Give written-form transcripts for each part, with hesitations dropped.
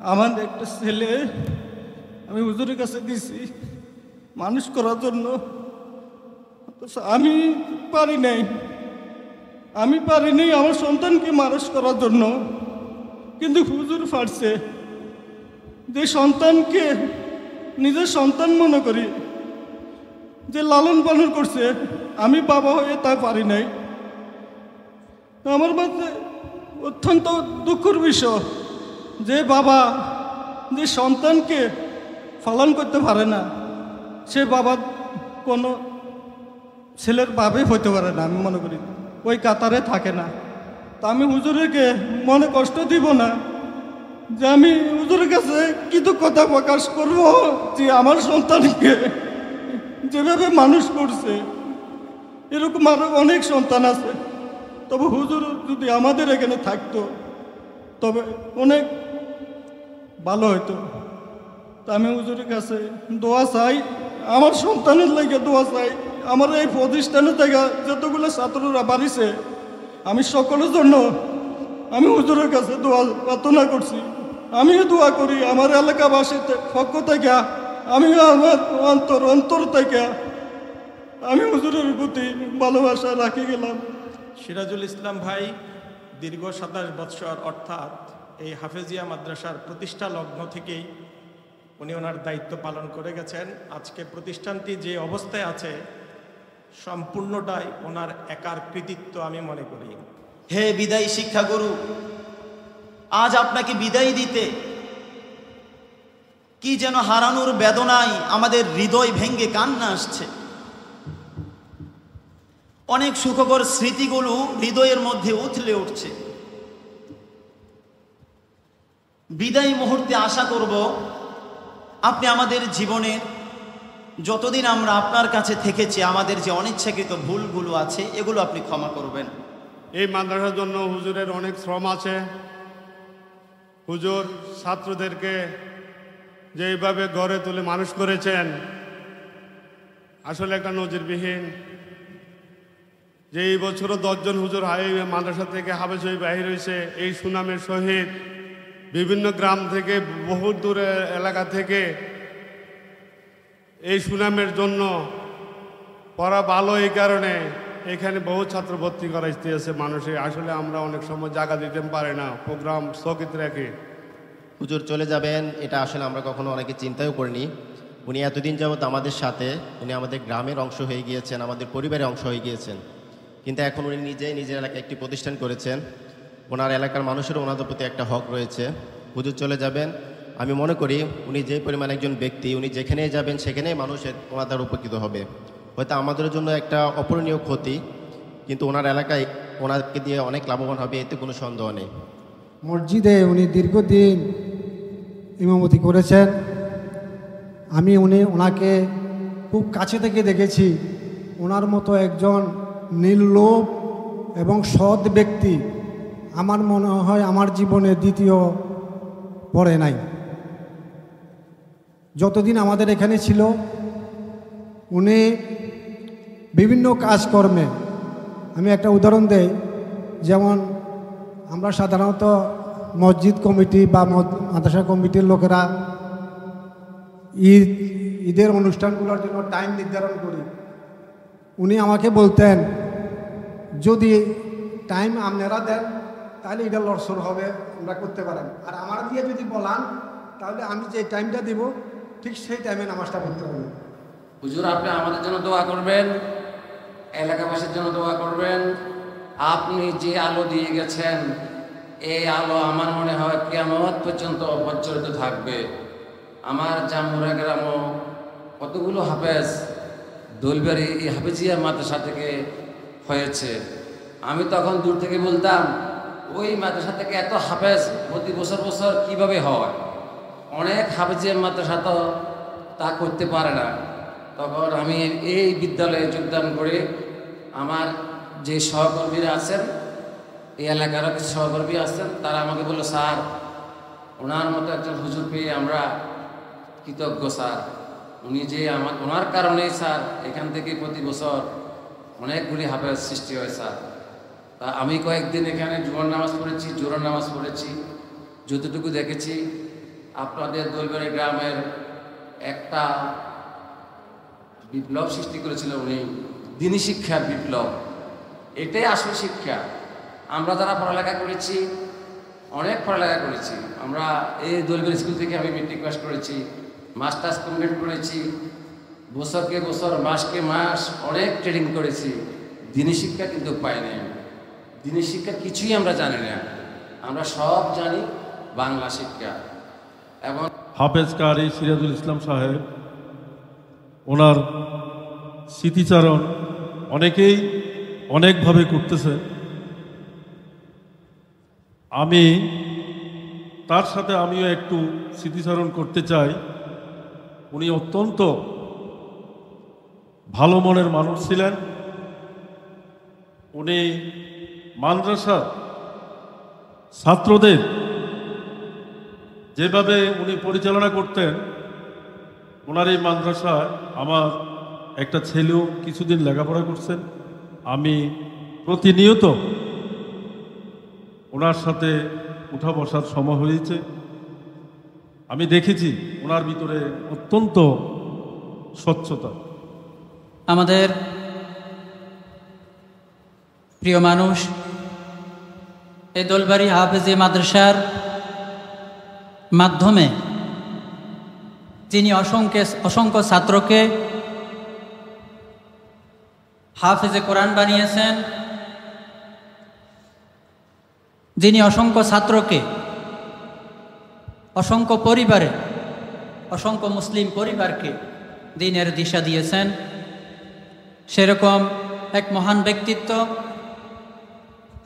আমার একটা ছেলে আমি হুজুরের কাছে দিছি মানুষ করার জন্য, আমি পারি নাই আমার সন্তানকে মানুষ করার জন্য। কিন্তু হুজুর পারছে। যে সন্তানকে নিজের সন্তান মনে করি, যে লালন পালন করছে, আমি বাবা হয়ে তা পারি নাই। আমার মধ্যে অত্যন্ত দুঃখের বিষয় যে বাবা যে সন্তানকে পালন করতে পারে না, সে বাবা কোনো ছেলের বাবাই হইতে পারে না। আমি মনে করি ওই কাতারে থাকে না। তা আমি হুজুরকে মনে কষ্ট দিব না, যে আমি হুজুরের কাছে কৃতজ্ঞতা প্রকাশ করব যে আমার সন্তানকে যেভাবে মানুষ করছে, এরকম আরো অনেক সন্তান আছে। তবে হুজুর যদি আমাদের এখানে থাকতো তবে অনেক ভালো হতো। তা আমি হুজুরের কাছে দোয়া চাই, আমার সন্তানের লাগে দোয়া চাই। আমার এই প্রতিষ্ঠানের থেকে যতগুলো ছাত্ররা বাড়িছে, আমি সকলের জন্য আমি হুজুরের কাছে দোয়া প্রার্থনা করছি। আমিও দোয়া করি আমার এলাকাবাসীর পক্ষ থেকে, আমিও আমার অন্তর থেকে আমি হুজুরের প্রতি ভালোবাসা রাখি গেলাম। সিরাজুল ইসলাম ভাই দীর্ঘ ২৭ বৎসর অর্থাৎ এই হাফেজিয়া মাদ্রাসার প্রতিষ্ঠা লগ্ন থেকেই উনি ওনার দায়িত্ব পালন করে গেছেন। আজকে প্রতিষ্ঠানটি যে অবস্থায় আছে সম্পূর্ণটাই ওনার একার কৃতিত্ব আমি মনে করি। হে বিদায়ী শিক্ষাগুরু, আজ আপনাকে বিদায় দিতে কি যেন হারানোর বেদনায় আমাদের হৃদয় ভেঙ্গে কান্না আসছে। অনেক সুখকর স্মৃতিগুলো হৃদয়ের মধ্যে উথলে উঠছে। বিদায়ী মুহূর্তে আশা করব আপনি আমাদের জীবনের যতদিন আমরা আপনার কাছে থেকেছি, আমাদের যে অনিচ্ছাকৃত ভুলগুলো আছে এগুলো আপনি ক্ষমা করবেন। এই মাদ্রাসার জন্য হুজুরের অনেক শ্রম আছে। হুজুর ছাত্রদেরকে যেইভাবে গড়ে তুলে মানুষ করেছেন, আসলে একটা নজিরবিহীন। যে এই বছরও 10 জন হুজুর এই মাদ্রাসা থেকে হাফেজ হয়ে বাহির হয়েছে। এই সুনামের সহিত বিভিন্ন গ্রাম থেকে, বহু দূরের এলাকা থেকে এই সুনামের জন্য পড়া ভালো, এই কারণে এখানে বহু ছাত্র ভর্তি করাইতেছে মানুষে। আসলে আমরা অনেক সময় জায়গা দিতে পারি না, প্রোগ্রাম স্থগিত রাখি। হুজুর চলে যাবেন এটা আসলে আমরা কখনো অনেকে চিন্তাও করিনি। উনি এতদিন যাবৎ আমাদের সাথে, উনি আমাদের গ্রামের অংশ হয়ে গিয়েছেন, আমাদের পরিবারের অংশ হয়ে গিয়েছেন। কিন্তু এখন উনি নিজের এলাকায় একটি প্রতিষ্ঠান করেছেন। ওনার এলাকার মানুষেরও ওনাদের প্রতি একটা হক রয়েছে। হুজুর চলে যাবেন, আমি মনে করি উনি যে পরিমাণ একজন ব্যক্তি, উনি যেখানেই যাবেন সেখানেই মানুষের ওনাদের উপকৃত হবে। হয়তো আমাদের জন্য একটা অপূরণীয় ক্ষতি, কিন্তু ওনার এলাকায় ওনাকে দিয়ে অনেক লাভবান হবে, এতে কোনো সন্দেহ নেই। মসজিদে উনি দীর্ঘদিন ইমামতি করেছেন। আমি ওনাকে খুব কাছে থেকে দেখেছি। ওনার মতো একজন নির্লোভ এবং সৎ ব্যক্তি আমার মনে হয় আমার জীবনে দ্বিতীয় পড়ে নাই। যতদিন আমাদের এখানে ছিল উনি বিভিন্ন কাজকর্মে, আমি একটা উদাহরণ দেই, যেমন আমরা সাধারণত মসজিদ কমিটি বা মাদ্রাসা কমিটির লোকেরা ঈদের অনুষ্ঠানগুলোর জন্য টাইম নির্ধারণ করি। উনি আমাকে বলতেন যদি টাইম আপনারা দেন তাহলে এটা লড়সড় হবে, আমরা করতে পারেন। আর আমার দিয়ে যদি বলান তাহলে আমি যে টাইমটা দিব ঠিক সেই টাইমে নামাজটা পড়তে হবে। হুজুর আপনি আমাদের জন্য দোয়া করবেন, এলাকাবাসীর জন্য দোয়া করবেন। আপনি যে আলো দিয়ে গেছেন এই আলো আমার মনে হয় কিয়ামত পর্যন্ত প্রজ্বলিত থাকবে। আমার জামুরা গ্রামও কতগুলো হাফেজ দোলবাড়ি এই হাফেজিয়া মাদ্রাসা থেকে হয়েছে। আমি তখন দূর থেকে বলতাম ওই মাদ্রাসা থেকে এত হাফেজ প্রতি বছর কিভাবে হয়, অনেক হাফেজিয়া মাদ্রাসা তো তা করতে পারে না। তখন আমি এই বিদ্যালয়ে যোগদান করে আমার যে সহকর্মীরা আছেন, এই এলাকারও কিছু সহকর্মী আছেন, তারা আমাকে বলল স্যার ওনার মতো একজন হুজুর পেয়ে আমরা কৃতজ্ঞ স্যার। উনি যে ওনার কারণেই স্যার এখান থেকে প্রতি বছর অনেকগুলি হাফেজ সৃষ্টি হয় স্যার। তা আমি কয়েকদিন এখানে জুমার নামাজ পড়েছি, জোহর নামাজ পড়েছি, যতটুকু দেখেছি আপনাদের দলবাড়ি গ্রামের একটা বিপ্লব সৃষ্টি করেছিল উনি, দিনী শিক্ষার বিপ্লব। এটাই আসল শিক্ষা। আমরা যারা পড়ালেখা করেছি, অনেক পড়ালেখা করেছি, আমরা এই দলবাড়ি স্কুল থেকে আমি মেট্রিক পাস করেছি, মাস্টার্স কমপ্লিট করেছি, বছরকে বছর মাসকে মাস অনেক ট্রেনিং করেছি, দিনী শিক্ষা কিন্তু পাইনি। দিনী শিক্ষা কিছুই আমরা জানি না, আমরা সব জানি বাংলা শিক্ষা। এবং হাফেজ কারি সিরাজুল ইসলাম সাহেব, ওনার স্মৃতিচারণ অনেকেই অনেকভাবে করতেছে। আমি তার সাথে আমিও একটু স্মৃতিচারণ করতে চাই। উনি অত্যন্ত ভালো মনের মানুষ ছিলেন। উনি মাদ্রাসার ছাত্রদের যেভাবে উনি পরিচালনা করতেন, ওনার এই মাদ্রাসায় আমার একটা ছেলেও কিছুদিন লেখাপড়া করছেন। আমি প্রতিনিয়ত ওনার সাথে উঠা বসার সময় হয়েছে। আমি দেখেছি ওনার ভিতরে অত্যন্ত স্বচ্ছতা। আমাদের প্রিয় মানুষ, এই দোলবাড়ি হাফেজি মাদ্রাসার মাধ্যমে যিনি অসংখ্য ছাত্রকে হাফেজে কোরআন বানিয়েছেন, যিনি অসংখ্য ছাত্রকে, অসংখ্য পরিবারে, অসংখ্য মুসলিম পরিবারকে দ্বীনের দিশা দিয়েছেন, সেরকম এক মহান ব্যক্তিত্ব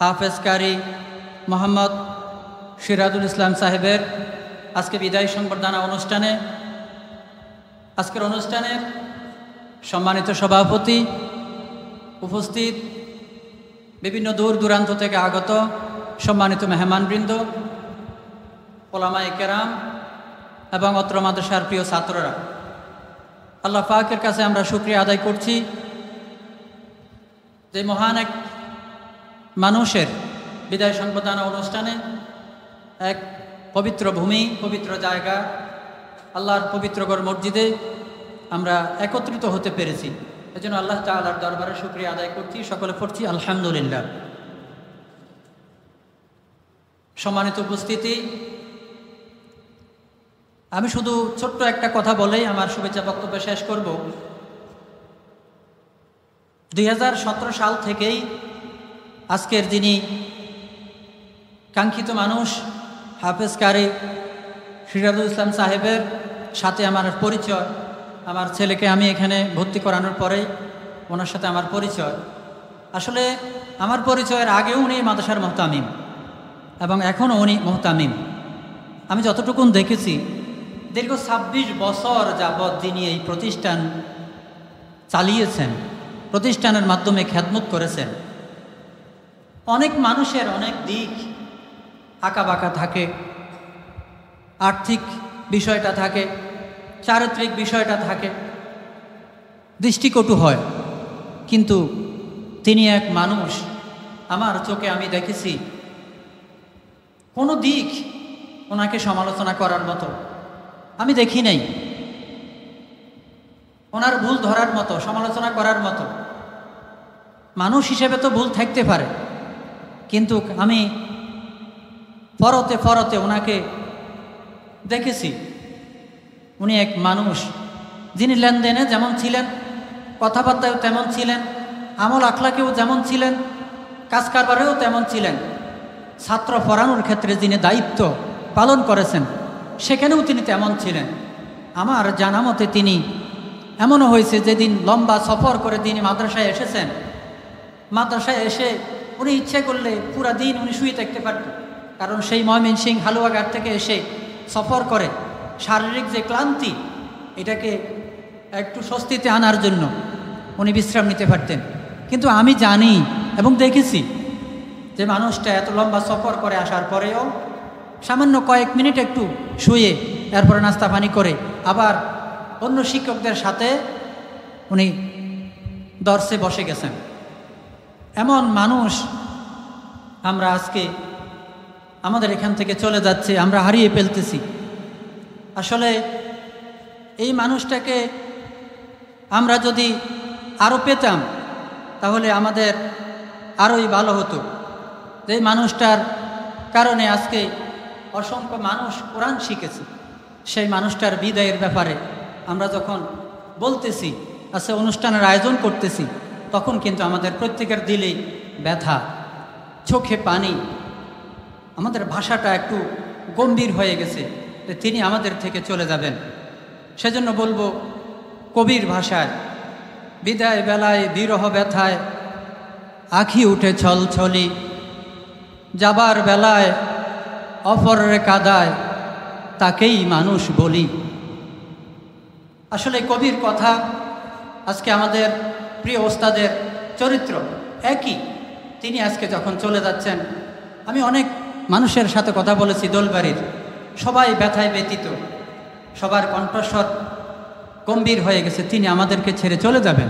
হাফেজ কারি মোহাম্মদ সিরাজুল ইসলাম সাহেবের আজকে বিদায় সংবর্ধনা অনুষ্ঠানে, আজকের অনুষ্ঠানের সম্মানিত সভাপতি, উপস্থিত বিভিন্ন দূর দূরান্ত থেকে আগত সম্মানিত মেহমানবৃন্দ, ওলামায়ে কেরাম এবং অত্র মাদ্রাসার প্রিয় ছাত্ররা, আল্লাহ পাকের কাছে আমরা শুকরিয়া আদায় করছি যে মহান এক মানুষের বিদায় সংবর্ধনা অনুষ্ঠানে এক পবিত্র ভূমি, পবিত্র জায়গা, আল্লাহর পবিত্রগড় মসজিদে আমরা একত্রিত হতে পেরেছি। এজন্য আল্লাহ তাআলার দরবারে শুকরিয়া আদায় করছি, সকলে পড়ছি আলহামদুলিল্লাহ। সম্মানিত উপস্থিতি, আমি শুধু ছোট্ট একটা কথা বলেই আমার শুভেচ্ছা বক্তব্য শেষ করব। 2017 সাল থেকেই আজকের যিনি কাঙ্ক্ষিত মানুষ হাফেজ কারি সিরাজুল ইসলাম সাহেবের সাথে আমার পরিচয়, আমার ছেলেকে আমি এখানে ভর্তি করানোর পরে ওনার সাথে আমার পরিচয়। আসলে আমার পরিচয়ের আগেও উনি মাদ্রাসার মুহতামিম এবং এখনও উনি মুহতামিম। আমি যতটুকুন দেখেছি, দীর্ঘ 26 বছর যাবৎ যিনি এই প্রতিষ্ঠান চালিয়েছেন, প্রতিষ্ঠানের মাধ্যমে খেদমত করেছেন। অনেক মানুষের অনেক দিক আঁকাবাঁকা থাকে, আর্থিক বিষয়টা থাকে, চারিত্রিক বিষয়টা থাকে, দৃষ্টিকটু হয়, কিন্তু তিনি এক মানুষ, আমার চোখে আমি দেখেছি কোনো দিক ওনাকে সমালোচনা করার মতো আমি দেখি নাই, ওনার ভুল ধরার মতো, সমালোচনা করার মতো। মানুষ হিসেবে তো ভুল থাকতে পারে, কিন্তু আমি পরতে পরতে ওনাকে দেখেছি উনি এক মানুষ যিনি লেনদেনে যেমন ছিলেন, কথাবার্তায়ও তেমন ছিলেন, আমল আখলাকেও যেমন ছিলেন, কাজ কারবারেও তেমন ছিলেন। ছাত্র পড়ানোর ক্ষেত্রে যিনি দায়িত্ব পালন করেছেন সেখানেও তিনি তেমন ছিলেন। আমার জানা মতে তিনি এমনও হয়েছে যেদিন লম্বা সফর করে তিনি মাদ্রাসায় এসেছেন, মাদ্রাসায় এসে উনি ইচ্ছে করলে পুরা দিন উনি শুয়ে থাকতে পারতেন, কারণ সেই ময়মনসিংহ হালুয়াঘাট থেকে এসে সফর করে শারীরিক যে ক্লান্তি, এটাকে একটু স্বস্তিতে আনার জন্য উনি বিশ্রাম নিতে পারতেন। কিন্তু আমি জানি এবং দেখেছি যে মানুষটা এত লম্বা সফর করে আসার পরেও সামান্য কয়েক মিনিট একটু শুয়ে এরপরে নাস্তা পানি করে আবার অন্য শিক্ষকদের সাথে উনি দর্শে বসে গেছেন। এমন মানুষ আমরা আজকে আমাদের এখান থেকে চলে যাচ্ছে, আমরা হারিয়ে ফেলতেছি। আসলে এই মানুষটাকে আমরা যদি আরও পেতাম তাহলে আমাদের আরোই ভালো হতো। যে মানুষটার কারণে আজকে অসংখ্য মানুষ কোরআন শিখেছে, সেই মানুষটার বিদায়ের ব্যাপারে আমরা যখন বলতেছি, আজকে অনুষ্ঠানের আয়োজন করতেছি, তখন কিন্তু আমাদের প্রত্যেকের দিলেই ব্যথা, চোখে পানি, আমাদের ভাষাটা একটু গম্ভীর হয়ে গেছে যে তিনি আমাদের থেকে চলে যাবেন। সেজন্য বলবো কবির ভাষায়, বিদায় বেলায় বিরহ ব্যথায় আখি উঠে ছলছলি, যাবার বেলায় অপরের কাদায় তাকেই মানুষ বলি। আসলে কবির কথা আজকে আমাদের প্রিয় ওস্তাদের চরিত্র একই। তিনি আজকে যখন চলে যাচ্ছেন, আমি অনেক মানুষের সাথে কথা বলেছি দোলবাড়ির, সবাই ব্যথায় ব্যতীত, সবার কণ্ঠস্বর গম্ভীর হয়ে গেছে, তিনি আমাদেরকে ছেড়ে চলে যাবেন।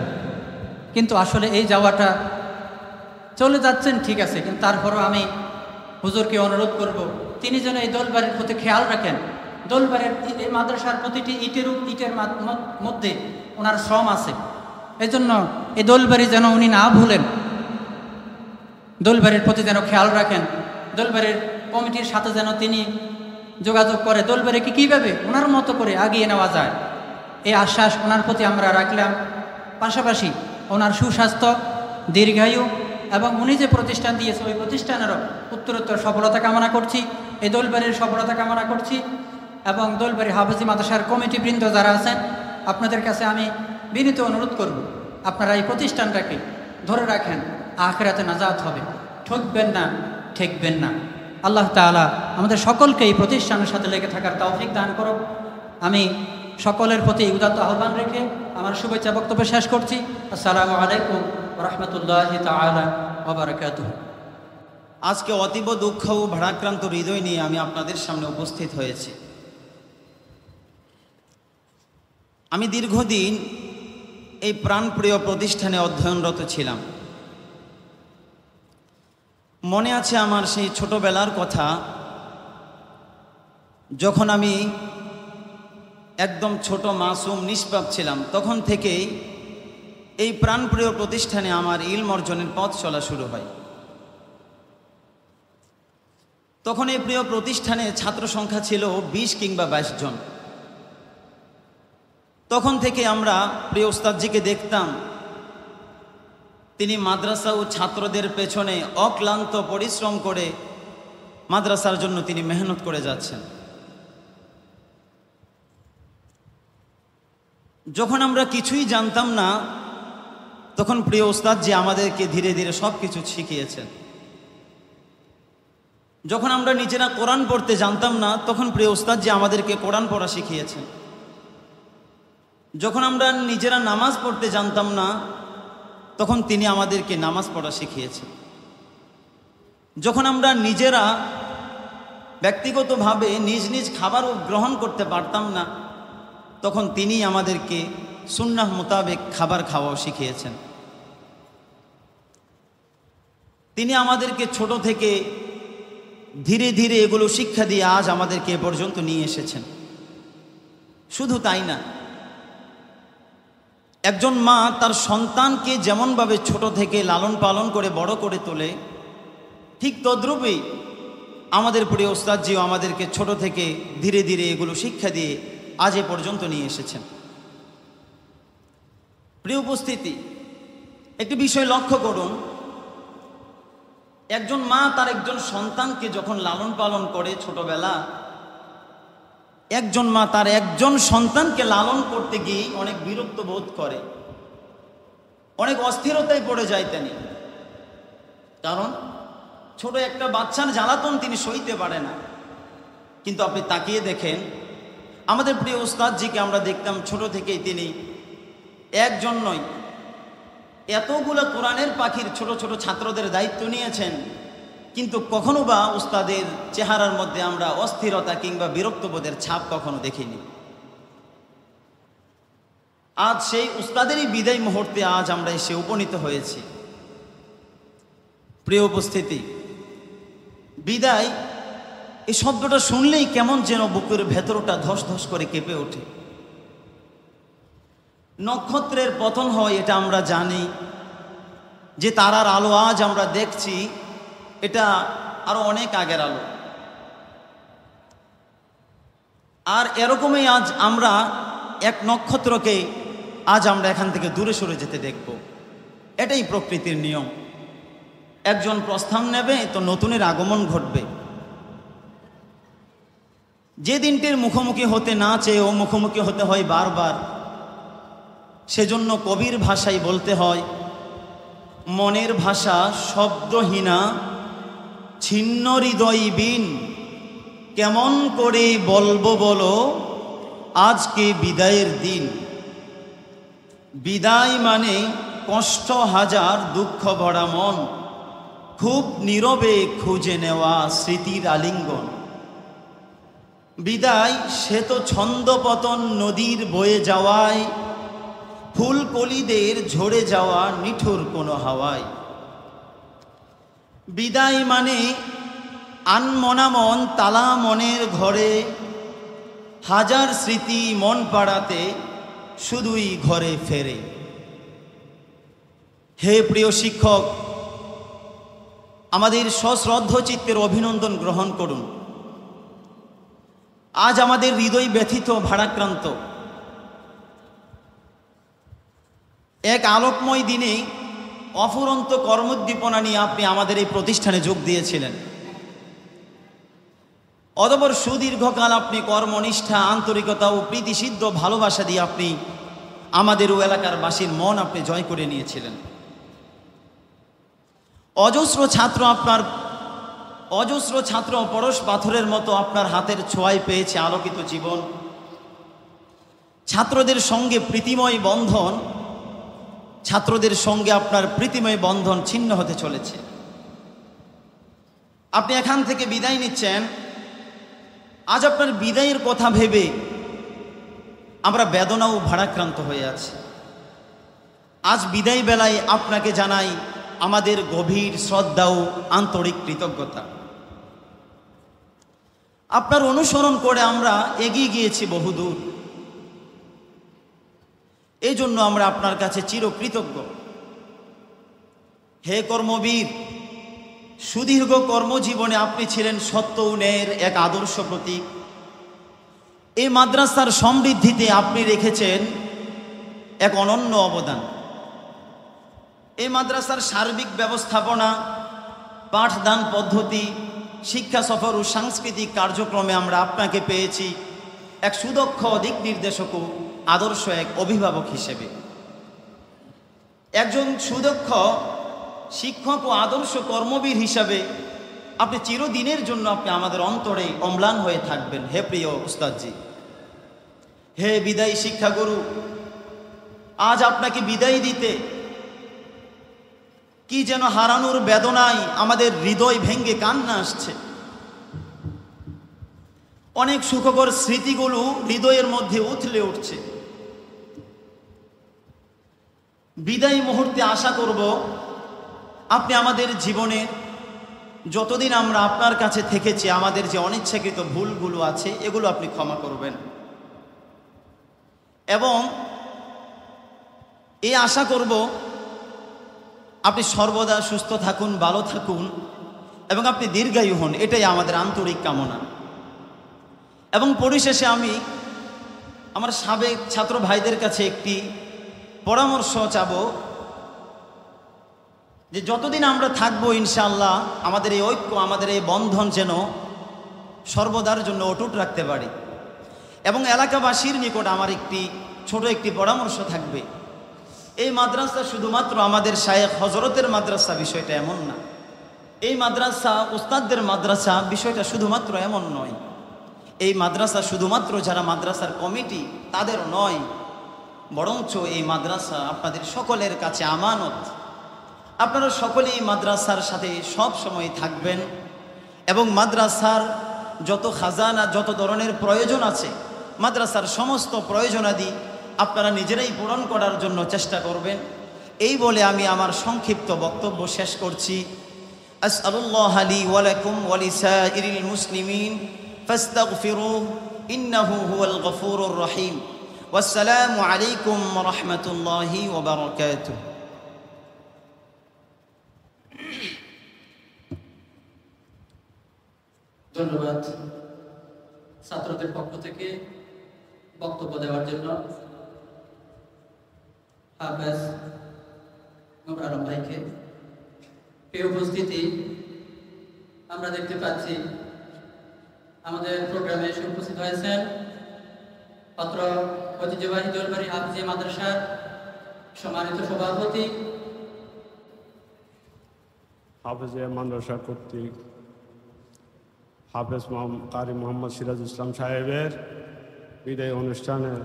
কিন্তু আসলে এই যাওয়াটা, চলে যাচ্ছেন ঠিক আছে, কিন্তু তারপরও আমি হুজুরকে অনুরোধ করব তিনি যেন এই দোলবাড়ির প্রতি খেয়াল রাখেন। দোলবাড়ির এই মাদ্রাসার প্রতিটি ইটের মধ্যে ওনার শ্রম আছে, এই জন্য এই দোলবাড়ি যেন উনি না ভুলেন, দোলবাড়ির প্রতি যেন খেয়াল রাখেন, দোলবাড়ির কমিটির সাথে যেন তিনি যোগাযোগ করে দোলবাড়িকে কীভাবে ওনার মতো করে এগিয়ে নেওয়া যায়, এই আশ্বাস ওনার প্রতি আমরা রাখলাম। পাশাপাশি ওনার সুস্বাস্থ্য, দীর্ঘায়ু এবং উনি যে প্রতিষ্ঠান দিয়েছে ওই প্রতিষ্ঠানেরও উত্তরোত্তর সফলতা কামনা করছি, এই দোলবাড়ির সফলতা কামনা করছি। এবং দোলবাড়ি হাফেজি মাদ্রাসার কমিটিবৃন্দ যারা আছেন, আপনাদের কাছে আমি বিনীত অনুরোধ করব, আপনারা এই প্রতিষ্ঠানটাকে ধরে রাখেন, আখিরাতে নাজাত হবে, ঠকবেন না, ঠেকবেন না। আল্লাহ তাআলা আমাদের সকলকে এই প্রতিষ্ঠানের সাথে লেগে থাকার তৌফিক দান করুন। আমি সকলের প্রতি উদাত্ত আহ্বান রেখে আমার শুভেচ্ছা বক্তব্য শেষ করছি। আসসালামু আলাইকুম ওয়া রাহমাতুল্লাহি তাআলা ওয়া বারাকাতুহু। আজকে অতীব দুঃখ ও ভারাক্রান্ত হৃদয় নিয়ে আমি আপনাদের সামনে উপস্থিত হয়েছি। আমি দীর্ঘদিন এই প্রাণপ্রিয় প্রতিষ্ঠানে অধ্যয়নরত ছিলাম। মনে আছে আমার সেই ছোটবেলার কথা, যখন আমি একদম ছোট মাসুম নিষ্পাপ ছিলাম, তখন থেকেই এই প্রাণপ্রিয় প্রতিষ্ঠানে আমার ইলম অর্জনের পথ চলা শুরু হয়। তখন এই প্রিয় প্রতিষ্ঠানে ছাত্র সংখ্যা ছিল 20 কিংবা 22 জন। তখন থেকে আমরা প্রিয় উস্তাদজিকে দেখতাম, তিনি মাদ্রাসা ও ছাত্রদের পেছনে অক্লান্ত পরিশ্রম করে মাদ্রাসার জন্য তিনি মেহনত করে যাচ্ছেন। যখন আমরা কিছুই জানতাম না, তখন প্রিয় উস্তাদজি আমাদেরকে ধীরে ধীরে সব কিছু শিখিয়েছেন। যখন আমরা নিজেরা কোরআন পড়তে জানতাম না, তখন প্রিয় উস্তাদজি আমাদেরকে কোরআন পড়া শিখিয়েছেন। যখন আমরা নিজেরা নামাজ পড়তে জানতাম না, তখন তিনি আমাদেরকে নামাজ পড়া শিখিয়েছেন। যখন আমরা নিজেরা ব্যক্তিগতভাবে নিজ নিজ খাবারও গ্রহণ করতে পারতাম না, তখন তিনি আমাদেরকে সুন্নাহ মোতাবেক খাবার খাওয়াও শিখিয়েছেন। তিনি আমাদেরকে ছোট থেকে ধীরে ধীরে এগুলো শিক্ষা দিয়ে আজ আমাদেরকে এ পর্যন্ত নিয়ে এসেছেন। শুধু তাই না, একজন মা তার সন্তানকে যেমনভাবে ছোট থেকে লালন পালন করে বড় করে তোলে, ঠিক তদ্রূপেই আমাদের প্রিয় উস্তাদজিও আমাদেরকে ছোট থেকে ধীরে ধীরে এগুলো শিক্ষা দিয়ে আজ এ পর্যন্ত নিয়ে এসেছেন। প্রিয় উপস্থিতি, একটি বিষয় লক্ষ্য করুন, একজন মা তার একজন সন্তানকে যখন লালন পালন করে ছোটবেলা, একজন মা তার একজন সন্তানকে লালন করতে গিয়ে অনেক বিরক্ত বোধ করে, অনেক অস্থিরতায় পড়ে যায় তিনি। কারণ ছোট একটা বাচ্চার জ্বালাতন তিনি সইতে পারে না। কিন্তু আপনি তাকিয়ে দেখেন, আমাদের প্রিয় উস্তাদজিকে আমরা দেখতাম ছোট থেকেই তিনি একজন নয়, এতগুলো কোরআনের পাখির ছোট ছোট ছাত্রদের দায়িত্ব নিয়েছেন, কিন্তু কখনো বা উস্তাদের চেহারার মধ্যে আমরা অস্থিরতা কিংবা বিরক্তবোধের ছাপ কখনো দেখিনি। আজ সেই উস্তাদেরই বিদায় মুহূর্তে আজ আমরা এসে উপনীত হয়েছি। প্রিয় উপস্থিতি, বিদায় এই শব্দটা শুনলেই কেমন যেন বুকের ভেতরটা ধস ধস করে কেঁপে ওঠে। নক্ষত্রের পতন হয় এটা আমরা জানি, যে তারার আলো আজ আমরা দেখছি এটা আরো অনেক আগের আলো। আর এরকমই আজ আমরা এক নক্ষত্রকে আজ আমরা এখান থেকে দূরে সরে যেতে দেখব। এটাই প্রকৃতির নিয়ম। একজন প্রস্থান নেবে তো নতুনের আগমন ঘটবে। যে দিনটির মুখোমুখি হতে না চেয়েও মুখোমুখি হতে হয় বারবার, সেজন্য কবির ভাষায় বলতে হয়, মনের ভাষা শব্দহীনা ছিন্ন হৃদয় বিন, কেমন করে বলবো বলো আজকে বিদায়ের দিন। বিদায় মানে কষ্ট হাজার, দুঃখ ভরা মন, খুব নীরবে খুঁজে নেওয়া স্মৃতির আলিঙ্গন। বিদায় সে তো ছন্দপতন নদীর বয়ে যাওয়ায়, ফুলকলিদের ঝরে যাওয়া নিঠুর কোনো হাওয়ায়। বিদায় মানে আনমনা মন তালা মনের ঘরে, হাজার স্মৃতি মন পাড়াতে শুধুই ঘরে ফেরে। হে প্রিয় শিক্ষক, আমাদের সশ্রদ্ধ চিত্তের অভিনন্দন গ্রহণ করুন। আজ আমাদের হৃদয় ব্যথিত, ভারাক্রান্ত। এক আলোকময় দিনে অফুরন্ত কর্মোদ্দীপনা নিয়ে আপনি আমাদের এই প্রতিষ্ঠানে যোগ দিয়েছিলেন। অতঃপর সুদীর্ঘকাল আপনি কর্মনিষ্ঠা, আন্তরিকতা ও প্রীতিসিদ্ধ ভালোবাসা দিয়ে আপনি আমাদের ও এলাকার বাসীর মন আপনি জয় করে নিয়েছিলেন। অজস্র ছাত্র পরশ পাথরের মতো আপনার হাতের ছোঁয়ায় পেয়েছে আলোকিত জীবন। ছাত্রদের সঙ্গে প্রীতিময় বন্ধন, ছাত্রদের সঙ্গে আপনার প্রীতিময় বন্ধন ছিন্ন হতে চলেছে। আপনি এখান থেকে বিদায় নিচ্ছেন। আজ আপনার বিদায়ের কথা ভেবে আমরা বেদনা ও ভারাক্রান্ত হয়ে আছি। আজ বিদায় বেলায় আপনাকে জানাই আমাদের গভীর শ্রদ্ধা ও আন্তরিক কৃতজ্ঞতা। আপনার অনুসরণ করে আমরা এগিয়ে গিয়েছি বহুদূর, এই জন্য আমরা আপনার কাছে চিরকৃতজ্ঞ। হে কর্মবীর, সুদীর্ঘ কর্মজীবনে আপনি ছিলেন সত্য ও ন্যায়ের এক আদর্শ প্রতীক। এই মাদ্রাসার সমৃদ্ধিতে আপনি রেখেছেন এক অনন্য অবদান। এই মাদ্রাসার সার্বিক ব্যবস্থাপনা, পাঠদান পদ্ধতি, শিক্ষা সফর ও সাংস্কৃতিক কার্যক্রমে আমরা আপনাকে পেয়েছি এক সুদক্ষ দিক নির্দেশক ও আদর্শ এক অভিভাবক হিসেবে। একজন সুদক্ষ শিক্ষক ও আদর্শ কর্মবীর হিসাবে আপনি চিরদিনের জন্য আপনি আমাদের অন্তরে অম্লান হয়ে থাকবেন। হে প্রিয় উস্তাদজি, হে বিদায়ী শিক্ষাগুরু, আজ আপনাকে বিদায় দিতে কি যেন হারানোর বেদনায় আমাদের হৃদয় ভেঙ্গে কান্না আসছে। অনেক সুখকর স্মৃতিগুলো হৃদয়ের মধ্যে উথলে উঠছে। বিদায়ী মুহূর্তে আশা করব আপনি আমাদের জীবনের যতদিন আমরা আপনার কাছে থেকেছি আমাদের যে অনিচ্ছাকৃত ভুলগুলো আছে এগুলো আপনি ক্ষমা করবেন, এবং এই আশা করব আপনি সর্বদা সুস্থ থাকুন, ভালো থাকুন এবং আপনি দীর্ঘায়ু হন, এটাই আমাদের আন্তরিক কামনা। এবং পরিশেষে আমি আমার সাবেক ছাত্র ভাইদের কাছে একটি পরামর্শ চাব যে যতদিন আমরা থাকবো ইনশাআল্লাহ আমাদের এই ঐক্য, আমাদের এই বন্ধন যেন সর্বদার জন্য অটুট রাখতে পারি। এবং এলাকাবাসীর নিকট আমার ছোট একটি পরামর্শ থাকবে, এই মাদ্রাসা শুধুমাত্র আমাদের শায়েখ হজরতের মাদ্রাসা বিষয়টা এমন না, এই মাদ্রাসা উস্তাদদের মাদ্রাসা বিষয়টা শুধুমাত্র এমন নয়, এই মাদ্রাসা শুধুমাত্র যারা মাদ্রাসার কমিটি তাদের নয়, বরঞ্চ এই মাদ্রাসা আপনাদের সকলের কাছে আমানত। আপনারা সকলেই মাদ্রাসার সাথে সব সময় থাকবেন এবং মাদ্রাসার যত খাজানা, যত ধরনের প্রয়োজন আছে মাদ্রাসার সমস্ত প্রয়োজনাদি আপনারা নিজেরাই পূরণ করার জন্য চেষ্টা করবেন। এই বলে আমি আমার সংক্ষিপ্ত বক্তব্য শেষ করছি। আসআলুল্লাহ লি ওয়া লাকুম ওয়া লিসাইরিল মুসলিমিন ফাস্তাগফিরুহু ইন্নাহু হুয়াল গফুরুর রহিম। ওয়াসসালামু আলাইকুম ওয়া রাহমাতুল্লাহি ওয়া বারাকাতুহু। ধন্যবাদ ছাত্রদের পক্ষ থেকে বক্তব্য দেওয়ার জন্য হাফেজ নূর আলম ভাইকে। প্রিয় উপস্থিতি, আমরা দেখতে পাচ্ছি আমাদের প্রোগ্রামে এসে উপস্থিত হয়েছেন অত্র ঐতিহ্যবাহী দোলবাড়ি হাফেজিয়া মাদ্রাসার সম্মানিত সভাপতি হাফেজিয়া মাদ্রাসা কর্তৃক হাফেজ কারি মোহাম্মদ সিরাজুল ইসলাম সাহেবের বিদায় অনুষ্ঠানের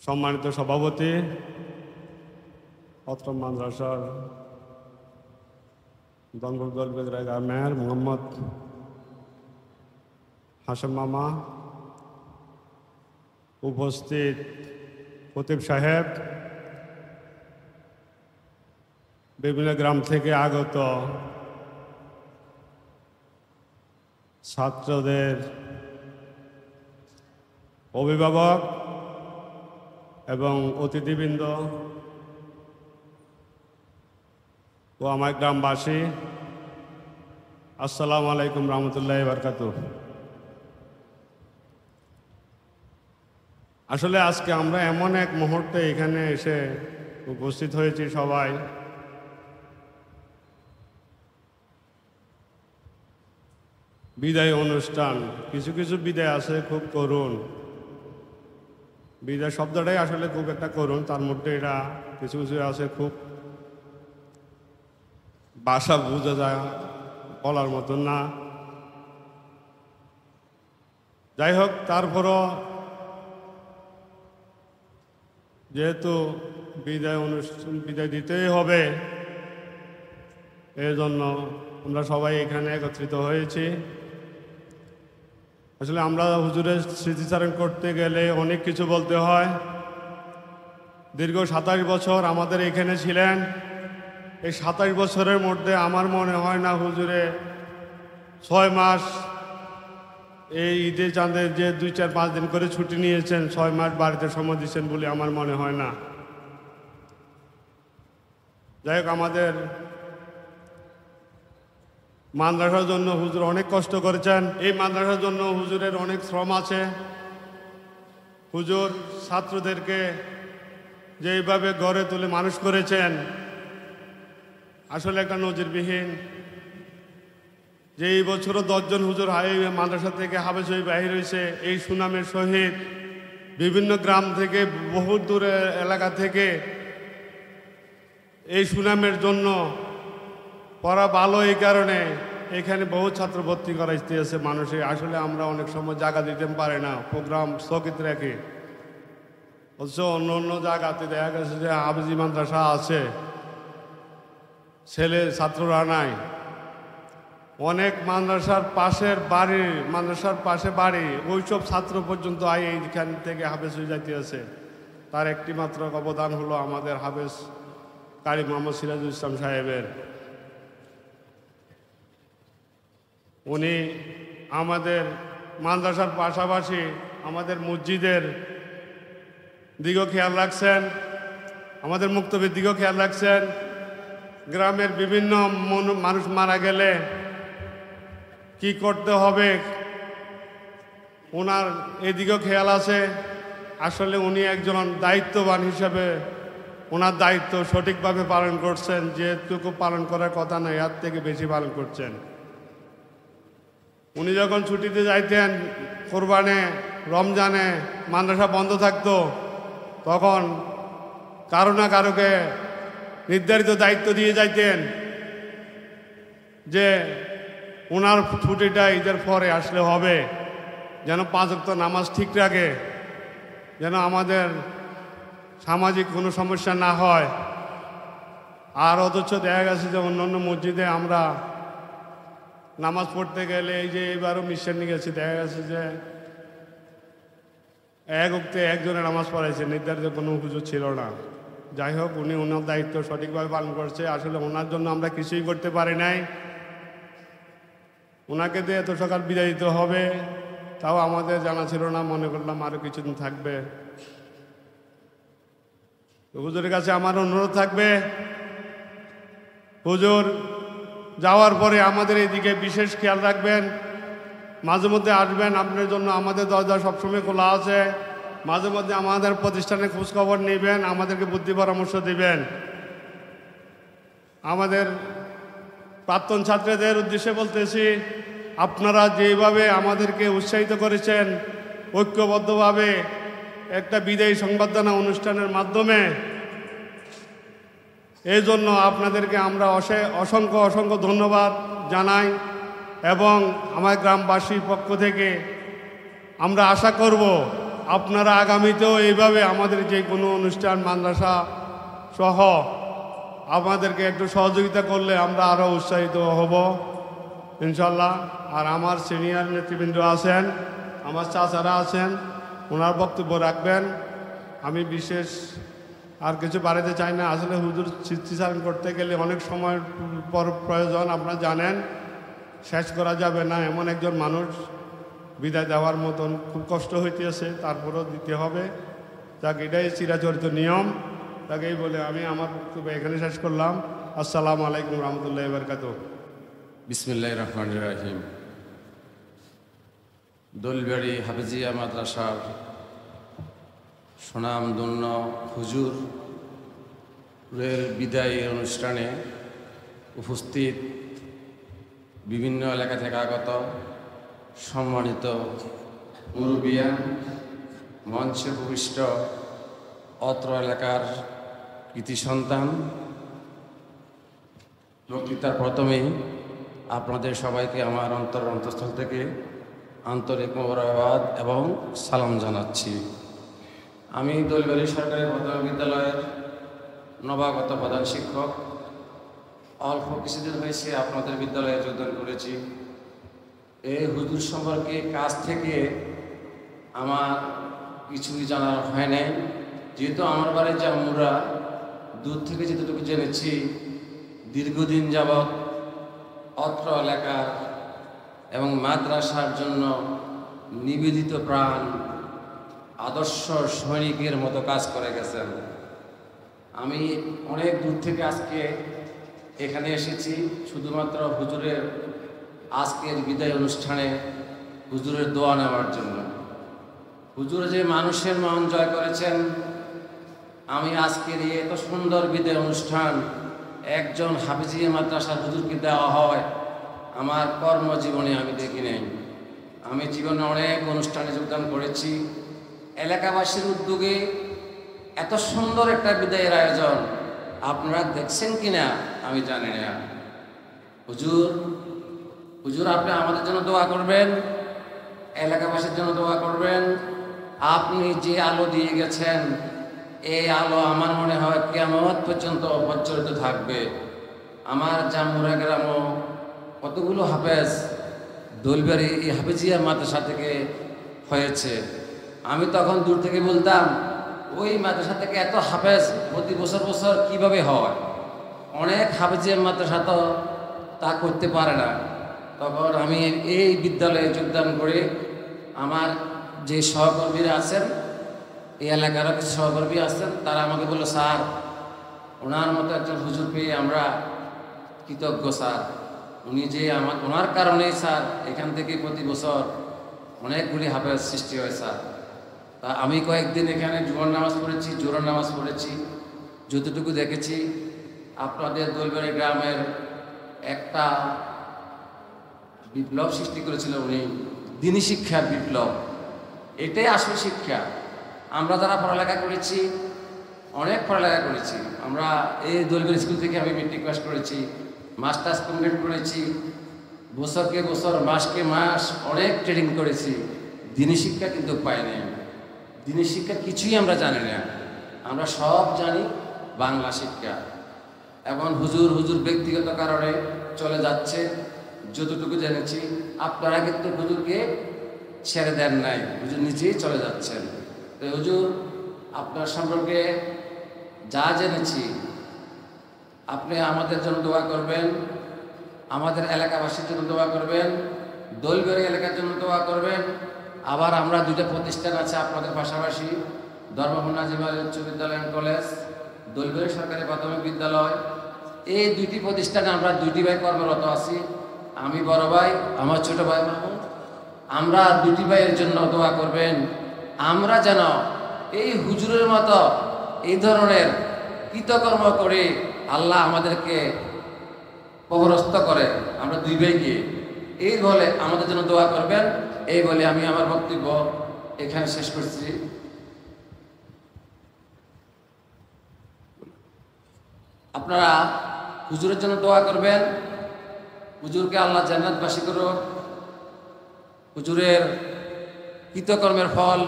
সম্মানিত সভাপতি, অত্র মাদ্রাসার দনবল মেয়র মোহাম্মদ হাশেম মামা, উপস্থিত খতিব সাহেব, বিভিন্ন গ্রাম থেকে আগত ছাত্রদের অভিভাবক এবং অতিথিবৃন্দ ও আমার গ্রামবাসী, আসসালামু আলাইকুম রহমতুল্লাহি ওয়া বারাকাতুহু। আসলে আজকে আমরা এমন এক মুহূর্তে এখানে এসে উপস্থিত হয়েছি সবাই, বিদায় অনুষ্ঠান। কিছু কিছু বিদায় আছে খুব করুণ, বিদায় শব্দটাই আসলে খুব একটা করুণ, তার মধ্যে এটা কিছু কিছু আছে খুব ভাষা বোঝা যায় বলার মতো না। যাই হোক, তারপরও যেহেতু বিদায় অনুষ্ঠান বিদায় দিতেই হবে, এই জন্য আমরা সবাই এখানে একত্রিত হয়েছি। আসলে আমরা হুজুরের স্মৃতিচারণ করতে গেলে অনেক কিছু বলতে হয়। দীর্ঘ 27 বছর আমাদের এখানে ছিলেন। এই 27 বছরের মধ্যে আমার মনে হয় না হুজুরে 6 মাস এই ঈদে চাঁদের যে 2-4-5 দিন করে ছুটি নিয়েছেন, 6 মাস বাড়িতে সময় দিচ্ছেন বলে আমার মনে হয় না। যাই হোক, আমাদের মাদ্রাসার জন্য হুজুর অনেক কষ্ট করেছেন। এই মাদ্রাসার জন্য হুজুরের অনেক শ্রম আছে। হুজুর ছাত্রদেরকে যেইভাবে গড়ে তুলে মানুষ করেছেন, আসলে একটা নজিরবিহীন। যে এই বছরও 10 জন হুজুর মাদ্রাসা থেকে হাফেজ হয়ে বাহির হয়েছে, এই সুনামের সহিত বিভিন্ন গ্রাম থেকে বহু দূরের এলাকা থেকে এই সুনামের জন্য পড়া ভালো, এই কারণে এখানে বহু ছাত্র ভর্তি করাইতে আছে মানুষে। আসলে আমরা অনেক সময় জায়গা দিতে পারে না, প্রোগ্রাম স্থগিত রাখি। অথচ অন্য অন্য জায়গাতে দেখা গেছে যে হাফেজি মাদ্রাসা আছে, ছেলে ছাত্ররা নাই। অনেক মাদ্রাসার পাশে বাড়ি, ওইসব ছাত্র পর্যন্ত এইখান থেকে হাফেজ হয়ে যাইতে আছে। তার একটি মাত্র অবদান হলো আমাদের হাফেজ কারি মোহাম্মদ সিরাজুল ইসলাম সাহেবের। উনি আমাদের মাদ্রাসার পাশাপাশি আমাদের মসজিদের দিকেও খেয়াল রাখছেন, আমাদের মুক্তবির দিকেও খেয়াল রাখছেন। গ্রামের বিভিন্ন মানুষ মারা গেলে কি করতে হবে ওনার এদিকেও খেয়াল আছে। আসলে উনি একজন দায়িত্ববান হিসেবে ওনার দায়িত্ব সঠিকভাবে পালন করছেন। যেটুকু পালন করার কথা নয়, এর থেকে বেশি পালন করছেন। উনি যখন ছুটিতে যাইতেন, কোরবানে, রমজানে মাদ্রাসা বন্ধ থাকতো, তখন কারো না কারোকে নির্ধারিত দায়িত্ব দিয়ে যাইতেন যে ওনার ছুটিটা ঈদের পরে আসলে হবে, যেন 5 ওয়াক্ত নামাজ ঠিক রাখে, যেন আমাদের সামাজিক কোনো সমস্যা না হয়। আর অথচ দেখা গেছে যে অন্যান্য মসজিদে আমরা নামাজ পড়তে গেলে, এই যে এবারও মিশন নিয়ে গেছি, দেখা গেছে যে এক ওয়াক্তে একজনের নামাজ পড়াইছে, নির্ধারিত কোনো হুজুর ছিল না। যাই হোক, উনি ওনার দায়িত্ব সঠিকভাবে পালন করছে। আসলে ওনার জন্য আমরা কিছুই করতে পারি নাই। ওনাকে দিয়ে এত সকাল বিদায় দিতে হবে তাও আমাদের জানা ছিল না, মনে করলাম আরও কিছুদিন থাকবে। তো হুজুরের কাছে আমার অনুরোধ থাকবে, হুজুর যাওয়ার পরে আমাদের এইদিকে বিশেষ খেয়াল রাখবেন, মাঝে মধ্যে আসবেন, আপনার জন্য আমাদের দরজা সবসময় খোলা আছে। মাঝে মধ্যে আমাদের প্রতিষ্ঠানে খোঁজখবর নেবেন, আমাদেরকে বুদ্ধি পরামর্শ দিবেন। আমাদের প্রাক্তন ছাত্রদের উদ্দেশ্যে বলতেছি, আপনারা যেভাবে আমাদেরকে উৎসাহিত করেছেন ঐক্যবদ্ধভাবে একটা বিদায়ী সংবর্ধনা অনুষ্ঠানের মাধ্যমে, এই জন্য আপনাদেরকে আমরা অসংখ্য অসংখ্য ধন্যবাদ জানাই। এবং আমার গ্রামবাসীর পক্ষ থেকে আমরা আশা করব আপনারা আগামীতেও এইভাবে আমাদের যে কোনো অনুষ্ঠান মাদ্রাসা সহ আমাদেরকে একটু সহযোগিতা করলে আমরা আরও উৎসাহিত হব ইনশাল্লাহ। আর আমার সিনিয়র নেতৃবৃন্দ আছেন, আমার চাচারা আছেন, ওনার বক্তব্য রাখবেন। আমি বিশেষ আর কিছু বাড়াতে চাই না। আসলে হুজুর স্মৃতিচারণ করতে গেলে অনেক সময় প্রয়োজন, আপনারা জানেন, শেষ করা যাবে না। এমন একজন মানুষ বিদায় দেওয়ার মতন খুব কষ্ট হইতেছে, তারপরেও দিতে হবে। যাকে এটাই চিরাচরিত নিয়ম। তাকেই বলে আমি আমার বক্তব্য এখানে শেষ করলাম। আসসালামু আলাইকুম রহমতুল্লাহ বারকাতুহু। বিসমিল্লাহির রহমানির রহিম। দোলবাড়ি হাফেজিয়া মাদ্রাসার সুনামধন্য হুজুরের বিদায়ী অনুষ্ঠানে উপস্থিত বিভিন্ন এলাকা থেকে আগত সম্মানিত মুরব্বিয়ান, মঞ্চে উপবিষ্ট অত্র এলাকার কৃতি সন্তান, বক্তৃতার প্রথমেই আপনাদের সবাইকে আমার অন্তঃস্থল থেকে আন্তরিক মোবারকবাদ এবং সালাম জানাচ্ছি। আমি দোলবাড়ি সরকারি প্রাথমিক বিদ্যালয়ের নবাগত প্রধান শিক্ষক। অল্প কিছুদিন হয়েছে আপনাদের বিদ্যালয়ে যোগদান করেছি। এই হুজুর সম্পর্কে কাছ থেকে আমার কিছুই জানার হয় নাই, যেহেতু আমার বাড়ির জাম্মুরা দূর থেকে যেটুকু জেনেছি, দীর্ঘদিন যাবৎ অত্র এলাকার এবং মাদ্রাসার জন্য নিবেদিত প্রাণ আদর্শ সৈনিকের মতো কাজ করে গেছেন। আমি অনেক দূর থেকে আজকে এখানে এসেছি শুধুমাত্র হুজুরের আজকের বিদায় অনুষ্ঠানে হুজুরের দোয়া নেওয়ার জন্য। হুজুর যে মানুষের মন জয় করেছেন, আমি আজকের এই এত সুন্দর বিদায় অনুষ্ঠান একজন হাফেজিয়া মাদ্রাসার হুজুরকে দেওয়া হয় আমার কর্মজীবনে আমি দেখি নাই। আমি জীবনে অনেক অনুষ্ঠানে যোগদান করেছি। এলাকাবাসীর উদ্যোগে এত সুন্দর একটা বিদায়ের আয়োজন আপনারা দেখছেন কিনা আমি জানি না। হুজুর আপনি আমাদের জন্য দোয়া করবেন, এলাকাবাসীর জন্য দোয়া করবেন। আপনি যে আলো দিয়ে গেছেন, এই আলো আমার মনে হয় কিয়ামত পর্যন্ত প্রজ্বলিত থাকবে। আমার জাম্মুরা গ্রামও কতগুলো হাফেজ দোলবাড়ি এই হাফেজিয়া মাদ্রাসা থেকে হয়েছে। আমি তখন দূর থেকে বলতাম, ওই মাদ্রাসা থেকে এত হাফেজ প্রতি বছর বছর কিভাবে হয়? অনেক হাফেজিয়া মাদ্রাসা তো তা করতে পারে না। তখন আমি এই বিদ্যালয়ে যোগদান করে আমার যে সহকর্মীরা আছেন, এই এলাকারও কিছু সহকর্মী আছেন, তারা আমাকে বলল, স্যার ওনার মতো একজন হুজুর পেয়ে আমরা কৃতজ্ঞ স্যার। উনি যে ওনার কারণেই স্যার এখান থেকে প্রতি বছর অনেকগুলি হাফেজ সৃষ্টি হয় স্যার। তা আমি কয়েকদিন এখানে জুমার নামাজ পড়েছি, জোহর নামাজ পড়েছি। যতটুকু দেখেছি আপনাদের দোলবাড়ি গ্রামের একটা বিপ্লব সৃষ্টি করেছিল উনি, দিনী শিক্ষার বিপ্লব। এটাই আসল শিক্ষা। আমরা যারা পড়ালেখা করেছি, অনেক পড়ালেখা করেছি। আমরা এই দোলবাড়ি স্কুল থেকে আমি মেট্রিক পাস করেছি, মাস্টার্স কমপ্লিট করেছি, বছরকে বছর মাসকে মাস অনেক ট্রেনিং করেছি। দিনী শিক্ষা কিন্তু পাই নাই। দিনী শিক্ষা কিছুই আমরা জানি না, আমরা সব জানি বাংলা শিক্ষা। এখন হুজুর ব্যক্তিগত কারণে চলে যাচ্ছে, যতটুকু জেনেছি। আপনারা কিন্তু হুজুরকে ছেড়ে দেন নাই, হুজুর নিজেই চলে যাচ্ছেন। তো হুজুর আপনার সম্পর্কে যা জেনেছি আপনি আমাদের জন্য দোয়া করবেন, আমাদের এলাকাবাসীর জন্য দোয়া করবেন, দোলবাড়ি এলাকার জন্য দোয়া করবেন। আবার আমরা দুইটা প্রতিষ্ঠান আছে আপনাদের পাশাপাশি, ধর্মপুর নাজিম আলী উচ্চ বিদ্যালয় অ্যান্ড কলেজ, দোলবাড়ি সরকারি প্রাথমিক বিদ্যালয়, এই দুইটি প্রতিষ্ঠানে আমরা দুইটি ভাই কর্মরত আছি। আমি বড় ভাই, আমার ছোট ভাই মাহমুদ। আমরা দুটি ভাইয়ের জন্য দোয়া করবেন, আমরা যেন এই হুজুরের মতো এই ধরনের কৃতকর্ম করে আল্লাহ আমাদেরকে কবরস্থ করে, আমরা দুই ভাইকে এই বলে আমাদের জন্য দোয়া করবেন। এই বলে আমি আমার বক্তব্য এখানে শেষ করছি। আপনারা হুজুরের জন্য দোয়া করবেন, হুজুরকে আল্লাহ জান্নাতবাসী করুক, হুজুরের কৃতকর্মের ফল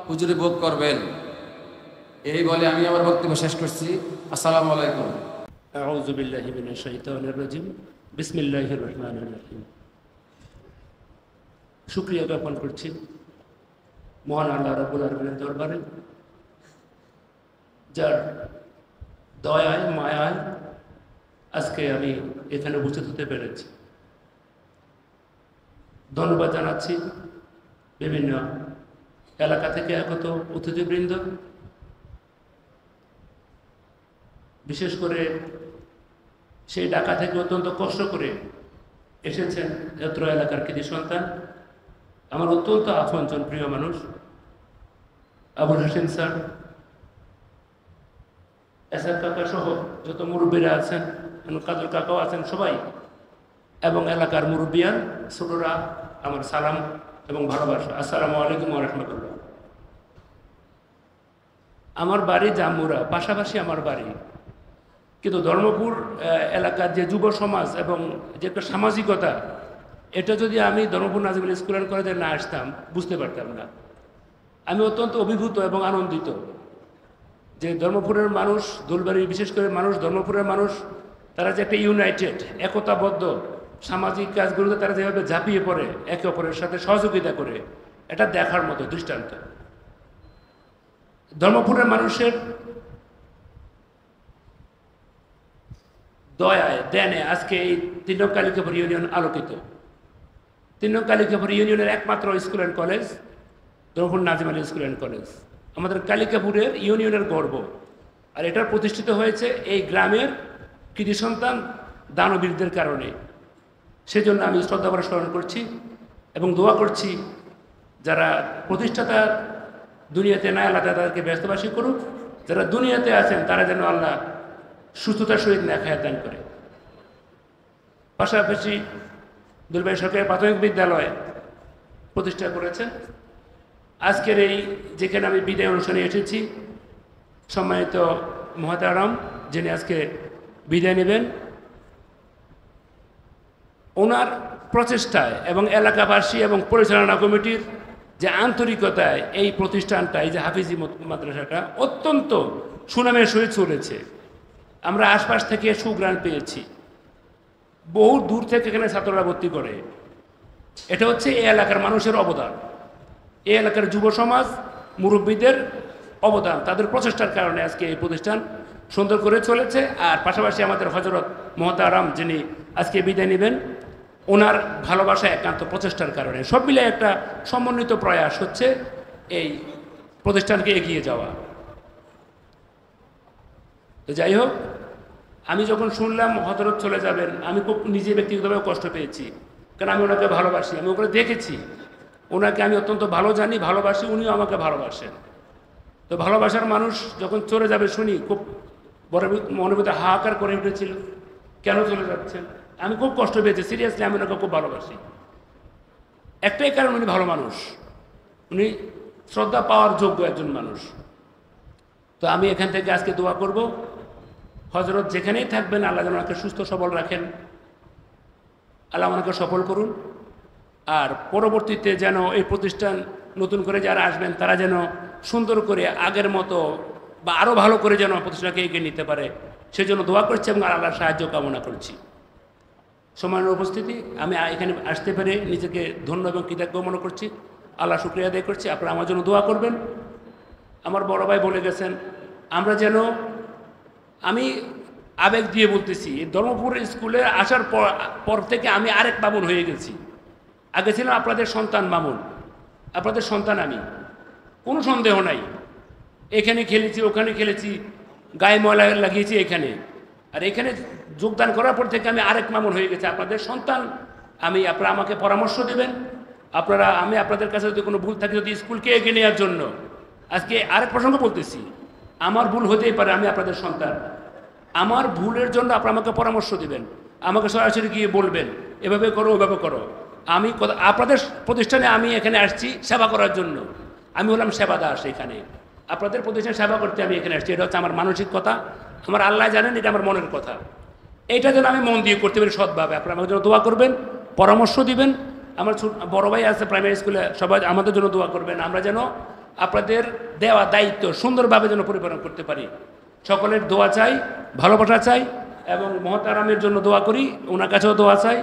হুজুরে ভোগ করবেন। এই বলে আমি আমার বক্তব্য শেষ করছি। আসসালামু আলাইকুম। আউযু বিল্লাহি মিনাশ শাইতানির রাজিম। বিসমিল্লাহির রহমানির রহিম। শুকরিয়া জ্ঞাপন করছি মহান আল্লাহ রাব্বুল আলামিনের দরবারে, যার দয়ায় মায়ায় আজকে আমি এখানে উপস্থিত হতে পেরেছি। ধন্যবাদ জানাচ্ছি বিভিন্ন এলাকা থেকে আগত অতিথিবৃন্দ, বিশেষ করে সেই ঢাকা থেকে অত্যন্ত কষ্ট করে এসেছেন এত্র এলাকার কৃতি সন্তান, আমার অত্যন্ত আপনজন প্রিয় মানুষ আবুল হোসেন স্যার, এসআর কাকা সহ যত মুরব্বীরা আছেন, কাজল কাকাও আছেন সবাই, এবং এলাকার মুরব্বিয়ান ছোটরা, আমার সালাম এবং ভালোবাসা। আসসালামু আলাইকুম ওয়া রাহমাতুল্লাহ। আমার বাড়ি জাম্মুরা, পাশাপাশি আমার বাড়ি, কিন্তু ধর্মপুর এলাকার যে যুব সমাজ এবং যে একটা সামাজিকতা, এটা যদি আমি ধর্মপুর নাজিম আলী স্কুল অ্যান্ড কলেজে না আসতাম বুঝতে পারতাম না। আমি অত্যন্ত অভিভূত এবং আনন্দিত যে ধর্মপুরের মানুষ, দোলবাড়ির বিশেষ করে মানুষ, ধর্মপুরের মানুষ, তারা যে একটা ইউনাইটেড, একতাবদ্ধ সামাজিক কাজগুলোতে তারা যেভাবে ঝাঁপিয়ে পড়ে, একে অপরের সাথে সহযোগিতা করে, এটা দেখার মতো দৃষ্টান্ত। ধর্মপুরের মানুষের দয়ায় দেনে আজকে এই 3 নং কালিকাপুর ইউনিয়ন আলোকিত। 3 নং কালিকাপুর ইউনিয়নের একমাত্র school and college Dharmapur Nazim Ali school and college, আমাদের কালিকাপুরের ইউনিয়নের গর্ব। আর এটা প্রতিষ্ঠিত হয়েছে এই গ্রামের কৃতি সন্তান দানবীরদের কারণে। সেজন্য আমি শ্রদ্ধা করে স্মরণ করছি এবং দোয়া করছি যারা প্রতিষ্ঠাতা দুনিয়াতে নাই, আল্লাহ তাদেরকে ব্যস্তবাসী করুক, যারা দুনিয়াতে আছেন তারা যেন আল্লাহ সুস্থতার সহিত নেখায়াত দান করে। পাশাপাশি দোলবাড়ি সরকারি প্রাথমিক বিদ্যালয় প্রতিষ্ঠা করেছেন। আজকের এই যেখানে আমি বিদায় অনুষ্ঠানে এসেছি, সম্মানিত মহতারাম যিনি আজকে বিদায় নেবেন, ওনার প্রচেষ্টায় এবং এলাকাবাসী এবং পরিচালনা কমিটির যে আন্তরিকতায় এই প্রতিষ্ঠানটা, এই যে হাফিজি মাদ্রাসাটা অত্যন্ত সুনামের সহিত চলেছে। আমরা আশপাশ থেকে সুগ্রাণ পেয়েছি, বহু দূর থেকে এখানে ছাত্ররা ভর্তি করে। এটা হচ্ছে এই এলাকার মানুষের অবদান, এই এলাকার যুব সমাজ, মুরব্বীদের অবদান, তাদের প্রচেষ্টার কারণে আজকে এই প্রতিষ্ঠান সুন্দর করে চলেছে। আর পাশাপাশি আমাদের হযরত মহতারাম যিনি আজকে বিদায় নেবেন, ওনার ভালোবাসা একান্ত প্রচেষ্টার কারণে সব মিলে একটা সমন্বিত প্রয়াস হচ্ছে এই প্রতিষ্ঠানকে এগিয়ে যাওয়া। তো যাই হোক, আমি যখন শুনলাম হযরত চলে যাবেন, আমি খুব নিজে ব্যক্তিগতভাবে কষ্ট পেয়েছি, কারণ আমি ওনাকে ভালোবাসি, আমি ওখানে দেখেছি, ওনাকে আমি অত্যন্ত ভালো জানি, ভালোবাসি, উনিও আমাকে ভালোবাসেন। তো ভালোবাসার মানুষ যখন চলে যাবে শুনি খুব বড় মনের ভিতরে হাহাকার করে উঠেছিল, কেন চলে যাচ্ছেন। আমি খুব কষ্ট পেয়েছি, সিরিয়াসলি আমি ওনাকে খুব ভালোবাসি। একটাই কারণ, উনি ভালো মানুষ, উনি শ্রদ্ধা পাওয়ার যোগ্য একজন মানুষ। তো আমি এখান থেকে আজকে দোয়া করব, হযরত যেখানেই থাকবেন আল্লাহ যেন ওনাকে সুস্থ সবল রাখেন, আল্লাহ ওনাকে সফল করুন। আর পরবর্তীতে যেন এই প্রতিষ্ঠান নতুন করে যারা আসবেন তারা যেন সুন্দর করে আগের মতো বা আরও ভালো করে যেন প্রতিষ্ঠানকে এগিয়ে নিতে পারে, সেজন্য দোয়া করছি এবং আল্লাহর সাহায্য কামনা করছি। সম্মানের উপস্থিতি, আমি এখানে আসতে পেরে নিজেকে ধন্য এবং কৃতজ্ঞ মনে করছি, আল্লাহ শুকরিয়া আদায় করছি। আপনারা আমার জন্য দোয়া করবেন। আমার বড় ভাই বলে গেছেন, আমরা যেন আমি আবেগ দিয়ে বলতেছি, ধর্মপুর স্কুলে আসার পর থেকে আমি আরেক মামুন হয়ে গেছি। আগে ছিলাম আপনাদের সন্তান মামুন, আপনাদের সন্তান আমি, কোনো সন্দেহ নাই। এখানে খেলেছি, ওখানে খেলেছি, গায়ে ময়লা লাগিয়েছি এখানে, আর এখানে যোগদান করার পর থেকে আমি আরেক মামুন হয়ে গেছি, আপনাদের সন্তান আমি। আপনারা আমাকে পরামর্শ দেবেন, আমি আপনাদের কাছে যদি কোনো ভুল থাকে, যদি স্কুলকে এগিয়ে নেওয়ার জন্য। আজকে আরেক প্রসঙ্গ বলতেছি, আমার ভুল হতেই পারে, আমি আপনাদের সন্তান, আমার ভুলের জন্য আপনারা আমাকে পরামর্শ দিবেন, আমাকে সরাসরি গিয়ে বলবেন এভাবে করো ওভাবে করো। আমি আপনাদের প্রতিষ্ঠানে আমি এখানে আসছি সেবা করার জন্য, আমি হলাম সেবা দাস। এখানে আপনাদের প্রতিষ্ঠানে সেবা করতে আমি এখানে আসছি, এটা হচ্ছে আমার মানসিক কথা, আমার আল্লাহ জানেন, এটা আমার মনের কথা। এইটা যেন আমি মন দিয়ে করতে পারি সৎভাবে। আপনারা আমাকে জন্য দোয়া করবেন, পরামর্শ দিবেন। আমার বড় ভাই আছে প্রাইমারি স্কুলে, সবাই আমাদের জন্য দোয়া করবেন, আমরা যেন আপনাদের দেওয়া দায়িত্ব সুন্দরভাবে যেন পরিপালন করতে পারি। সকলের দোয়া চাই, ভালোবাসা চাই, এবং মহতারামের জন্য দোয়া করি, ওনার কাছেও দোয়া চাই।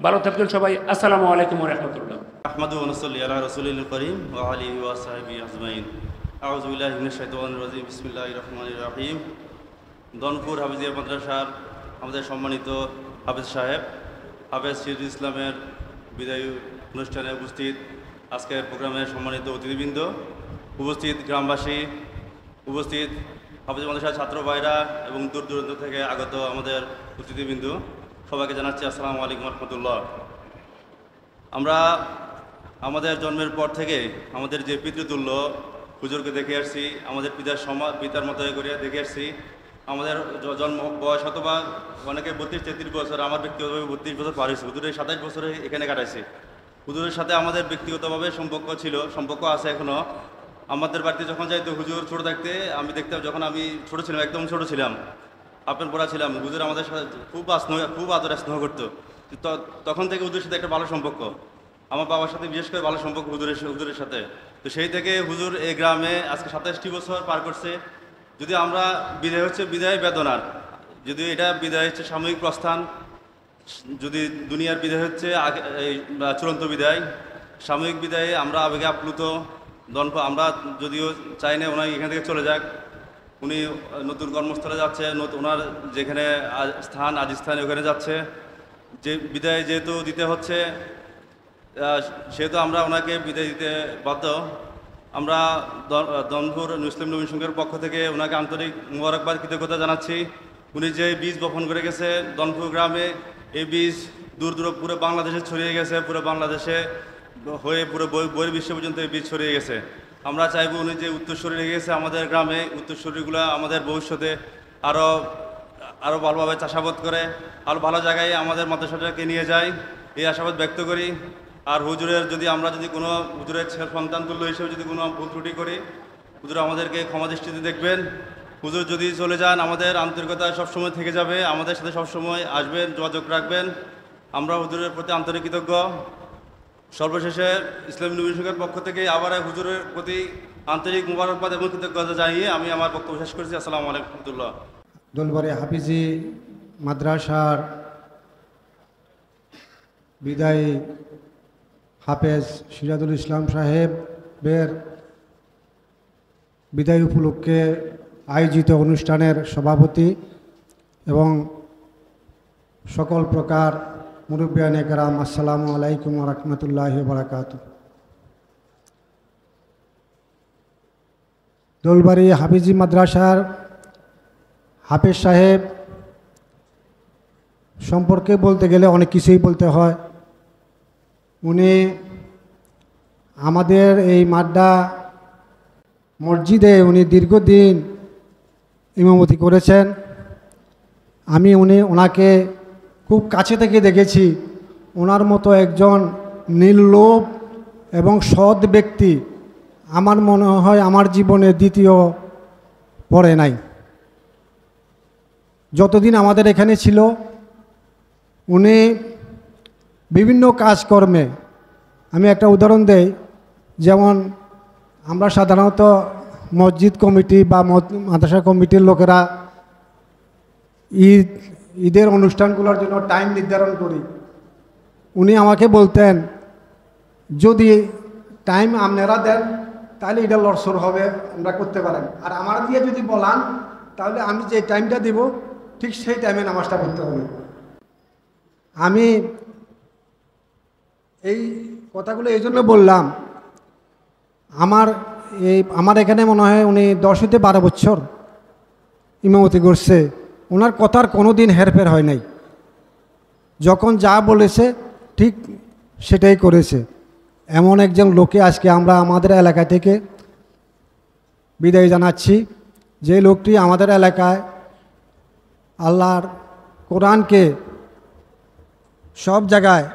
ভালো থাকবেন সবাই। আসসালামু আলাইকুম ওয়া রাহমাতুল্লাহ। আহমাদু ওয়া নুসাল্লি আলা রাসূলিল কারীম ওয়া আলিহি ওয়া সাহবিহি আজমাইন। আউযু বিল্লাহি মিনাশ শাইতানির রাজীম। বিসমিল্লাহির রহমানির রহিম। দনপুর হাফেজিয়া মাদ্রাসার আমাদের সম্মানিত হাফেজ সাহেব, হাফেজ সিরাজুল ইসলামের বিদায়ী অনুষ্ঠানে উপস্থিত, আজকের প্রোগ্রামের সম্মানিত অতিথিবৃন্দ, উপস্থিত গ্রামবাসী, উপস্থিত হাফেজ মাদ্রাসার ছাত্র ভাইরা এবং দূর দূরান্ত থেকে আগত আমাদের অতিথিবৃন্দ, সবাইকে জানাচ্ছি আসসালামু আলাইকুম রহমতুল্লাহ। আমরা আমাদের জন্মের পর থেকে আমাদের যে পিতৃতুল্য হুজুরকে দেখে আসছি, আমাদের পিতার মতো করে দেখে আসছি। আমাদের জন্ম বয়স অথবা অনেকে 32-33 বছর, আমার ব্যক্তিগতভাবে 32 বছর পার হয়েছে। হুজুরের 27 বছরে এখানে কাটাইছি। হুজুরের সাথে আমাদের ব্যক্তিগতভাবে সম্পর্ক ছিল, সম্পর্ক আছে এখনও। আমাদের বাড়িতে যখন যাইতো হুজুর ছোটো থাকতে আমি দেখতাম, যখন আমি ছোটো ছিলাম, একদম ছোটো ছিলাম, আপনার পড়া ছিলাম, হুজুর আমাদের সাথে খুব আদর স্নেহ করতো। তখন থেকে হুজুরের সাথে একটা ভালো সম্পর্ক, আমার বাবার সাথে বিশেষ করে ভালো সম্পর্ক হুজুরের সাথে। তো সেই থেকে হুজুর এই গ্রামে আজকে 27টি বছর পার করছে। যদি আমরা বিদায় হচ্ছে বিদায় বেদনার, যদি এটা বিদায় হচ্ছে সাময়িক প্রস্থান, যদি দুনিয়ার বিদায় হচ্ছে এই চূড়ান্ত বিদায়, সাময়িক বিদায়ে আমরা আবেগে আপ্লুত। আমরা যদিও চাই না ওনার এখান থেকে চলে যাক, উনি নতুন কর্মস্থলে যাচ্ছে, ওনার যেখানে স্থান ওখানে যাচ্ছে, যে বিদায় যেহেতু দিতে হচ্ছে, সেহেতু আমরা ওনাকে বিদায় দিতে বাধ্য। আমরা দনপুর মুসলিম নবীন সংঘের পক্ষ থেকে ওনাকে আন্তরিক মুবারকবাদ, কৃতজ্ঞতা জানাচ্ছি। উনি যে বীজ বপন করে গেছে দনপুর গ্রামে, এই বীজ দূর দূর পুরো বাংলাদেশে ছড়িয়ে গেছে, পুরো বাংলাদেশে হয়ে পুরো বহির্বিশ্ব পর্যন্ত এই বীজ ছড়িয়ে গেছে। আমরা চাইব উনি যে উত্তরসূরি রেখে গেছে আমাদের গ্রামে, উত্তরসূরিগুলো আমাদের ভবিষ্যতে আরও ভালোভাবে চাষাবাদ করে আরও ভালো জায়গায় আমাদের মাদ্রাসাটাকে নিয়ে যায়, এই আশাবাদ ব্যক্ত করি। আর হুজুরের আমরা যদি কোনো হুজুরের সন্তান তুল্য হিসেবে যদি কোনো ভুল ত্রুটি করি, হুজুর আমাদেরকে ক্ষমা দৃষ্টিতে দেখবেন। হুজুর যদি চলে যান, আমাদের আন্তরিকতা সবসময় থেকে যাবে, আমাদের সাথে সবসময় আসবেন, যোগাযোগ রাখবেন। আমরা হুজুরের প্রতি আন্তরিক কৃতজ্ঞ। সর্বশেষে ইসলামী নবীন সংঘের পক্ষ থেকে আবার হুজুরের প্রতি আন্তরিক মুবারকবাদ এবং কৃতজ্ঞতা জানিয়ে আমি আমার বক্তব্য শেষ করেছি। আসসালামু আলাইকুম রহমতুল্লাহ। দোলবাড়ি হাফিজি মাদ্রাসার বিদায়ী হাফেজ সিরাজুল ইসলাম সাহেবের বিদায় উপলক্ষে আয়োজিত অনুষ্ঠানের সভাপতি এবং সকল প্রকার মুরব্বিয়ানে কেরাম, আসসালামু আলাইকুম ওয়া রাহমাতুল্লাহি ওয়া বারাকাতুহু। দোলবাড়ি হাফিজি মাদ্রাসার হাফেজ সাহেব সম্পর্কে বলতে গেলে অনেক কিছুই বলতে হয়। উনি আমাদের এই মাড্ডা মসজিদে উনি দীর্ঘদিন ইমামতি করেছেন। আমি ওনাকে খুব কাছে থেকে দেখেছি। ওনার মতো একজন নির্লোভ এবং সৎ ব্যক্তি আমার মনে হয় আমার জীবনে দ্বিতীয় পড়ে নাই। যতদিন আমাদের এখানে ছিল উনি বিভিন্ন কাজকর্মে, আমি একটা উদাহরণ দেই, যেমন আমরা সাধারণত মসজিদ কমিটি বা মাদ্রাসা কমিটির লোকেরা ঈদের অনুষ্ঠানগুলোর জন্য টাইম নির্ধারণ করি। উনি আমাকে বলতেন, যদি টাইম আপনারা দেন তাহলে এটা লড়সড় হবে, আমরা করতে পারেন, আর আমার দিয়ে যদি বলান তাহলে আমি যে টাইমটা দিব ঠিক সেই টাইমে নামাজটা পড়তে হবে। আমি এই কথাগুলো এই জন্য বললাম, আমার এখানে মনে হয় উনি 10 থেকে 12 বছর ইমামতি করছে, ওনার কথার কোনো দিন হেরফের হয় নাই, যখন যা বলেছে ঠিক সেটাই করেছে। এমন একজন লোকে আজকে আমরা আমাদের এলাকা থেকে বিদায় জানাচ্ছি, যে লোকটি আমাদের এলাকায় আল্লাহর কোরআনকে সব জায়গায়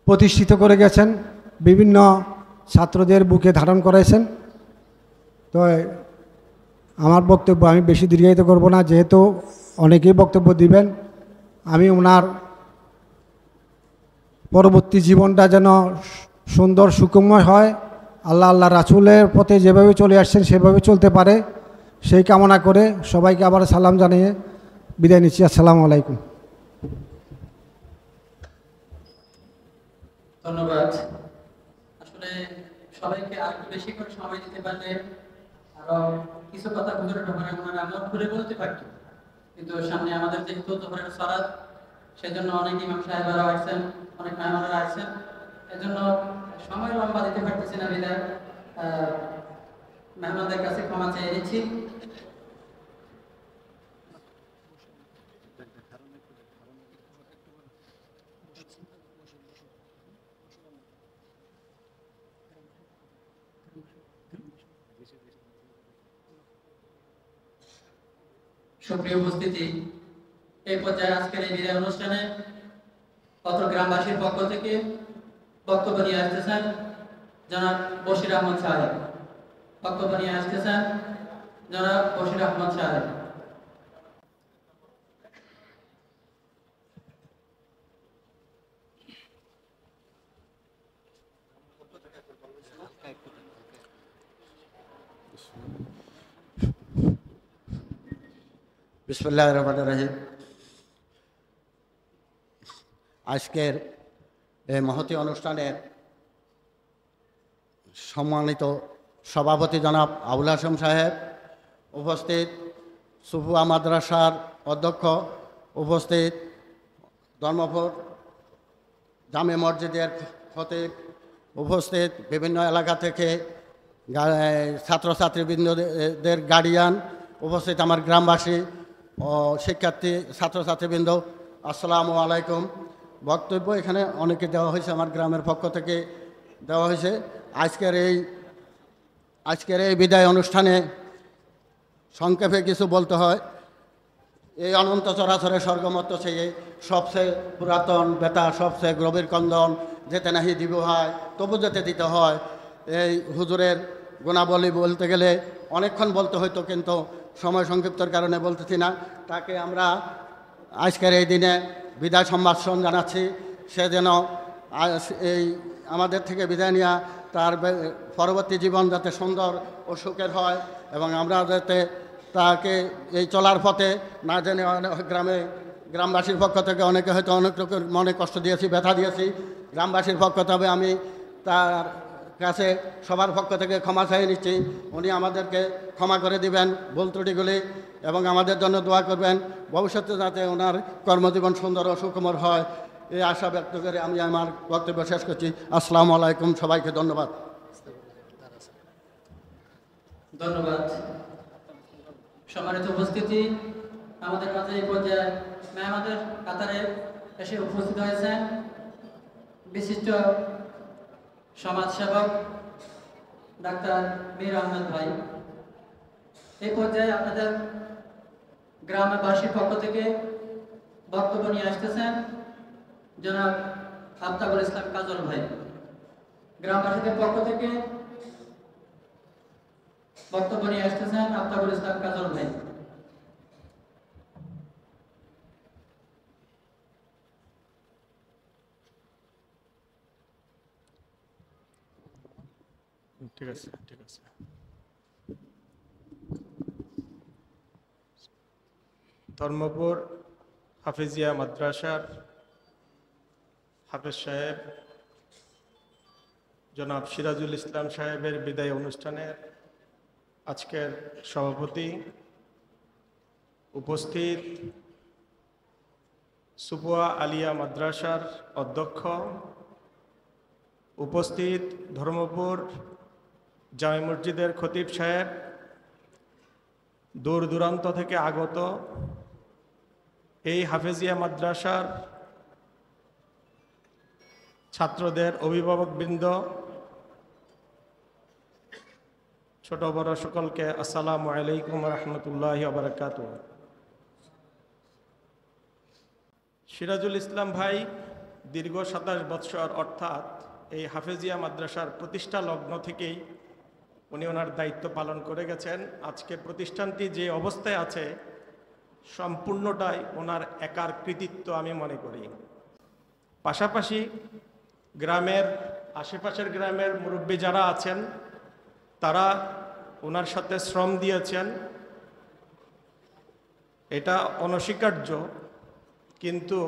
প্রতিষ্ঠিত করে গেছেন, বিভিন্ন ছাত্রদের বুকে ধারণ করেছেন। তো আমার বক্তব্য আমি বেশি দীর্ঘায়িত করব না, যেহেতু অনেকেই বক্তব্য দিবেন। আমি ওনার পরবর্তী জীবনটা যেন সুন্দর সুখময় হয়, আল্লাহ রাসূলের পথে যেভাবে চলে আসছেন সেভাবে চলতে পারে, সেই কামনা করে সবাইকে আবার সালাম জানিয়ে বিদায় নিচ্ছি। আসসালামু আলাইকুম। ধন্যবাদ। আসলে সবাইকে আর একটু বেশি করে সময় দিতে পারলে আরো কিছু কথা হুজুরের ব্যাপারে ওনারা মন খুলে বলতে পারত, কিন্তু সামনে আমাদের যেহেতু দুপুরের সালাত, সেজন্য অনেক ইমাম সাহেবরা আসছেন, অনেক মেহমানরা আসছেন, এজন্য সময় লম্বা দিতে পারতেছি না, বিদায় মেহমানদের কাছে ক্ষমা চেয়ে নিচ্ছি। সুপ্রিয় উপস্থিতি, এই পর্যায়ে আজকের এই বিদায় অনুষ্ঠানে অত্র গ্রামবাসীর পক্ষ থেকে বক্তব্য নিয়ে আসতেছেন জনাব বশির আহমদ সাহেব। বক্তব্য নিয়ে আসতেছেন জনাব বশির আহমদ সাহেব। বিসমিল্লাহির রহমানির রহিম। আজকের এই মহতী অনুষ্ঠানের সম্মানিত সভাপতি জনাব আবুল হাশেম সাহেব, উপস্থিত সুফুয়া মাদ্রাসার অধ্যক্ষ, উপস্থিত ধর্মপুর জামে মসজিদের খতিব, উপস্থিত বিভিন্ন এলাকা থেকে ছাত্রছাত্রীবৃন্দদের গার্ডিয়ান, উপস্থিত আমার গ্রামবাসী ও শিক্ষার্থী ছাত্রছাত্রীবৃন্দ, আসসালামু আলাইকুম। বক্তব্য এখানে অনেকে দেওয়া হয়েছে, আমার গ্রামের পক্ষ থেকে দেওয়া হয়েছে। আজকের এই বিদায় অনুষ্ঠানে সংক্ষেপে কিছু বলতে হয়। এই অনন্ত চরাচরে স্বর্গমত্ত সেই সবচেয়ে পুরাতন বেতা, সবচেয়ে গভীর কন্দন, যেতে নাহি দিব হয় তবু যেতে দিতে হয়। এই হুজুরের গুণাবলী বলতে গেলে অনেকক্ষণ বলতে হইতো, কিন্তু সময় সংক্ষিপ্তর কারণে বলতেছি না। তাকে আমরা আজকের এই দিনে বিদায় সম্ভাষণ জানাচ্ছি। সে যেন এই আমাদের থেকে বিদায় নেওয়া তার পরবর্তী জীবন যাতে সুন্দর ও সুখের হয়, এবং আমরা যাতে তাকে এই চলার পথে না জেনে গ্রামবাসীর পক্ষ থেকে অনেকে হয়তো অনেক রকম মনে কষ্ট দিয়েছি, ব্যথা দিয়েছি। গ্রামবাসীর পক্ষ থেকে আমি তার কাছে সবার পক্ষ থেকে ক্ষমা চাই নিচ্ছি। উনি আমাদেরকে ক্ষমা করে দিবেন ভুল ত্রুটিগুলি, এবং আমাদের জন্য দোয়া করবেন ভবিষ্যতে যাতে ওনার কর্মজীবন সুন্দর ও সুখময় হয়, এই আশা ব্যক্ত করে আমি আমার বক্তব্য শেষ করছি। আসসালামু আলাইকুম, সবাইকে ধন্যবাদ। ধন্যবাদ। সম্মানিত উপস্থিতি, আমাদের মাঝে এই পর্যায়ে মেহমানদের কাতারে এসে উপস্থিত হয়েছেন বিশিষ্ট সমাজসেবক ডাক্তার মীর আহমেদ ভাই। এই পর্যায়ে আপনাদের গ্রামবাসীর পক্ষ থেকে বক্তব্য নিয়ে আসতেছেন জনাব আফতাবুল ইসলাম কাজল ভাই। গ্রামবাসীদের পক্ষ থেকে বক্তব্য নিয়ে আসতেছেন আফতাবুল ইসলাম কাজল ভাই। ঠিক আছে, ঠিক আছে। ধর্মপুর হাফেজিয়া মাদ্রাসার হাফেজ সাহেব জনাব সিরাজুল ইসলাম সাহেবের বিদায় অনুষ্ঠানের আজকের সভাপতি উপস্থিত সুপুয়া আলিয়া মাদ্রাসার অধ্যক্ষ, উপস্থিত ধর্মপুর জামে মসজিদের খতিব সাহেব, দূর দূরান্ত থেকে আগত এই হাফেজিয়া মাদ্রাসার ছাত্রদের অভিভাবকবৃন্দ, ছোট বড় সকলকে আসসালামু আলাইকুম রহমতুল্লাহি ওয়া বারাকাতুহু। সিরাজুল ইসলাম ভাই দীর্ঘ 27 বৎসর অর্থাৎ এই হাফেজিয়া মাদ্রাসার প্রতিষ্ঠা লগ্ন থেকেই উনি ওনার দায়িত্ব পালন করে গেছেন। আজকে প্রতিষ্ঠানটি যে অবস্থায় আছে সম্পূর্ণটাই ওনার একার কৃতিত্ব আমি মনে করি। পাশাপাশি গ্রামের আশেপাশের গ্রামের মুরব্বী যারা আছেন তারা ওনার সাথে শ্রম দিয়েছেন, এটা অনস্বীকার্য। কিন্তু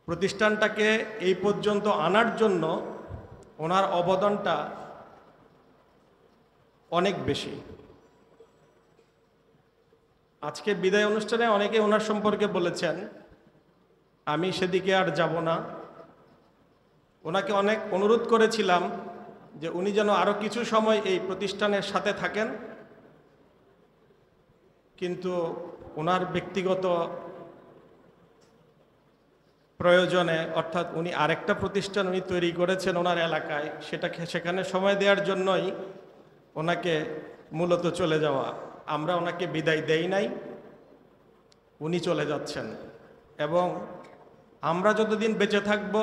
প্রতিষ্ঠানটাকে এই পর্যন্ত আনার জন্য ওনার অবদানটা অনেক বেশি। আজকে বিদায় অনুষ্ঠানে অনেকে ওনার সম্পর্কে বলেছেন, আমি সেদিকে আর যাব না। ওনাকে অনেক অনুরোধ করেছিলাম যে উনি যেন আরও কিছু সময় এই প্রতিষ্ঠানের সাথে থাকেন, কিন্তু ওনার ব্যক্তিগত প্রয়োজনে, অর্থাৎ উনি আরেকটা প্রতিষ্ঠান উনি তৈরি করেছেন ওনার এলাকায়, সেখানে সময় দেওয়ার জন্যই ওনাকে মূলত চলে যাওয়া। আমরা ওনাকে বিদায় দেই নাই, উনি চলে যাচ্ছেন। এবং আমরা যতদিন বেঁচে থাকব,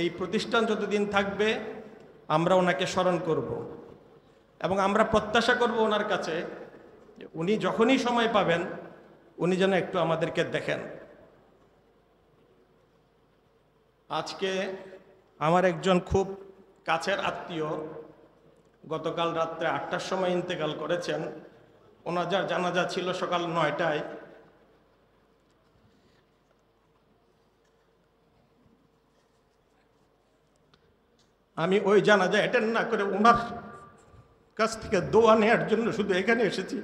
এই প্রতিষ্ঠান যতদিন থাকবে, আমরা ওনাকে স্মরণ করব এবং আমরা প্রত্যাশা করব ওনার কাছে উনি যখনই সময় পাবেন উনি যেন একটু আমাদেরকে দেখেন। আজকে আমার একজন খুব কাছের আত্মীয় গতকাল রাত্রে 8টার সময় ইন্তেকাল করেছেন। ওনার যার জানাজা ছিল সকাল 9টায়। আমি ওই জানাজা অ্যাটেন্ড না করে ওনার কাছ থেকে দোয়া নেওয়ার জন্য শুধু এখানে এসেছি।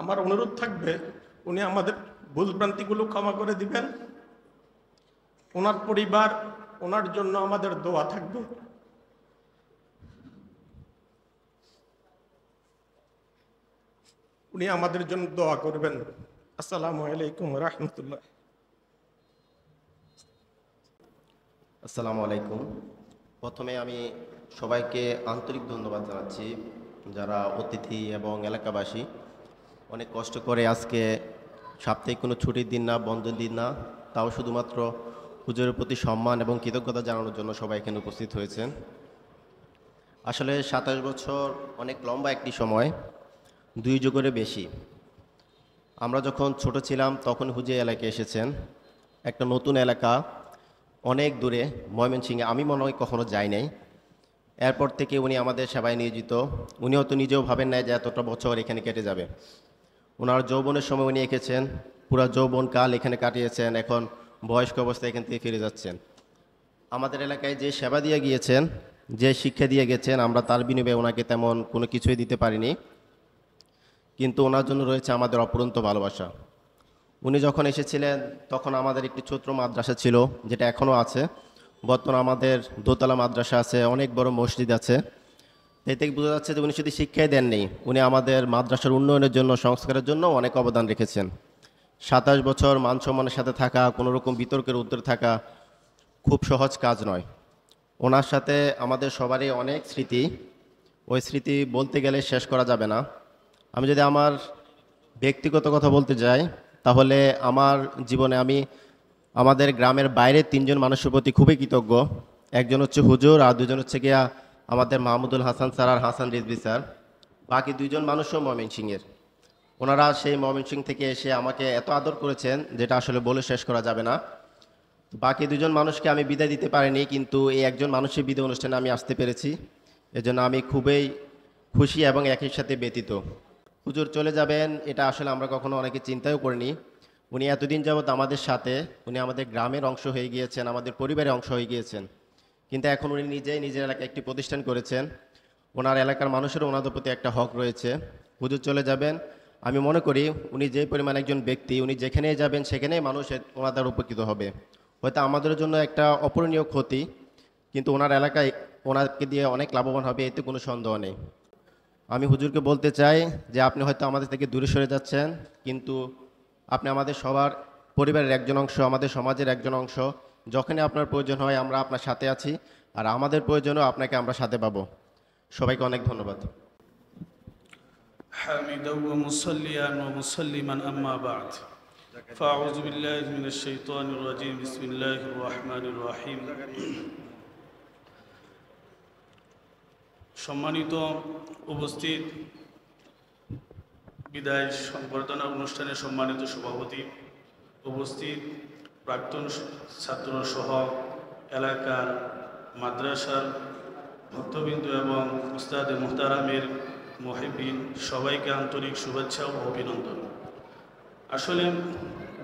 আমার অনুরোধ থাকবে উনি আমাদের ভুলভ্রান্তিগুলো ক্ষমা করে দিবেন। ওনার পরিবার, ওনার জন্য আমাদের দোয়া থাকবে। উনি আমাদের জন্য দোয়া করবেন। আসসালামু আলাইকুম রাহমাতুল্লাহ। আসসালামু আলাইকুম। প্রথমে আমি সবাইকে আন্তরিক ধন্যবাদ জানাচ্ছি, যারা অতিথি এবং এলাকাবাসী অনেক কষ্ট করে আজকে সাপ্তাহিক কোনো ছুটির দিন না, বন্ধের দিন না, তাও শুধুমাত্র হুজুরের প্রতি সম্মান এবং কৃতজ্ঞতা জানানোর জন্য সবাই এখানে উপস্থিত হয়েছেন। আসলে 27 বছর অনেক লম্বা একটি সময়, 2 যুগের বেশি। আমরা যখন ছোট ছিলাম তখন হুজুর এলাকায় এসেছেন, একটা নতুন এলাকা, অনেক দূরে ময়মনসিংহে, আমি মনে হয় কখনো যাই নাই। এরপর থেকে উনি আমাদের সেবায় নিয়োজিত। উনি হয়তো নিজেও ভাবেন নাই যে এতটা বছর এখানে কেটে যাবে। ওনার যৌবনের সময় উনি এঁকেছেন, পুরা যৌবনকাল এখানে কাটিয়েছেন, এখন বয়স্ক অবস্থায় এখান থেকে ফিরে যাচ্ছেন। আমাদের এলাকায় যে সেবা দিয়ে গিয়েছেন, যে শিক্ষা দিয়ে গেছেন, আমরা তার বিনিময়ে ওনাকে তেমন কোনো কিছুই দিতে পারিনি, কিন্তু ওনার জন্য রয়েছে আমাদের অপরন্ত ভালোবাসা। উনি যখন এসেছিলেন তখন আমাদের একটি ছোট্ট মাদ্রাসা ছিল, যেটা এখনও আছে। বর্তমানে আমাদের দোতলা মাদ্রাসা আছে, অনেক বড় মসজিদ আছে। এ থেকে বোঝা যাচ্ছে যে উনি শুধু শিক্ষাই দেননি, উনি আমাদের মাদ্রাসার উন্নয়নের জন্য, সংস্কারের জন্য অনেক অবদান রেখেছেন। 27 বছর মান সম্মানের সাথে থাকা, কোনো রকম বিতর্কের ঊর্ধ্বে থাকা খুব সহজ কাজ নয়। ওনার সাথে আমাদের সবারই অনেক স্মৃতি, ওই স্মৃতি বলতে গেলে শেষ করা যাবে না। আমি যদি আমার ব্যক্তিগত কথা বলতে যাই, তাহলে আমার জীবনে আমি আমাদের গ্রামের বাইরে 3 জন মানুষের প্রতি খুবই কৃতজ্ঞ। একজন হচ্ছে হুজুর, আর 2জন হচ্ছে গিয়া আমাদের মাহমুদুল হাসান স্যার আর হাসান রিজভী স্যার। বাকি 2 জন মানুষও ময়মনসিংহের। ওনারা সেই ময়মনসিংহ থেকে এসে আমাকে এত আদর করেছেন যেটা আসলে বলে শেষ করা যাবে না। বাকি 2 জন মানুষকে আমি বিদায় দিতে পারিনি, কিন্তু এই একজন মানুষের বিদায় অনুষ্ঠানে আমি আসতে পেরেছি। এজন্য আমি খুবই খুশি এবং একই সাথে ব্যথিত। হুজুর চলে যাবেন এটা আসলে আমরা কখনো অনেকে চিন্তাও করিনি। উনি এতদিন যাবৎ আমাদের সাথে, উনি আমাদের গ্রামের অংশ হয়ে গিয়েছেন, আমাদের পরিবারের অংশ হয়ে গিয়েছেন। কিন্তু এখন উনি নিজেই নিজের এলাকায় একটি প্রতিষ্ঠান করেছেন। ওনার এলাকার মানুষেরও ওনাদের প্রতি একটা হক রয়েছে। হুজুর চলে যাবেন, আমি মনে করি উনি যে পরিমাণ একজন ব্যক্তি, উনি যেখানেই যাবেন সেখানেই মানুষ ওনাদের উপকৃত হবে। হয়তো আমাদের জন্য একটা অপূরণীয় ক্ষতি, কিন্তু ওনার এলাকায় ওনাকে দিয়ে অনেক লাভবান হবে, এতে কোনো সন্দেহ নেই। আমি হুজুরকে বলতে চাই যে আপনি হয়তো আমাদের থেকে দূরে সরে যাচ্ছেন, কিন্তু আপনি আমাদের সবার পরিবারের একজন অংশ, আমাদের সমাজের একজন অংশ। যখনই আপনার প্রয়োজন হয় আমরা আপনার সাথে আছি, আর আমাদের প্রয়োজনেও আপনাকে আমরা সাথে পাবো। সবাইকে অনেক ধন্যবাদ। حامدا ومصليا ومسلما أما بعد فأعوذ بالله من الشيطان الرجيم بسم الله الرحمن الرحيم সম্মানিত উপস্থিত, বিদায় সংবর্ধনা অনুষ্ঠানের সম্মানিত সভাপতি, উপস্থিত প্রাক্তন ছাত্র সহ এলাকার মাদ্রাসার ভক্তবৃন্দ এবং উস্তাদে মুহতারামের মুহিবিন, সবাইকে আন্তরিক শুভেচ্ছা ও অভিনন্দন। আসলে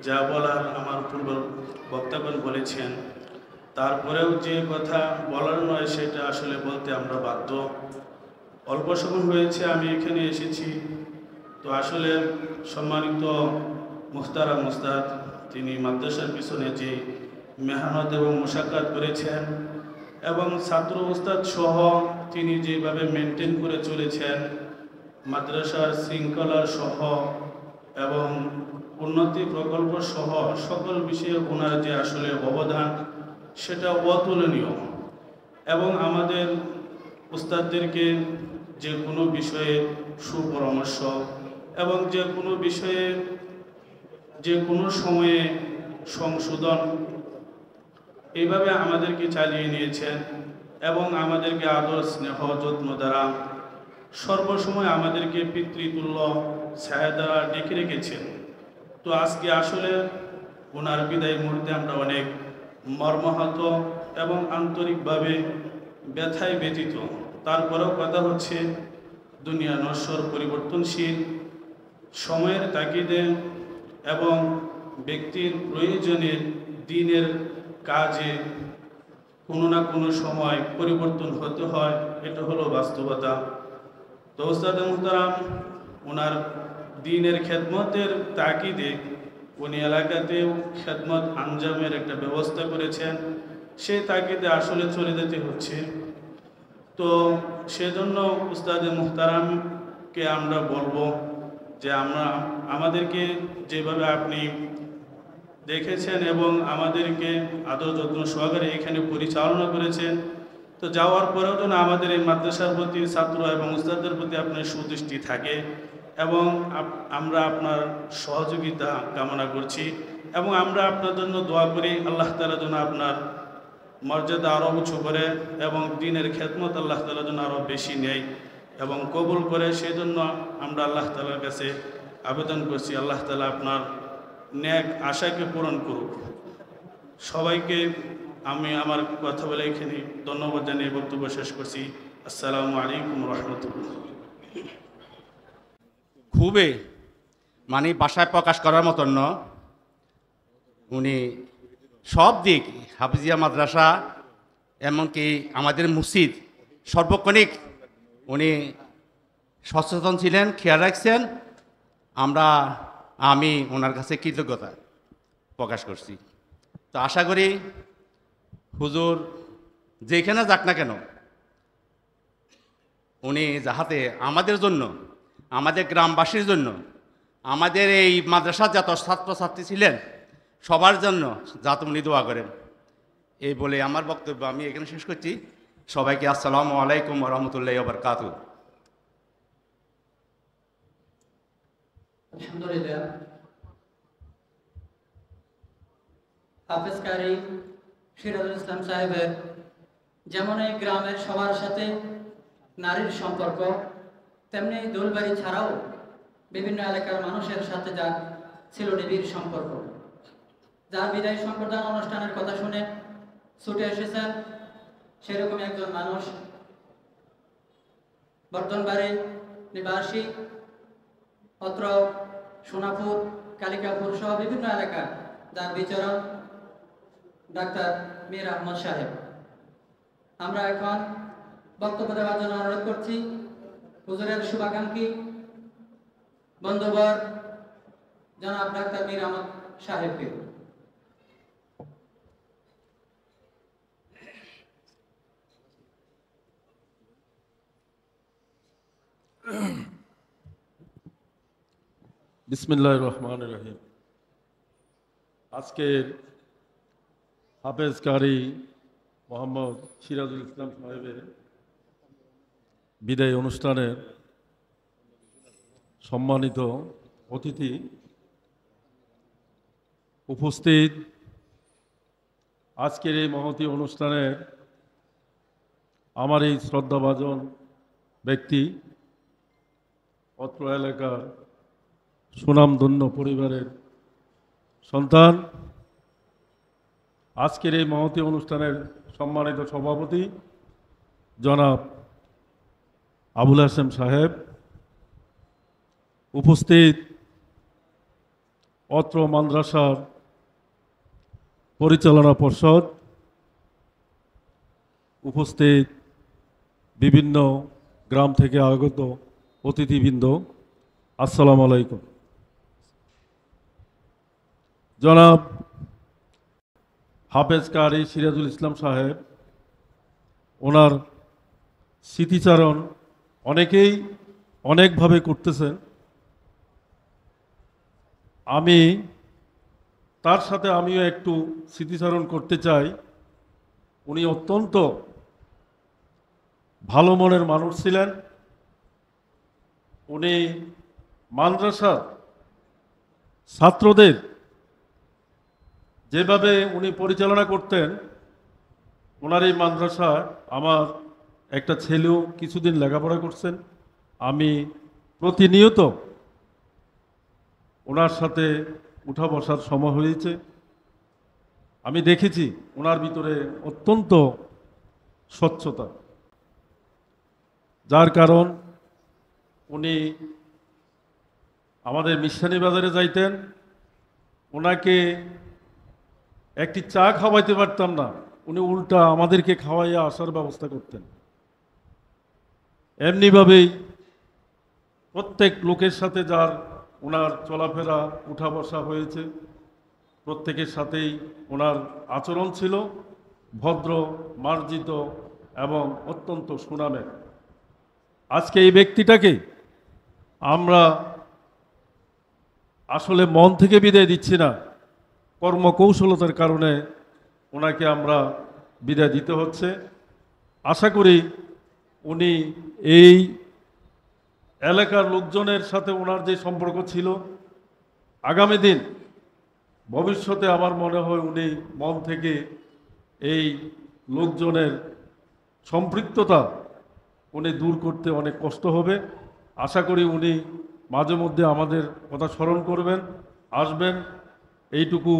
যা বলার আমার পূর্ব বক্তাগণ বলেছেন, তারপরেও যে কথা বলার নয় সেটা আসলে বলতে আমরা বাধ্য। অল্প সময় হয়েছে আমি এখানে এসেছি, তো আসলে সম্মানিত মুহতারাম উস্তাদ, তিনি মাদ্রাসার পিছনে যে মেহনত এবং মুশাক্কাত করেছেন এবং ছাত্র উস্তাদ সহ তিনি যেভাবে মেনটেন করে চলেছেন, মাদ্রাসার শৃঙ্খলা সহ এবং উন্নতি প্রকল্প সহ সকল বিষয়ে ওনার যে আসলে অবদান সেটা অতুলনীয়। এবং আমাদের উস্তাদদেরকে যে কোনো বিষয়ে সুপরামর্শ এবং যে কোনো বিষয়ে যে কোনো সময়ে সংশোধন এইভাবে আমাদেরকে চালিয়ে নিয়েছেন এবং আমাদেরকে আদর স্নেহ যত্ন দ্বারা সর্বসময় আমাদেরকে পিতৃতুল্য ছায়া দ্বারা ডেকে রেখেছেন। তো আজকে আসলে ওনার বিদায় মুহূর্তে আমরা অনেক মর্মাহত এবং আন্তরিকভাবে ব্যথায় ব্যথিত। তারপরেও কথা হচ্ছে, দুনিয়া নশ্বর, পরিবর্তনশীল, সময়ের তাগিদে এবং ব্যক্তির প্রয়োজনে দিনের কাজে কোনো না কোনো সময় পরিবর্তন হতে হয়, এটা হলো বাস্তবতা। তো উস্তাদ মুহতারাম ওনার দিনের খেদমতের তাকিদে উনি এলাকাতেও খেদমত আঞ্জামের একটা ব্যবস্থা করেছেন, সেই তাকিদে আসলে চলে যেতে হচ্ছে। তো সেজন্য উস্তাদ মুহতারামকে আমরা বলবো যে আমাদেরকে যেভাবে আপনি দেখেছেন এবং আমাদেরকে আদর যত্ন সহকারে এখানে পরিচালনা করেছেন, তো যাওয়ার পরেও যেন আমাদের এই মাদ্রাসার প্রতি, ছাত্র এবং উস্তাদদের প্রতি আপনার সুদৃষ্টি থাকে এবং আমরা আপনার সহযোগিতা কামনা করছি এবং আমরা আপনার জন্য দোয়া করি। আল্লাহ তাআলা যেন আপনার মর্যাদা আরও উঁচু করে এবং দিনের খেদমত আল্লাহ তাআলা যেন আরও বেশি নেয় এবং কবুল করে, সেই জন্য আমরা আল্লাহ তাআলার কাছে আবেদন করছি। আল্লাহ তাআলা আপনার ন্যাক আশাকে পূরণ করুক। সবাইকে আমি আমার কথা বলে এখানে ধন্যবাদ জানিয়ে বক্তব্য শেষ করছি। আসসালামু আলাইকুম রহমতুল্লাহ। খুবই মানে ভাষায় প্রকাশ করার মতন ন, উনি সব দিক হাফিজিয়া মাদ্রাসা এমনকি আমাদের মসজিদ সর্বক্ষণিক উনি সচেতন ছিলেন, খেয়াল রাখছেন। আমি ওনার কাছে কৃতজ্ঞতা প্রকাশ করছি। তো আশা করি হুজুর যেখানে যাক না কেন, উনি যাহাতে আমাদের জন্য, আমাদের গ্রামবাসীর জন্য, আমাদের এই মাদ্রাসার যত ছাত্রছাত্রী ছিলেন সবার জন্য যাতে উনি দোয়া করেন, এই বলে আমার বক্তব্য আমি এখানে শেষ করছি। সবাইকে আসসালামু আলাইকুম ওয়া রাহমাতুল্লাহি ওয়া বারাকাতুহু। আলহামদুলিল্লাহ, হাফেজ কারি সিরাজুল ইসলাম সাহেবের যেমন এই গ্রামের সবার সাথে নারীর সম্পর্ক, তেমনি দোলবাড়ি ছাড়াও বিভিন্ন এলাকার মানুষের সাথে যা ছিল নিবিড় সম্পর্ক। যার বিদায় সম্প্রদান অনুষ্ঠানের কথা শুনে ছুটে এসেছেন সেরকম একজন মানুষ, বর্ধনবাড়ি নিবাসী, অত্র সোনাপুর, কালিকাপুর সহ বিভিন্ন এলাকা যার বিচরণ ডাক্তার মীর আহমদ সাহেব। আমরা এখন বক্তব্য দেওয়ার জন্য অনুরোধ করছি হুজুরের শুভাকাঙ্ক্ষী বন্ধুবর জনাব ডাক্তার মীর আহমদ সাহেবকে। বিসমিল্লাহির রহমানির রহিম। আজকের হাফেজ কারি মোহাম্মদ সিরাজুল ইসলাম সাহেবের বিদায় অনুষ্ঠানের সম্মানিত অতিথি উপস্থিত, আজকের এই মহতী অনুষ্ঠানের আমার এই শ্রদ্ধাভাজন ব্যক্তি, অত্র এলাকার সুনামধন্য পরিবারের সন্তান, আজকের এই মহতী অনুষ্ঠানের সম্মানিত সভাপতি জনাব আবুল হাশেম সাহেব, উপস্থিত অত্র মাদ্রাসার পরিচালনা পর্ষদ, উপস্থিত বিভিন্ন গ্রাম থেকে আগত অতিথিবৃন্দ, আসসালামু আলাইকুম। জনাব হাফেজ কারি সিরাজুল ইসলাম সাহেব, ওনার স্মৃতিচারণ অনেকেই অনেকভাবে করতেছেন। আমি তার সাথে আমিও একটু স্মৃতিচারণ করতে চাই। উনি অত্যন্ত ভালো মনের মানুষ ছিলেন। উনি মাদ্রাসার ছাত্রদের যেভাবে উনি পরিচালনা করতেন, ওনার এই মাদ্রাসায় আমার একটা ছেলেও কিছুদিন লেখাপড়া করছেন। আমি প্রতিনিয়ত ওনার সাথে উঠা বসার সময় হয়েছে। আমি দেখেছি ওনার ভিতরে অত্যন্ত স্বচ্ছতা, যার কারণ উনি আমাদের মিশানি বাজারে যাইতেন, ওনাকে একটি চা খাওয়াইতে পারতাম না, উনি উল্টা আমাদেরকে খাওয়াইয়া আসার ব্যবস্থা করতেন। এমনিভাবেই প্রত্যেক লোকের সাথে যার ওনার চলাফেরা উঠা বসা হয়েছে, প্রত্যেকের সাথেই ওনার আচরণ ছিল ভদ্র, মার্জিত এবং অত্যন্ত সুনামের। আজকে এই ব্যক্তিটাকে আমরা আসলে মন থেকে বিদায় দিচ্ছি না, কর্মকৌশলতার কারণে ওনাকে আমরা বিদায় দিতে হচ্ছে। আশা করি উনি এই এলাকার লোকজনের সাথে ওনার যে সম্পর্ক ছিল, আগামী দিন ভবিষ্যতে আমার মনে হয় উনি মন থেকে এই লোকজনের সম্পৃক্ততা উনি দূর করতে অনেক কষ্ট হবে। আশা করি উনি মাঝে মধ্যে আমাদের কথা স্মরণ করবেন, আসবেন। এইটুকু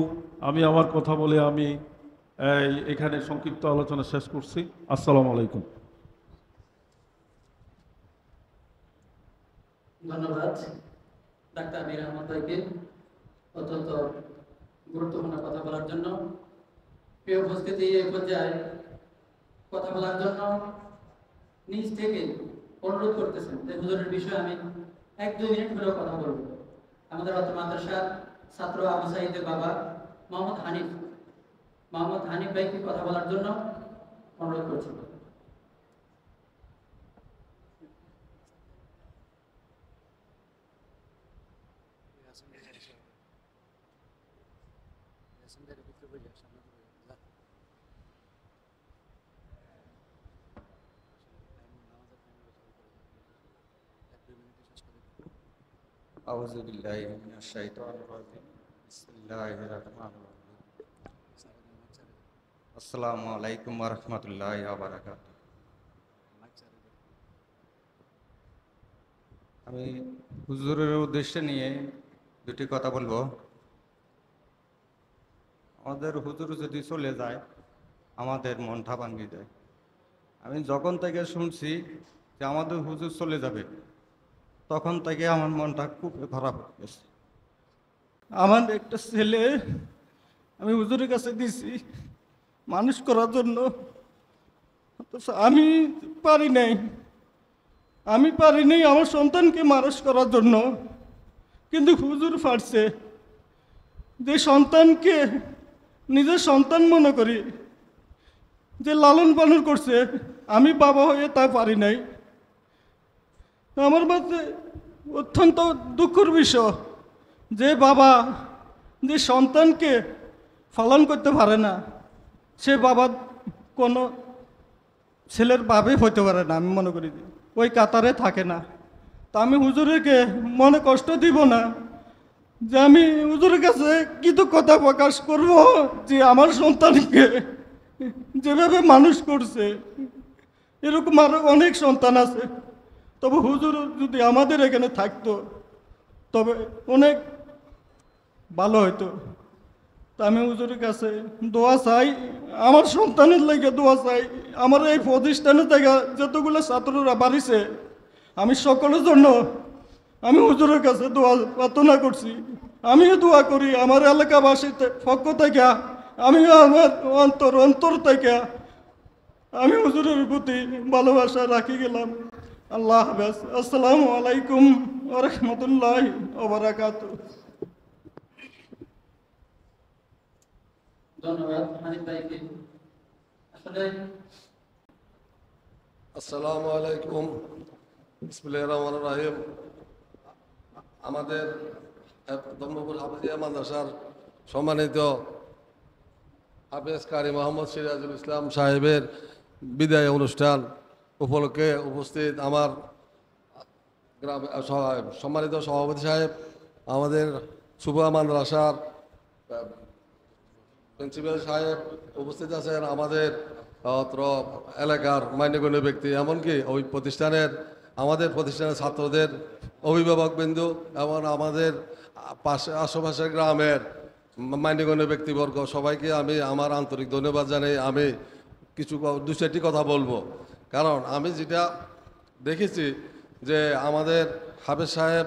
আমি আমার কথা বলে আমি এখানে সংক্ষিপ্ত আলোচনা শেষ করছি। আসসালামু আলাইকুম। ধন্যবাদ ডাক্তার মীর আহমদ ভাইকে অত্যন্ত গুরুত্বপূর্ণ কথা বলার জন্য। প্রিয় উপস্থিতি, এই পর্যায়ে কথা বলার জন্য নিজ থেকে অনুরোধ করতেছেন যে হুজুরের বিষয়ে আমি 1-2 মিনিট হলেও কথা বলব। আমাদের অত্র মাদ্রাসার ছাত্র আবু সাঈদের বাবা মোহাম্মদ হানিফ ভাইকে কথা বলার জন্য অনুরোধ করছি। আউযু বিল্লাহি মিনাশ শাইতানির রাজিম। বিসমিল্লাহির রহমানির রহিম। আসসালামু আলাইকুম ওয়া রাহমাতুল্লাহি ওয়া বারাকাতুহু। আমি হুজুরের উদ্দেশ্যে নিয়ে দুটি কথা বলবো। আমাদের হুজুর যদি চলে যায় আমাদের মনটা ভাঙে যায়। আমি যখন থেকে শুনছি যে আমাদের হুজুর চলে যাবে, তখন থেকে আমার মনটা খুব খারাপ হয়ে গেছে। আমার একটা ছেলে আমি হুজুরের কাছে দিছি মানুষ করার জন্য, তো আমি পারি নাই আমার সন্তানকে মানুষ করার জন্য, কিন্তু হুজুর পারছে। যে সন্তানকে নিজের সন্তান মনে করি, যে লালন পালন করছে, আমি বাবা হয়ে তা পারি নাই। আমার কাছে অত্যন্ত দুঃখের বিষয় যে বাবা যে সন্তানকে পালন করতে পারে না, সে বাবা কোনো ছেলের বাবে হইতে পারে না। আমি মনে করি ওই কাতারে থাকে না। তা আমি হুজুরকে মনে কষ্ট দিব না, যে আমি হুজুরের কাছে কৃতজ্ঞতা প্রকাশ করব যে আমার সন্তানকে যেভাবে মানুষ করছে। এরকম আরো অনেক সন্তান আছে, তবে হুজুর যদি আমাদের এখানে থাকতো তবে অনেক ভালো হতো। তা আমি হুজুরের কাছে দোয়া চাই, আমার সন্তানের লেগে দোয়া চাই। আমার এই প্রতিষ্ঠানের থেকে যতগুলো ছাত্ররা বাড়িছে, আমি সকলের জন্য আমি হুজুরের কাছে দোয়া প্রার্থনা করছি। আমিও দোয়া করি আমার এলাকাবাসীর পক্ষ থেকে, আমি আমার অন্তর থেকে আমি হুজুরের প্রতি ভালোবাসা রাখি গেলাম। আল্লাহ হাফেজ। আসসালামু আলাইকুম ওয়া রাহমাতুল্লাহি ওয়া বারাকাতুহু। ধন্যবাদ হানিফ ভাইকে। আসলে আসসালামু আলাইকুম, বিসমিল্লাহির রহমানির রহিম। আমাদের দমনপুর হাফেজিয়া মাদ্রাসার সম্মানিত হাফেজ কারি মোহাম্মদ সিরাজুল ইসলাম সাহেবের বিদায় অনুষ্ঠান উপলক্ষে উপস্থিত আমার গ্রাম সম্মানিত সভাপতি সাহেব, আমাদের সুবা মাদ্রাসার প্রিন্সিপাল সাহেব উপস্থিত আছেন, আমাদের অত্র এলাকার মান্যগণ্য ব্যক্তি, এমনকি ওই প্রতিষ্ঠানের আমাদের প্রতিষ্ঠানের ছাত্রদের অভিভাবকবৃন্দ এবং আমাদের আশেপাশের গ্রামের মান্যগণ্য ব্যক্তিবর্গ সবাইকে আমি আমার আন্তরিক ধন্যবাদ জানাই। আমি দু চারটি কথা বলবো, কারণ আমি যেটা দেখেছি যে আমাদের হাফেজ সাহেব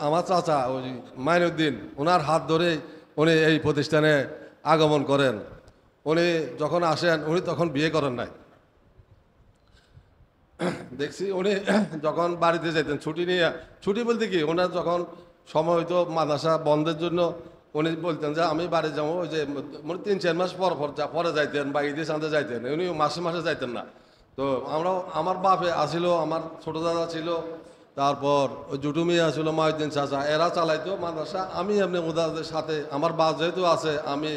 আমার চাচা ওই মাইনুদ্দিন, ওনার হাত ধরেই উনি এই প্রতিষ্ঠানে আগমন করেন। উনি যখন আসেন উনি তখন বিয়ে করেন নাই, দেখছি উনি যখন বাড়িতে যেতেন ছুটি নিয়ে, ছুটি বলতে কি ওনার যখন সময় হইতো মাদ্রাসা বন্ধের জন্য, উনি বলতেন যে আমি বাড়ি যাবো, ওই যে 3-4 মাস পরে যাইতেন বা ঈদের চাঁদে যাইতেন, উনি মাসে মাসে যাইতেন না। তো আমার বাপে আসিল, আমার ছোট দাদা ছিল, তারপর ওই জুটু মিয়া ছিল, মহিউদ্দিন চাচা, এরা চালাইতো মাদ্রাসা। আমি এমনি ওদের সাথে আমার বাস যেহেতু আছে, আমি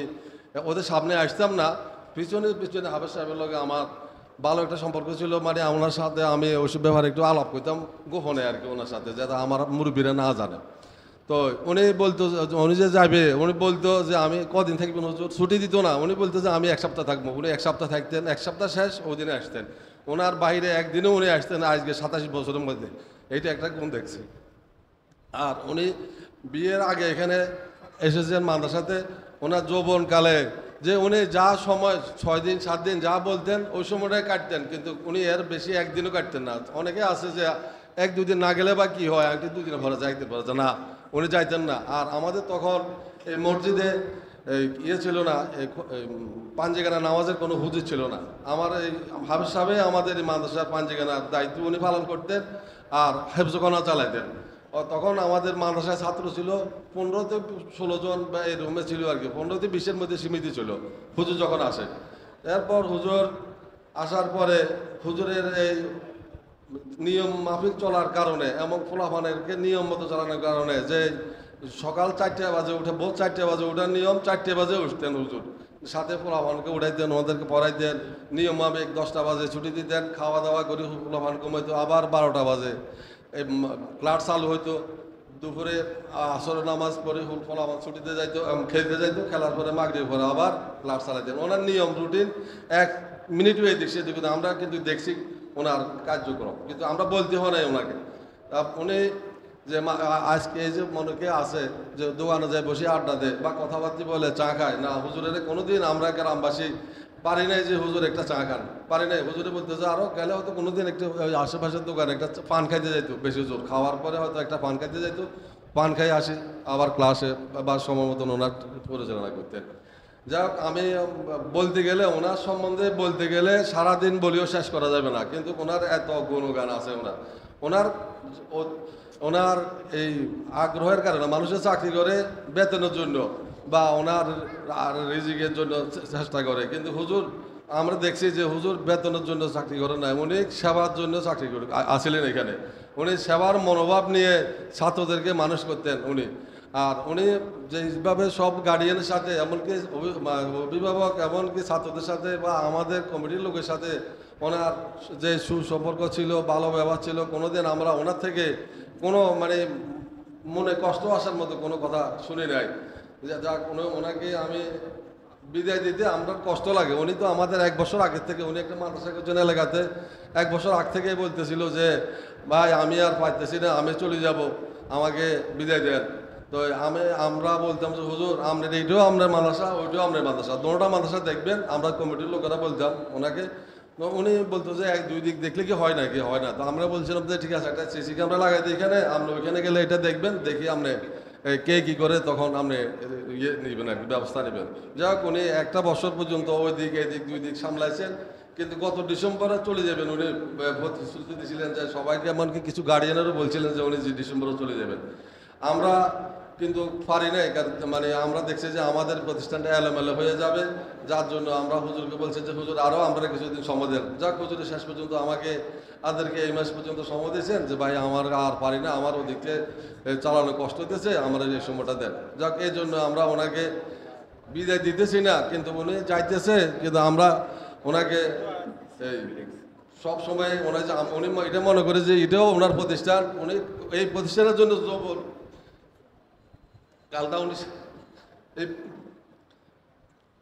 ওদের সামনে আসতাম না, পিছনে হাফেজ সাহেবের লগে আমার ভালো একটা সম্পর্ক ছিল। মানে ওনার সাথে আমি ওইসব ব্যাপারে একটু আলাপ করতাম গোপনে আর কি, ওনার সাথে, যাতে আমার মুরব্বীরা না জানে। তো উনি বলতো, উনি যে যাবে উনি বলতো যে আমি কদিন থাকবেন হুজুর, ছুটি দিত না, উনি বলতো যে আমি 1 সপ্তাহ থাকবো। উনি 1 সপ্তাহ থাকতেন, 1 সপ্তাহ শেষ ওই দিনে আসতেন। ওনার বাইরে একদিনও উনি আসতেন আজকে 27 বছরের মধ্যে, এইটা একটা গুণ দেখছি। আর উনি বিয়ের আগে এখানে এসেছেন মাদ্রাসাতে, ওনার যৌবনকালে যে উনি যা সময় 6 দিন 7 দিন যা বলতেন ওই সময়টাই কাটতেন, কিন্তু উনি এর বেশি একদিনও কাটতেন না। অনেকে আছে যে 1-2 দিন না গেলে বা কি হয়, 1-2 দিন ভরে যাইতে পারে না, উনি যাইতেন না। আর আমাদের তখন এই মসজিদে ইয়ে ছিল না, পাঞ্জিগানা নামাজের কোনো হুজুর ছিল না। আমার এই হাফেজ সাহেব আমাদের এই মাদ্রাসার পাঞ্জিগানার দায়িত্ব উনি পালন করতেন আর হেফজখানা চালাইতেন। তখন আমাদের মাদ্রাসায় ছাত্র ছিল 15-16 জন বা এই রুমে ছিল আর কি, 15-20-এর মধ্যে সীমিত ছিল হুজুর যখন আসে। এরপর হুজুর আসার পরে হুজুরের এই নিয়ম মাফিক চলার কারণে এবং ফলাফানেরকে নিয়ম মতো চালানোর কারণে, যে সকাল 4টে বাজে উঠে, ভোর 4টে বাজে উঠার নিয়ম, 4টে বাজে উঠতেন হুজুর, সাথে ফলাফানকে উঠাইতেন, ওদেরকে পড়াইতেন নিয়ম মাফিক। 10টা বাজে ছুটি দিতেন, খাওয়া দাওয়া করে ফলাফান কমাইতো, আবার 12টা বাজে এই ক্লাস চালু হইতো। দুপুরে আসরের নামাজ পড়ে ফলাফান ছুটিতে যাইতো, খেলতে যাইতো, খেলার পরে মাগরিব পরে আবার ক্লাস চালাইতেন। ওনার নিয়ম রুটিন 1 মিনিটও এই দেখছি, আমরা কিন্তু দেখছি ওনার কার্যক্রম, কিন্তু আমরা বলতে হয় নাই ওনাকে। উনি যে আজকে এই যে মনেকে আছে যে দোকানে যায় বসে আড্ডা দেয় বা কথাবার্তা বলে চা খায় না, হুজুরের কোনোদিন আমরা গ্রামবাসী পারি নাই যে হুজুর একটা চা খান, পারি নাই। হুজুরে বলতে যে আরও গেলে হয়তো কোনোদিন একটু আশেপাশের দোকানে একটা পান খাইতে যাইতো, বেশি জোর খাওয়ার পরে হয়তো একটা পান খাইতে যাইতো, পান খাই আসি আবার ক্লাসে বা সময় মতন ওনার পরিচালনা করতেন। যাক আমি বলতে গেলে ওনার সম্বন্ধে বলতে গেলে সারাদিন বলেও শেষ করা যাবে না, কিন্তু ওনার এত গুণগান আছে ওনার এই আগ্রহের কারণে মানুষের চাকরি করে বেতনের জন্য বা ওনার রিজিকের জন্য চেষ্টা করে, কিন্তু হুজুর আমরা দেখছি যে হুজুর বেতনের জন্য চাকরি করে না, উনি সেবার জন্য চাকরি করে আসলেন এখানে। উনি সেবার মনোভাব নিয়ে ছাত্রদেরকে মানুষ করতেন উনি। আর উনি যেভাবে সব গার্ডিয়ানের সাথে এমনকি অভিভাবক এমনকি ছাত্রদের সাথে বা আমাদের কমিটির লোকের সাথে ওনার যে সুসম্পর্ক ছিল, ভালো ব্যবহার ছিল, কোনোদিন আমরা ওনার থেকে কোনো মানে মনে কষ্ট আসার মতো কোনো কথা শুনি নাই। যাক ওনাকে আমি বিদায় দিতে আমরা কষ্ট লাগে। উনি তো আমাদের 1 বছর আগের থেকে উনি একটা মাদ্রাসা করছেন এলাকাতে, 1 বছর আগ থেকেই বলতেছিল যে ভাই আমি আর পাইতেছি না, আমি চলে যাব, আমাকে বিদায় দেন। তো আমরা বলতাম যে হুজুর আপনার এইটাও আপনার মাদ্রাসা, ওইটাও আপনার মাদ্রাসা, দুটোটা মাদ্রাসা দেখবেন। আমরা কমিটির লোকেরা বলতাম ওনাকে, উনি বলতো যে 1-2 দিক দেখলে কি হয় নাকি, হয় না। তো আমরা বলছিলাম যে ঠিক আছে একটা সিসি ক্যামেরা লাগাই দিই এখানে, আমরা ওইখানে গেলে এটা দেখবেন, দেখি আপনি কে কী করে তখন আপনি ইয়ে নেবেন আর কি, ব্যবস্থা নেবেন। যাই হোক উনি 1 বছর পর্যন্ত ওই দিক এদিক 2 দিক সামলাইছেন, কিন্তু গত ডিসেম্বরে চলে যাবেন উনি প্রতিশ্রুতি দিয়েছিলেন যে সবাইকে, এমনকি কিছু গার্ডিয়ানেরও বলছিলেন যে উনি ডিসেম্বরে চলে যাবেন। আমরা কিন্তু পারি নাই, মানে আমরা দেখছি যে আমাদের প্রতিষ্ঠানটা এলোমেলো হয়ে যাবে, যার জন্য আমরা হুজুরকে বলছি যে হুজুর আরও আমরা কিছুদিন সময় দেন। যাক হুজুরের শেষ পর্যন্ত আমাদেরকে এই মাস পর্যন্ত সময় দিয়েছেন যে ভাই আমার আর পারি না, আমার ওদিকে চালানো কষ্ট হতেছে, আমরা এই সময়টা দেন। যাক এই জন্য আমরা ওনাকে বিদায় দিতেছি না, কিন্তু উনি যাইতেছে, কিন্তু আমরা ওনাকে সব সময় উনি এটা মনে করে যে এটাও ওনার প্রতিষ্ঠান, উনি এই প্রতিষ্ঠানের জন্য কালটা উনি এই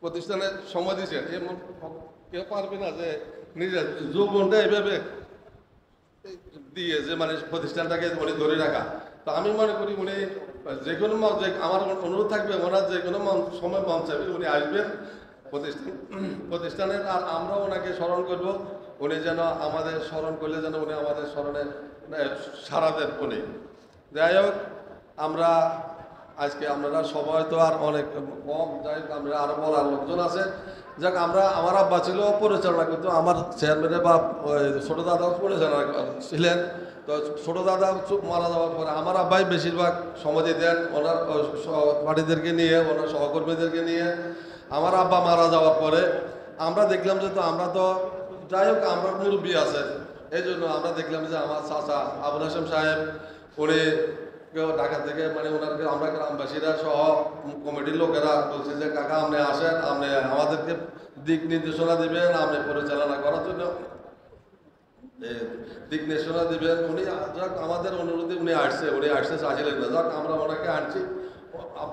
প্রতিষ্ঠানে সময় দিয়েছেন, এমন কেউ পারবে না যে নিজের যৌবনটা এইভাবে দিয়ে যে মানে প্রতিষ্ঠানটাকে উনি ধরে রাখা। তো আমি মনে করি উনি যে কোনো আমার অনুরোধ থাকবে ওনার যে কোনো সময় মন চাইবে উনি আসবেন প্রতিষ্ঠানের, আর আমরা ওনাকে স্মরণ করব, উনি যেন আমাদের স্মরণ করলে যেন উনি আমাদের স্মরণে সাড়া দেন উনি। যাই হোক আমরা আজকে আপনারা সবাই তো আর অনেক কম, যাই হোক আমরা আরও বলার লোকজন আছে। যাক আমার আব্বা ছিল পরিচালনা করতো, আমার চেয়ারম্যানের বাপ ছোটো দাদাও পরিচালনা ছিলেন। তো ছোটো দাদা মারা যাওয়ার পরে আমার আব্বাই বেশিরভাগ সমাধি দেন ওনার পার্টিদেরকে নিয়ে, ওনার সহকর্মীদেরকে নিয়ে। আমার আব্বা মারা যাওয়ার পরে আমরা দেখলাম যে তো আমরা তো যাই হোক আমরা মুরব্বী আছে, এই জন্য আমরা দেখলাম যে আমার চাচা আবুল হাসেম সাহেব উনি ঢাকা থেকে মানে ওনাকে আমরা গ্রামবাসীরা সহ কমিটির লোকেরা বলছে যে কাকা আপনি আসেন, আপনি আমাদেরকে দিক নির্দেশনা দিবেন, আপনি পরিচালনা করার জন্য দিক নির্দেশনা দিবেন। উনি যাক আমাদের অনুরোধে উনি আসছে চাইছিলেন না, যাক আমরা ওনাকে আনছি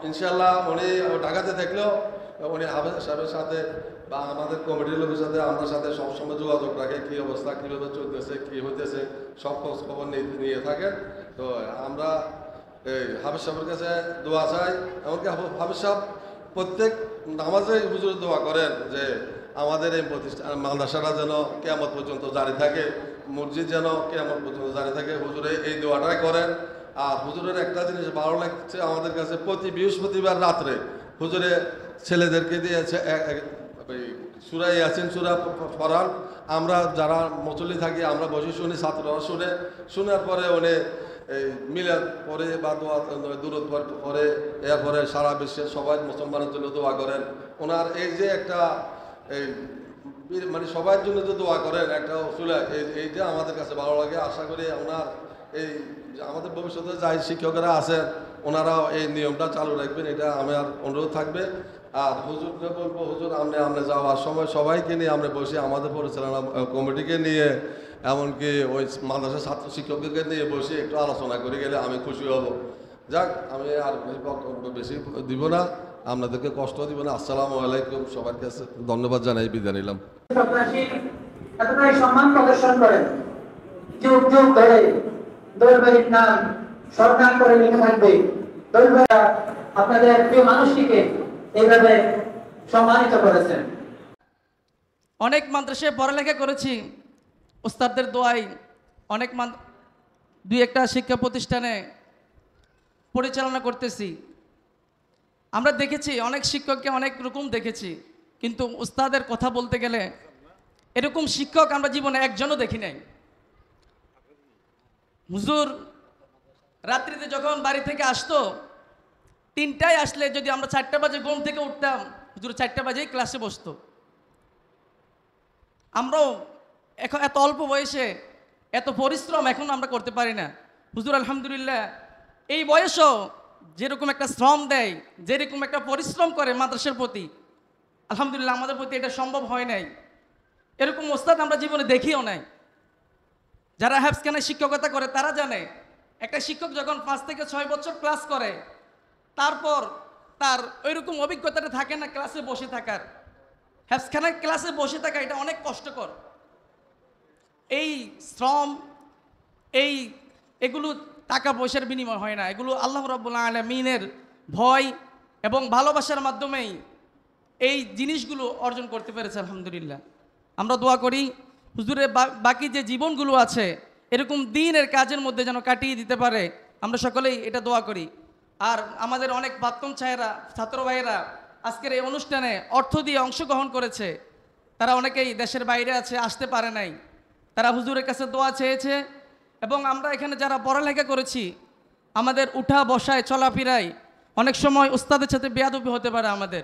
ইনশাল্লাহ। উনি ঢাকাতে থাকলেও উনি হাফেজ সাহেবের সাথে বা আমাদের কমিটির লোকের সাথে আমার সাথে সবসময় যোগাযোগ রাখে, কী অবস্থা কীভাবে চলতেছে কী হইতেছে সব খোঁজ খবর নিয়ে থাকেন। তো আমরা এই হাফেজ সাহেবের কাছে দোয়া চাই, এমনকি হাফেজ সাহেব প্রত্যেক নামাজে হুজুর দোয়া করেন যে আমাদের এই প্রতিষ্ঠান মাদ্রাসাটা যেন কিয়ামত পর্যন্ত জারি থাকে, মসজিদ যেন কিয়ামত পর্যন্ত জারি থাকে, হুজুরে এই দোয়াটাই করেন। আর হুজুরের একটা জিনিস ভালো লাগছে আমাদের কাছে, প্রতি বৃহস্পতিবার রাত্রে হুজুরে ছেলেদেরকে দিয়েছে সূরা ইয়াসিন সূরা পড়ান। আমরা যারা মুসল্লি থাকি আমরা বসে শুনি, ছাত্ররা শোনার পরে উনি এই মিলাদ পরে বা দূরত পরে এরপরে সারা বিশ্বের সবাই মুসলমানের জন্য দোয়া করেন। ওনার এই যে একটা এই মানে সবার জন্য যে দোয়া করেন একটা উসুলা, এইটা আমাদের কাছে ভালো লাগে। আশা করি ওনার এই আমাদের ভবিষ্যতে যাই শিক্ষকরা আছেন ওনারাও এই নিয়মটা চালু রাখবেন, এটা আমার অনুরোধ থাকবে। আর হুজুরকে বলবো হুজুর আমরা যাওয়ার সময় সবাইকে নিয়ে আমরা বসে আমাদের পরিচালনা কমিটিকে নিয়ে এমনকি ওই মাদ্রাসা ছাত্র শিক্ষকদেরকে নিয়ে বসে একটু আলোচনা করে গেলে আমি খুশি হব। যাক আমি আর বেশি দিব না, আপনাদেরকে কষ্ট দিব না। আসসালামু আলাইকুম, সবার কাছে ধন্যবাদ জানাই বিদায় নিলাম। এতটাই সম্মান প্রদর্শন করেন, যুগ যুগ ধরে দৈবাড়ির নাম সরকার করে লিখে থাকবে। দৈবাড়া আপনাদের প্রিয় মানুষটিকে এইভাবে সম্মানিত করেছেন। অনেক মাদ্রাসায় পড়ালেখা করেছি ওস্তাদদের দোয়াই, অনেক দুই একটা শিক্ষা প্রতিষ্ঠানে পরিচালনা করতেছি। আমরা দেখেছি অনেক শিক্ষককে অনেক রকম দেখেছি, কিন্তু উস্তাদের কথা বলতে গেলে এরকম শিক্ষক আমরা জীবনে একজনও দেখি নাই। হুজুর রাত্রিতে যখন বাড়ি থেকে আসতো, 3টায় আসলে যদি আমরা 4টা বাজে ঘুম থেকে উঠতাম, হুজুর 4টা বাজেই ক্লাসে বসতো। আমরাও এখন এত অল্প বয়সে এত পরিশ্রম এখন আমরা করতে পারি না। হুজুর আলহামদুলিল্লাহ এই বয়সও যেরকম একটা শ্রম দেয়, যেরকম একটা পরিশ্রম করে মাদ্রাসার প্রতি, আলহামদুলিল্লাহ আমাদের প্রতি এটা সম্ভব হয় নাই। এরকম ওস্তাদ আমরা জীবনে দেখিও নাই। যারা হ্যাফজখানায় শিক্ষকতা করে তারা জানে, একটা শিক্ষক যখন 5 থেকে 6 বছর ক্লাস করে, তারপর তার ওইরকম অভিজ্ঞতাটা থাকে না ক্লাসে বসে থাকার। হ্যাফজখানায় ক্লাসে বসে থাকা এটা অনেক কষ্টকর। এই শ্রম, এগুলো টাকা পয়সার বিনিময় হয় না, এগুলো আল্লাহ রাব্বুল আলামিনের ভয় এবং ভালোবাসার মাধ্যমেই এই জিনিসগুলো অর্জন করতে পেরেছে আলহামদুলিল্লাহ। আমরা দোয়া করি হুজুরের বাকি যে জীবনগুলো আছে এরকম দিনের কাজের মধ্যে যেন কাটিয়ে দিতে পারে, আমরা সকলেই এটা দোয়া করি। আর আমাদের অনেক প্রাক্তন ছাত্র ভাইয়েরা আজকের এই অনুষ্ঠানে অর্থ দিয়ে অংশগ্রহণ করেছে, তারা অনেকেই দেশের বাইরে আছে, আসতে পারে নাই, তারা হুজুরের কাছে দোয়া চেয়েছে। এবং আমরা এখানে যারা পড়ালেখা করেছি, আমাদের উঠা বসায় চলাফেরায় অনেক সময় উস্তাদের সাথে বেয়াদবি হতে পারে আমাদের।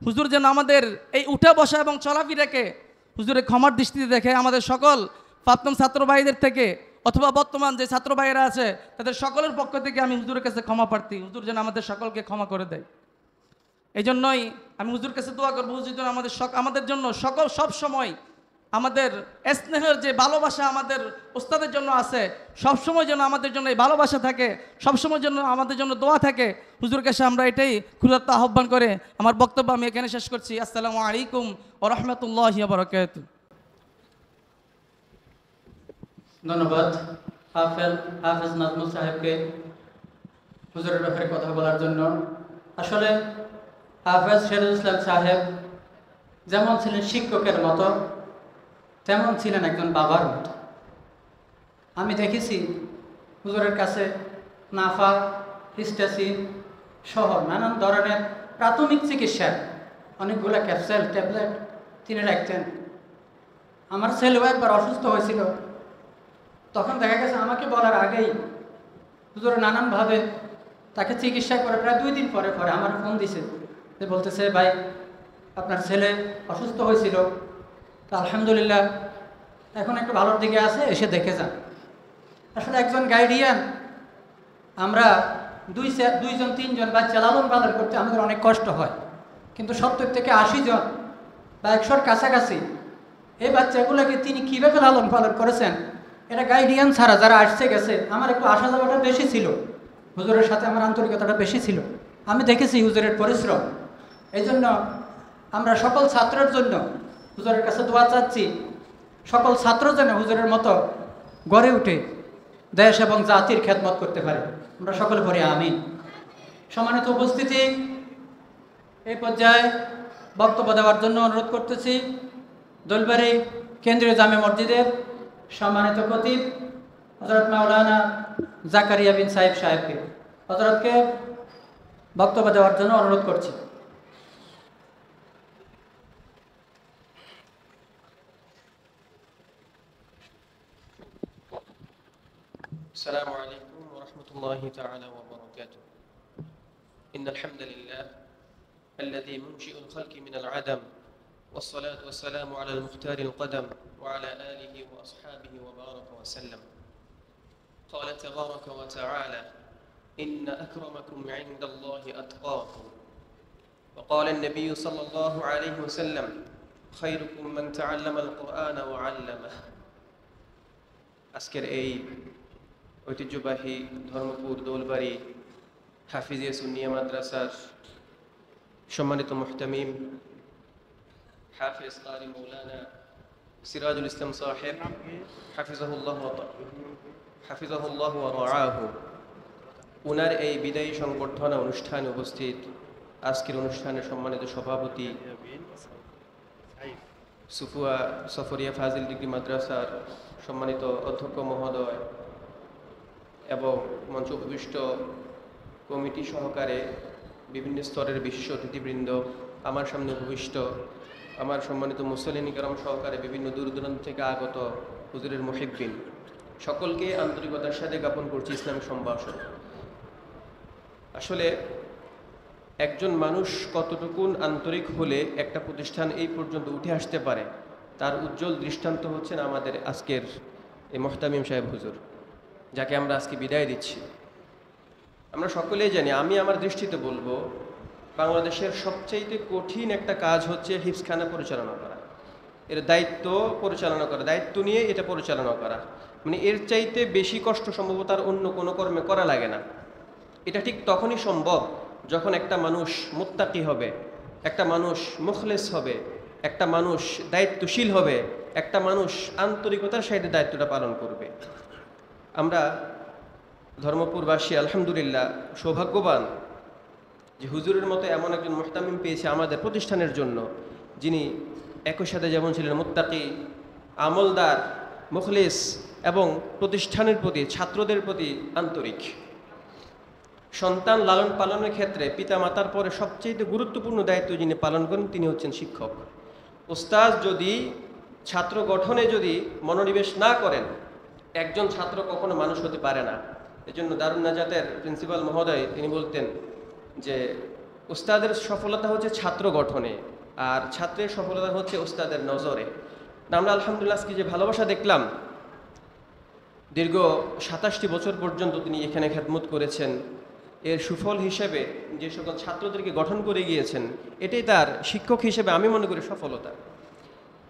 হুজুর যেন আমাদের এই উঠা বসা এবং চলাফেরাকে হুজুরের ক্ষমার দৃষ্টিতে দেখে আমাদের সকল প্রাক্তন ছাত্র ভাইদের থেকে অথবা বর্তমান যে ছাত্র ভাইয়েরা আছে তাদের সকলের পক্ষ থেকে আমি হুজুরের কাছে ক্ষমা প্রার্থী। হুজুর যেন আমাদের সকলকে ক্ষমা করে দেয়। এই জন্যই আমি হুজুর কাছে দোয়া করবো, হুজুর যেন আমাদের জন্য সব সময় আমাদের স্নেহের যে ভালোবাসা আমাদের উস্তাদের জন্য আছে, সবসময় যেন আমাদের জন্য এই ভালোবাসা থাকে, সবসময় জন্য আমাদের জন্য দোয়া থাকে। হুজুর কাছে আমরা এটাই ক্ষুধার্ত আহ্বান করে আমার বক্তব্য আমি এখানে শেষ করছি। আসসালামু আলাইকুম ওয়া রাহমাতুল্লাহি ওয়া বারাকাতুহু। ধন্যবাদ হাফেজ নাজমুল সাহেবকে হুজুরের ব্যাপারে কথা বলার জন্য। আসলে হাফেজ সিরাজুল ইসলাম সাহেব যেমন ছিলেন শিক্ষকের মতো, তেমন ছিলেন একজন বাবার মতো। আমি দেখেছি হুজুরের কাছে নাফা, হিস্টাসিন সহ নানান ধরনের প্রাথমিক চিকিৎসার অনেকগুলো ক্যাপসুল ট্যাবলেট তিনি রাখতেন। আমার ছেলেও একবার অসুস্থ হয়েছিল, তখন দেখা গেছে আমাকে বলার আগেই হুজুর নানানভাবে তাকে চিকিৎসা করে প্রায় 2 দিন পরে আমার ফোন দিছে, যে বলতেছে ভাই আপনার ছেলে অসুস্থ হয়েছিল, তো আলহামদুলিল্লাহ এখন একটু ভালোর দিকে আছে, এসে দেখে যান। আসলে একজন গাইডিয়ান, আমরা 2-3 জন বাচ্চা লালন পালন করতে আমাদের অনেক কষ্ট হয়, কিন্তু 70 থেকে 80 জন বা 100-র কাছাকাছি এই বাচ্চাগুলোকে তিনি কীভাবে লালন পালন করেছেন, এটা গাইডিয়ান ছাড়া যারা আসছে গেছে আমার একটু আসা যাওয়াটা বেশি ছিল, হুজুরের সাথে আমার আন্তরিকতাটা বেশি ছিল। আমি দেখেছি হুজুরের পরিশ্রম। এই জন্য আমরা সকল ছাত্রের জন্য হুজুরের কাছে দোয়া চাচ্ছি, সকল ছাত্র যেন হুজুরের মতো গড়ে উঠে দেশ এবং জাতির খেদমত করতে পারে। আমরা সকলে পড়ি আমিন। সম্মানিত উপস্থিতি, এই পর্যায়ে বক্তব্য দেওয়ার জন্য অনুরোধ করতেছি দোলবাড়ি কেন্দ্রীয় জামে মসজিদের সম্মানিত খতিব হযরত মাওলানা জাকারিয়া বিন সাহেব সাহেবকে, হযরতকে বক্তব্য দেওয়ার জন্য অনুরোধ করছি। السلام عليكم ورحمة الله تعالى وبركاته. إن الحمد لله الذي منشئ الخلق من العدم، والصلاة والسلام على المختار القدم وعلى آله وأصحابه وبارك وسلم. قال تبارك وتعالى: إن أكرمكم عند الله أتقاكم. وقال النبي صلى الله عليه وسلم: خيركم من تعلم القرآن وعلمه. أذكر أي ঐতিহ্যবাহী ধর্মপুর দোলবাড়ি হাফিজিয়া সুন্নিয়া মাদ্রাসার সম্মানিত মুহতামিম হাফিজ কারি মৌলানা সিরাজুল ইসলাম সাহেব হাফিজাহুল্লাহ ওয়া রাআহু, উনার এই বিদায়ী সংবর্ধনা অনুষ্ঠানে উপস্থিত আজকের অনুষ্ঠানের সম্মানিত সভাপতি সুফুয়া সফরিয়া ফাজিল ডিগ্রি মাদ্রাসার সম্মানিত অধ্যক্ষ মহোদয় এবং মঞ্চ উপবিষ্ট কমিটি সহকারে বিভিন্ন স্তরের বিশিষ্ট অতিথিবৃন্দ, আমার সামনে উপবিষ্ট আমার সম্মানিত মুসলিম کرام সহকারে বিভিন্ন দূর দূরান্ত থেকে আগত হুজুরের মুহিব্বিন, সকলকে আন্তরিকতার সাথে জ্ঞাপন করছি ইসলামী সম্ভাষণ। আসলে একজন মানুষ কতটুকুন আন্তরিক হলে একটা প্রতিষ্ঠান এই পর্যন্ত উঠে আসতে পারে, তার উজ্জ্বল দৃষ্টান্ত হচ্ছেন আমাদের আজকের এই মুহতামিম সাহেব হুজুর, যাকে আমরা আজকে বিদায় দিচ্ছি। আমরা সকলেই জানি, আমি আমার দৃষ্টিতে বলবো, বাংলাদেশের সবচাইতে কঠিন একটা কাজ হচ্ছে হিফজখানা পরিচালনা করা, এর দায়িত্ব পরিচালনা করা, দায়িত্ব নিয়ে এটা পরিচালনা করা, মানে এর চাইতে বেশি কষ্ট সম্ভবত আর অন্য কোনো কর্মে করা লাগে না। এটা ঠিক তখনই সম্ভব যখন একটা মানুষ মুত্তাকি হবে, একটা মানুষ মুখলেস হবে, একটা মানুষ দায়িত্বশীল হবে, একটা মানুষ আন্তরিকতার সাথে দায়িত্বটা পালন করবে। আমরা ধর্মপুরবাসী আলহামদুলিল্লাহ সৌভাগ্যবান যে হুজুরের মতো এমন একজন মুহতামিম পেয়েছে আমাদের প্রতিষ্ঠানের জন্য, যিনি একই সাথে যেমন ছিলেন মুত্তাকি, আমলদার, মুখলিস এবং প্রতিষ্ঠানের প্রতি, ছাত্রদের প্রতি আন্তরিক। সন্তান লালন পালনের ক্ষেত্রে পিতামাতার পরে সবচেয়ে গুরুত্বপূর্ণ দায়িত্ব যিনি পালন করেন তিনি হচ্ছেন শিক্ষক। উস্তাদ যদি ছাত্র গঠনে যদি মনোনিবেশ না করেন, একজন ছাত্র কখনো মানুষ হতে পারে না। এজন্য দারুন নাজাতের প্রিন্সিপাল মহোদয় তিনি বলতেন যে উস্তাদের সফলতা হচ্ছে ছাত্র গঠনে, আর ছাত্রের সফলতা হচ্ছে উস্তাদের নজরে। আমরা আলহামদুলিল্লাহ আজকে যে ভালোবাসা দেখলাম, দীর্ঘ 27টি বছর পর্যন্ত তিনি এখানে খেদমত করেছেন, এর সুফল হিসেবে যে সকল ছাত্রদেরকে গঠন করে গিয়েছেন, এটাই তার শিক্ষক হিসেবে আমি মনে করি সফলতা।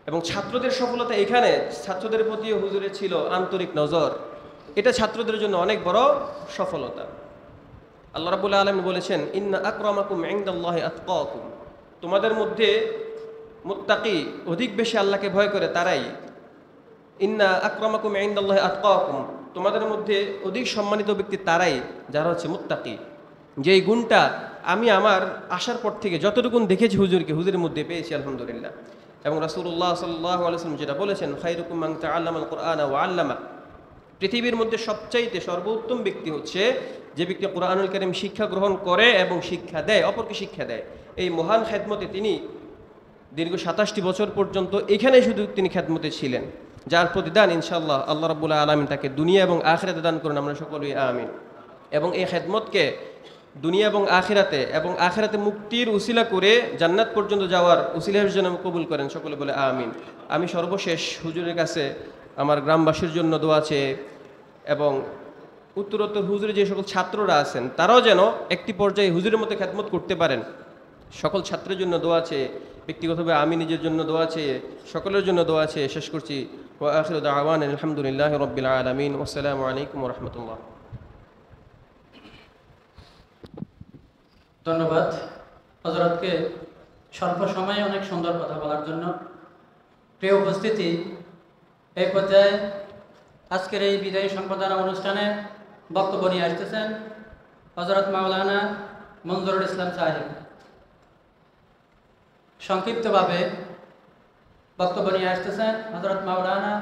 এবং ছাত্রদের সফলতা এখানে, ছাত্রদের প্রতিও হুজুরের ছিল আন্তরিক নজর, এটা ছাত্রদের জন্য অনেক বড় সফলতা। আল্লাহ রাব্বুল আলামিন বলেছেন, ইন্না আকরামাকুম ইনদাল্লাহি আতকাকুম, তোমাদের মধ্যে মুত্তাকি অধিক বেশি আল্লাহকে ভয় করে তারাই, ইন্না আকরামাকুম ইনদাল্লাহি আতকাকুম, তোমাদের মধ্যে অধিক সম্মানিত ব্যক্তি তারাই যারা হচ্ছে মুত্তাকি। যেই গুণটা আমি আমার আসার পর থেকে যতটুকুন দেখেছি হুজুরের মধ্যে পেয়েছি আলহামদুলিল্লাহ। এবং রাসূলুল্লাহ সাল্লাল্লাহু আলাইহি ওয়াসাল্লাম যেটা বলেছেন, খায়রুকুম মান তাআল্লামাল কুরআনা ওয়া আল্লামা, পৃথিবীর মধ্যে সবচাইতে সর্বোত্তম ব্যক্তি হচ্ছে যে ব্যক্তি কুরআনুল কারীম শিক্ষা গ্রহণ করে এবং শিক্ষা দেয়, অপরকে শিক্ষা দেয়। এই মহান খেদমতে তিনি দীর্ঘ 27টি বছর পর্যন্ত এখানে শুধু তিনি খেদমতে ছিলেন, যার প্রতিদান ইনশাআল্লাহ আল্লাহ রাব্বুল আলামিন তাকে দুনিয়া এবং আখিরাতে দান করুন, আমরা সকলেই আমিন। এবং এই খেদমতকে দুনিয়া এবং আখিরাতে মুক্তির উসিলা করে জান্নাত পর্যন্ত যাওয়ার উসিলা হিসেবে কবুল করেন, সকলে বলে আমিন। আমি সর্বশেষ হুজুরের কাছে আমার গ্রামবাসীর জন্য দোয়া চেয়ে এবং উত্তরোত্তর হুজুরের যে সকল ছাত্ররা আছেন তারাও যেন একটি পর্যায়ে হুজুরের মতো খেদমত করতে পারেন, সকল ছাত্রের জন্য দোয়া চেয়ে, ব্যক্তিগতভাবে আমি নিজের জন্য দোয়া চেয়ে, সকলের জন্য দোয়া চেয়ে শেষ করছি। ওয়া আখিরু দাওয়ানা আলহামদুলিল্লাহি রাব্বিল আলামিন, ওয়াসসালামু আলাইকুম ওয়া রাহমাতুল্লাহ। ধন্যবাদ হযরতকে স্বল্প সময়ে অনেক সুন্দর কথা বলার জন্য। প্রিয় উপস্থিতি, এই পর্যায়ে আজকের এই বিদায়ী সম্পাদনা অনুষ্ঠানে বক্তব্য নিয়ে আসতেছেন হযরত মাওলানা মঞ্জুরুল ইসলাম সাহেব। সংক্ষিপ্তভাবে বক্তব্য নিয়ে আসতেছেন হযরত মাওলানা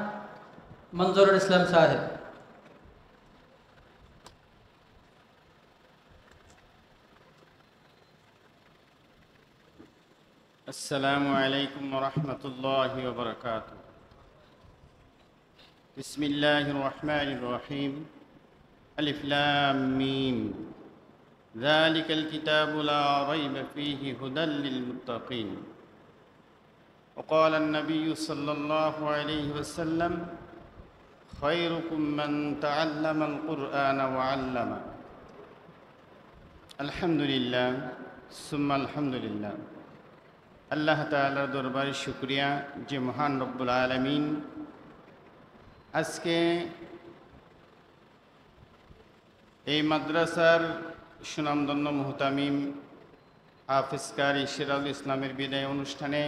মঞ্জুরুল ইসলাম সাহেব। আসসালামু আলাইকুম ওয়া রাহমাতুল্লাহি ওয়া বারাকাতুহু। বিসমিল্লাহির রহমানির রহিম। আলিফ লাম মিম। যালিকাল কিতাবু লা রাইবা ফীহি হুদাল লিল মুত্তাকিন। وقال النبي صلى الله عليه وسلم خيركم من تعلم القرآن وعلمه। আলহামদুলিল্লাহ সুম্মা আলহামদুলিল্লাহ। আল্লাহ তাআলার দরবারে শুকরিয়া যে মহান রব্বুল আলামিন আজকে এই মাদ্রাসার সুনামধন্য মুহতামিম হাফেজ কারি সিরাজুল ইসলামের বিদায় অনুষ্ঠানে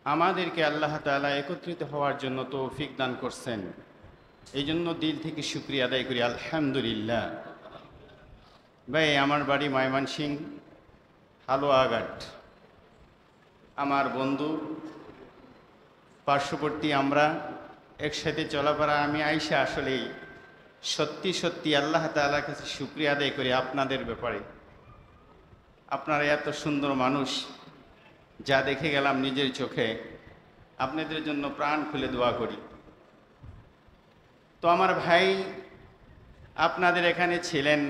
আমাদেরকে আল্লাহ তাআলা একত্রিত হওয়ার জন্য তৌফিক দান করছেন, এই জন্য দিল থেকে শুকরিয়া আদায় করি আলহামদুলিল্লাহ। ভাই, আমার বাড়ি ময়মনসিংহ হালুয়াঘাট, আমার বন্ধু পার্শ্ববর্তী, আমরা একসাথে চলাফেরা। আমি আইসা আসলেই সত্যি সত্যি আল্লাহ তাআলার কাছে শুকরিয়া আদায় করি আপনাদের ব্যাপারে আপনারা এত সুন্দর মানুষ, যা দেখে গেলাম নিজের চোখে, আপনাদের জন্য প্রাণ খুলে দোয়া করি। তো আমার ভাই আপনাদের এখানে ছিলেন,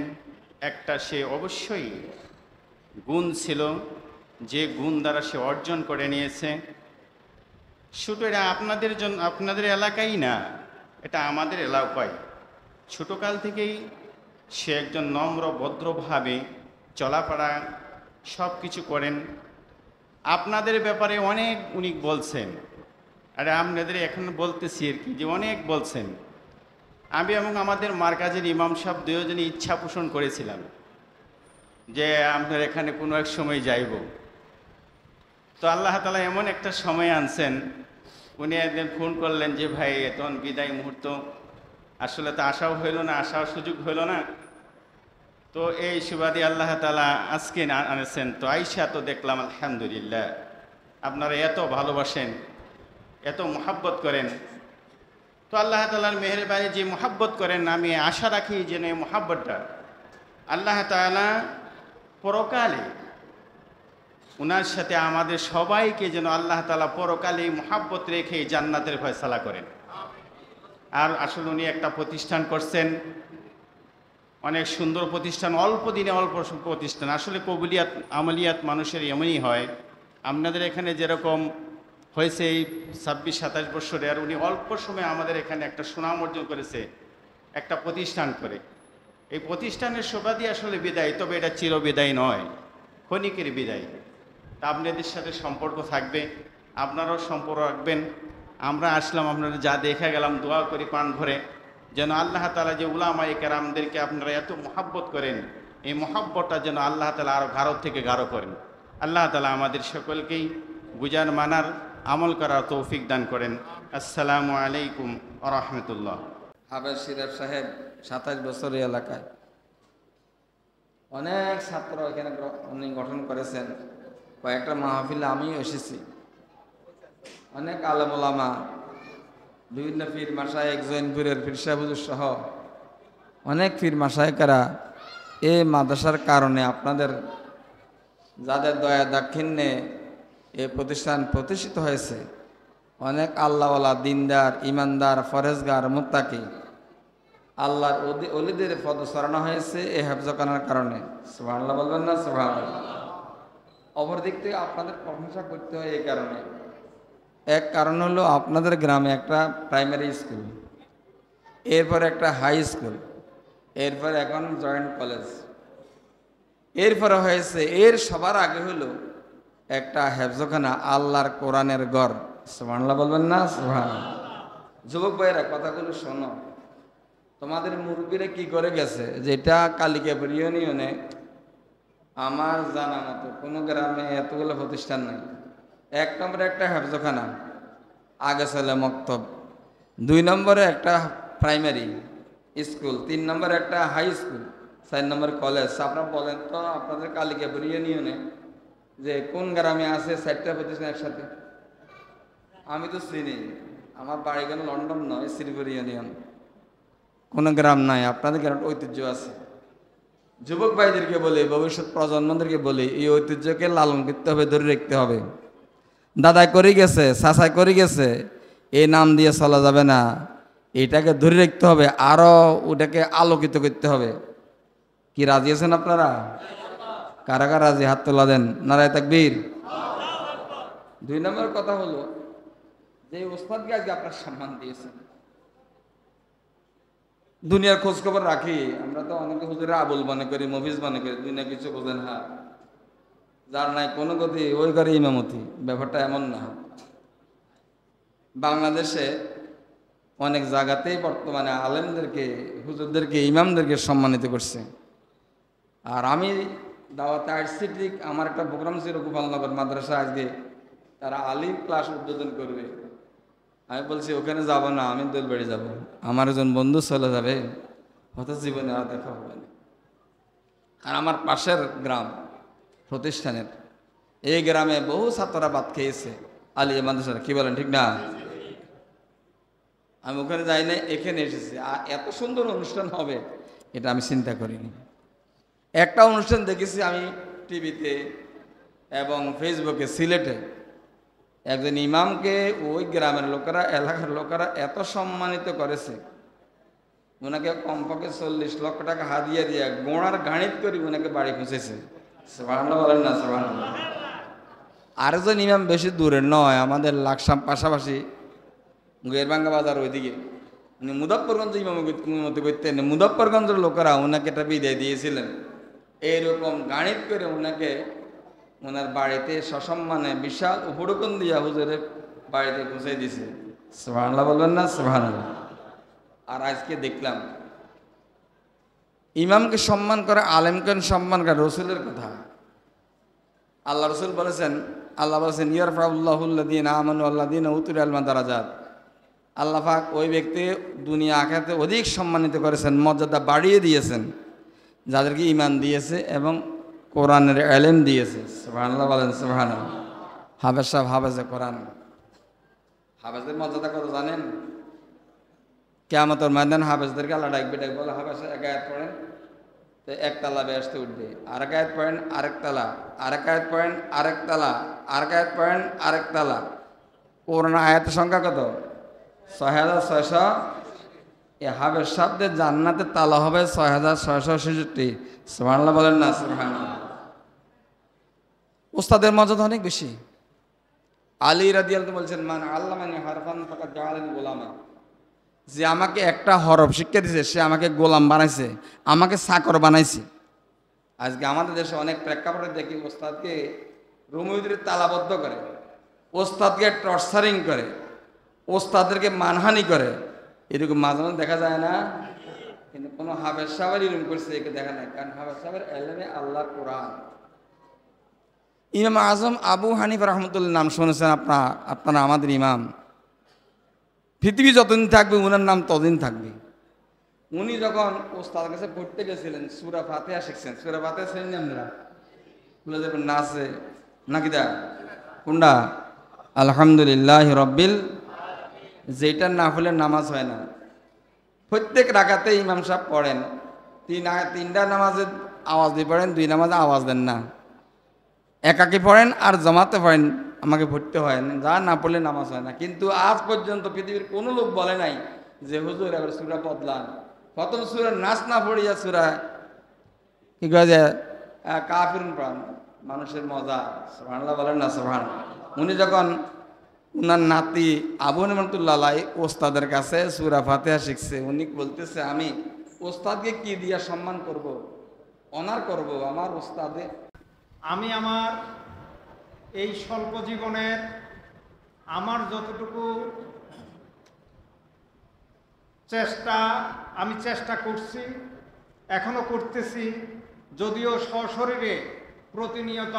একটা সে অবশ্যই গুণ ছিল, যে গুণ দ্বারা সে অর্জন করে নিয়েছে। শুধু এটা আপনাদের জন্য, আপনাদের এলাকাই না, এটা আমাদের এলাকায়। ছোটোকাল থেকেই সে একজন নম্র ভদ্রভাবে চলাফেরা সব কিছু করেন। আপনাদের ব্যাপারে অনেক উনি বলছেন, আরে আপনাদের এখন বলতেছি আর কি, যে অনেক বলছেন। আমি এবং আমাদের মার্কাজের ইমাম সাহেব দুজনই ইচ্ছা পোষণ করেছিলাম যে আপনার এখানে কোনো এক সময় যাইব। তো আল্লাহ তাআলা এমন একটা সময় আনছেন, উনি একদিন ফোন করলেন যে ভাই তখন বিদায় মুহূর্ত, আসলে তো আশাও হইল না, আসার সুযোগ হইল না। তো এই সুবাদে আল্লাহ তাআলা আজকে আনেছেন। তো আইসা তো দেখলাম আলহামদুলিল্লাহ আপনারা এত ভালোবাসেন, এত মোহাব্বত করেন। তো আল্লাহ তাআলার মেহেরবানি যে মোহাব্বত করেন, আমি আশা রাখি যেন এই মোহাব্বতটা আল্লাহ তাআলা পরকালে ওনার সাথে আমাদের সবাইকে যেন আল্লাহ তাআলা পরকালে মোহাব্বত রেখে জান্নাতের ফয়সালা করেন। আর আসলে উনি একটা প্রতিষ্ঠান করছেন, অনেক সুন্দর প্রতিষ্ঠান, অল্প দিনে অল্প প্রতিষ্ঠান। আসলে কবুলিয়াত আমলিয়াত মানুষের এমনই হয়। আপনাদের এখানে যেরকম হয়েছে এই 26-27 বছরে, আর উনি অল্প সময়ে আমাদের এখানে একটা সুনাম অর্জন করেছে একটা প্রতিষ্ঠান করে। এই প্রতিষ্ঠানের সুবাদই আসলে বিদায়, তবে এটা চিরবিদায় নয়, ক্ষণিকের বিদায়। তা আপনাদের সাথে সম্পর্ক থাকবে, আপনারাও সম্পর্ক রাখবেন। আমরা আসলাম, আপনারা যা দেখা গেলাম, দোয়া করি প্রাণ ভরে যেন আল্লাহ তাআলা যে উলামায়ে কেরামদেরকে আপনারা এত মোহাব্বত করেন, এই মোহাব্বতটা যেন আল্লাহ তাআলা আরও গাঢ় থেকে গাঢ় করেন। আল্লাহ তাআলা আমাদের সকলকেই বুঝার মানার আমল করার তৌফিক দান করেন। আসসালামু আলাইকুম ওয়া রাহমাতুল্লাহ। হাফেজ সিরাজ সাহেব 27 বছর এই এলাকায়, অনেক ছাত্র এখানে উনি গঠন করেছেন। কয়েকটা মাহফিলে আমিও এসেছি। অনেক আলেম ওলামা, বিভিন্ন পীর মাশায়েখ, জৈনপুরের পীর সাহেব হুজুর সহ অনেক পীর মাশায়েখরা এই মাদ্রাসার কারণে, আপনাদের যাদের দয়া দাক্ষিণ্যে এই প্রতিষ্ঠান প্রতিষ্ঠিত হয়েছে, অনেক আল্লাহওয়ালা, দিনদার, ইমানদার, ফরেজগার, মুত্তাকি আল্লাহর ওলিদের পদ সরানো হয়েছে এই হেফজখানার কারণে। সুবহানাল্লাহ বলবেন না? সুবহানাল্লাহ। অপর দিক থেকে আপনাদের প্রশংসা করতে হয় এই কারণে, এক কারণ হলো আপনাদের গ্রামে একটা প্রাইমারি স্কুল, এরপর একটা হাই স্কুল, এরপর এখন জয়েন্ট কলেজ, এরপরে হয়েছে, এর সবার আগে হলো একটা হেফজখানা, আল্লাহর কোরআনের গড়। সুবহানাল্লাহ বলবেন না? সুবহানাল্লাহ। যুবক ভাইয়েরা কথাগুলো শোনো, তোমাদের মুরব্বীরা কি করে গেছে, যেটা কালিকাপুর ইউনিয়নে আমার জানা মতো কোনো গ্রামে এতগুলো প্রতিষ্ঠান নেই। 1 নম্বরে একটা হেফজখানা, আগে চলে মক্তব, 2 নম্বরে একটা প্রাইমারি স্কুল, 3 নম্বরে একটা হাই স্কুল, 4 নম্বর কলেজ। আপনারা বলেন তো আপনাদের কালিকাপুর ইউনিয়নে যে কোন গ্রামে আছে 4টা প্রতিষ্ঠান একসাথে? আমি তো চিনি, আমার বাড়ি কেন লন্ডন নয়, শ্রীপুর ইউনিয়ন, কোনো গ্রাম নাই। আপনাদের গ্রামটা ঐতিহ্য আছে। যুবক ভাইদেরকে বলি, ভবিষ্যৎ প্রজন্মদেরকে বলি, এই ঐতিহ্যকে লালন করতে হবে, ধরে রাখতে হবে। দাদাই করে গেছে, চাচাই করে গেছে, এই নাম দিয়ে চলা যাবে না, এটাকে ধরে রাখতে হবে, আরও ওটাকে আলোকিত করতে হবে। কি রাজি আছেন আপনারা? কারা কারা রাজি? হাত তোলা দেন, নারায়ে তাকবীর। 2 নম্বর কথা হলো যে ওস্তাদকে আজকে আপনার সম্মান দিয়েছেন, দুনিয়ার খোঁজ খবর রাখি আমরা তো, অনেকে হুজুরে আবুল মনে করি, মফিজ মনে করি, দুনিয়া কিছু বোঝেন। হ্যাঁ, যার নাই কোনো গতি ওই করে ইমামতি, ব্যাপারটা এমন না। বাংলাদেশে অনেক জায়গাতেই বর্তমানে আলেমদেরকে, হুজুরদেরকে, ইমামদেরকে সম্মানিত করছে। আর আমি দাওয়াতে আসছি, ঠিক আমার একটা প্রোগ্রাম ছিল গোপালনগর মাদ্রাসা, আজকে তারা আলিম ক্লাস উদ্বোধন করবে। আমি বলছি ওখানে যাব না, আমি দোলবাড়ি যাব, আমার একজন বন্ধু চলে যাবে, হয়তো জীবনে আর দেখা হবে না। আর আমার পাশের গ্রাম প্রতিষ্ঠানের, এই গ্রামে বহু ছাত্ররা ভাত খেয়েছে আলিয়া মাদ্রাসা, কি বলেন ঠিক না? আমি ওখানে যাই না, এখানে এসেছি। আর এত সুন্দর অনুষ্ঠান হবে এটা আমি চিন্তা করিনি। একটা অনুষ্ঠান দেখেছি আমি টিভিতে এবং ফেসবুকে সিলেটে একজন ইমামকে ওই গ্রামের লোকেরা এলাকার লোকেরা এত সম্মানিত করেছে, ওনাকে কমপক্ষে 40 লক্ষ টাকা হাদিয়া দিয়ে গোড়ার গাণিত করে ওনাকে বাড়ি পৌঁছেছে। সুবহানাল্লাহ বলেন না সুবহানাল্লাহ। আরেকজন ইমাম বেশি দূরে নয়, আমাদের লাকসাম পাশাপাশি গেরবাঙ্গা বাজার ওইদিকে, উনি মুজাফফরগঞ্জ ইমামতি করতেন। মুজাফফরগঞ্জের লোকেরা ওনাকে একটা বিদায় দিয়েছিলেন, এইরকম গাণিত করে ওনাকে ওনার বাড়িতে সসম্মানে বিশাল উপঢৌকন দিয়া হুজুরের বাড়িতে পৌঁছে দিয়েছে। সুবহানাল্লাহ বলবেন না সুবহানাল্লাহ। আর আজকে দেখলাম ইমামকে সম্মান করে, আলেমকে সম্মান করে, রসুলের কথা আল্লাহ রসুল বলেছেন, আল্লাহ বলেছেন ইয়ারফাউল্লাহুল্লাযীনা আমানু ওয়াল্লাযীনা উতুল ইলমা দারাজাত। আল্লাহ পাক ওই ব্যক্তি দুনিয়া আখিরাতে অধিক সম্মানিত করেছেন, মর্যাদা বাড়িয়ে দিয়েছেন যাদেরকে ঈমান দিয়েছে এবং কোরআনের ইলম দিয়েছে। সুবহানাল্লাহ বলেন সুবহানাল্লাহ। হাফেজ সাহেব হাফেজে কোরআন, হাফেজের মর্যাদা কত জানেন? কিয়ামতের ময়দান হাফেজদেরকে আল্লাহ ডাকবে, বলে হাফেজ এক আয়াত পড়েন, তো একতলা বেহেশতে উঠবে, আরেক আয়াত পড়েন আরেক তালা, আরেক আয়াত পড়েন আরেক তালা, আরেক আয়াত পড়েন আরেক তালা। কোরআন আয়াতের সংখ্যা কত? ৬৬০০। এই হাফেজ সাহেবদের জান্নাতের তালা হবে ৬৬৬৬। সুবহানাল্লাহ বলেন না সুবহানাল্লাহ। উস্তাদের মর্যাদা অনেক বেশি। আলী রাদিয়াল্লাহু বলছেন, মান আল্লামানি হারফান ফাকাদ জাআলানি গোলামা। যে আমাকে একটা হরফ শিক্ষা দিয়েছে সে আমাকে গোলাম বানাইছে, আমাকে চাকর বানাইছে। আজকে আমাদের দেশে অনেক প্রেক্ষাপটে দেখি ওস্তাদকে রুমুইদের তালাবদ্ধ করে, ওস্তাদকে টর্চারিং করে, ওস্তাদেরকে মানহানি করে, এরকম মাঝে মাঝে দেখা যায় না? কিন্তু কোনো হাফেজ সাহেবের এরকম করছে একে দেখা নাই, কারণ হাফেজ সাহেবের এলেমে আল্লাহর কোরআন। ইমাম আজম আবু হানিফা রহমতুল্লাহ নাম শুনেছেন আপনারা? আমাদের ইমাম, পৃথিবী যতদিন থাকবে উনার নাম ততদিন থাকবে। উনি যখন ওস্তাদের কাছে পড়তে গেছিলেন সূরা ফাতিহা শিখছেন। সূরা ফাতিহা শিখছেন আমরা? বলে যাবেন না আছে নাকি? দা কোনটা? আলহামদুলিল্লাহ রব্বিল, যেটা না হলে নামাজ হয় না। প্রত্যেক রাকাতে ইমাম সাহেব পড়েন, তিনটা নামাজে আওয়াজ দিয়ে পড়েন, 2 নামাজে আওয়াজ দেন না। একাকি পড়েন আর জামাতে পড়েন, আমাকে পড়তে হয় না, যা না পড়লে নামাজ হয় না। কিন্তু আজ পর্যন্ত পৃথিবীর কোনো লোক বলে নাই যে হুজুর এবার সূরা বদলান। প্রথম সূরা নাচ না পড়িয়া সূরা কি কয় যে কাফিরুন পড়ান, মানুষের মজা। সুবহানাল্লাহ বলেন না সুবহানাল্লাহ। উনি যখন উনার নাতি আবু রহমতুল্লাহ আলাই ওস্তাদের কাছে সূরা ফাতিহা শিখছে, উনি বলতেছে আমি ওস্তাদকে কি দিয়া সম্মান করব, অনার করব আমার ওস্তাদে। আমি আমার এই স্বল্প জীবনের আমার যতটুকু চেষ্টা করছি, এখনো করতেছি, যদিও সশরীরে প্রতিনিয়ত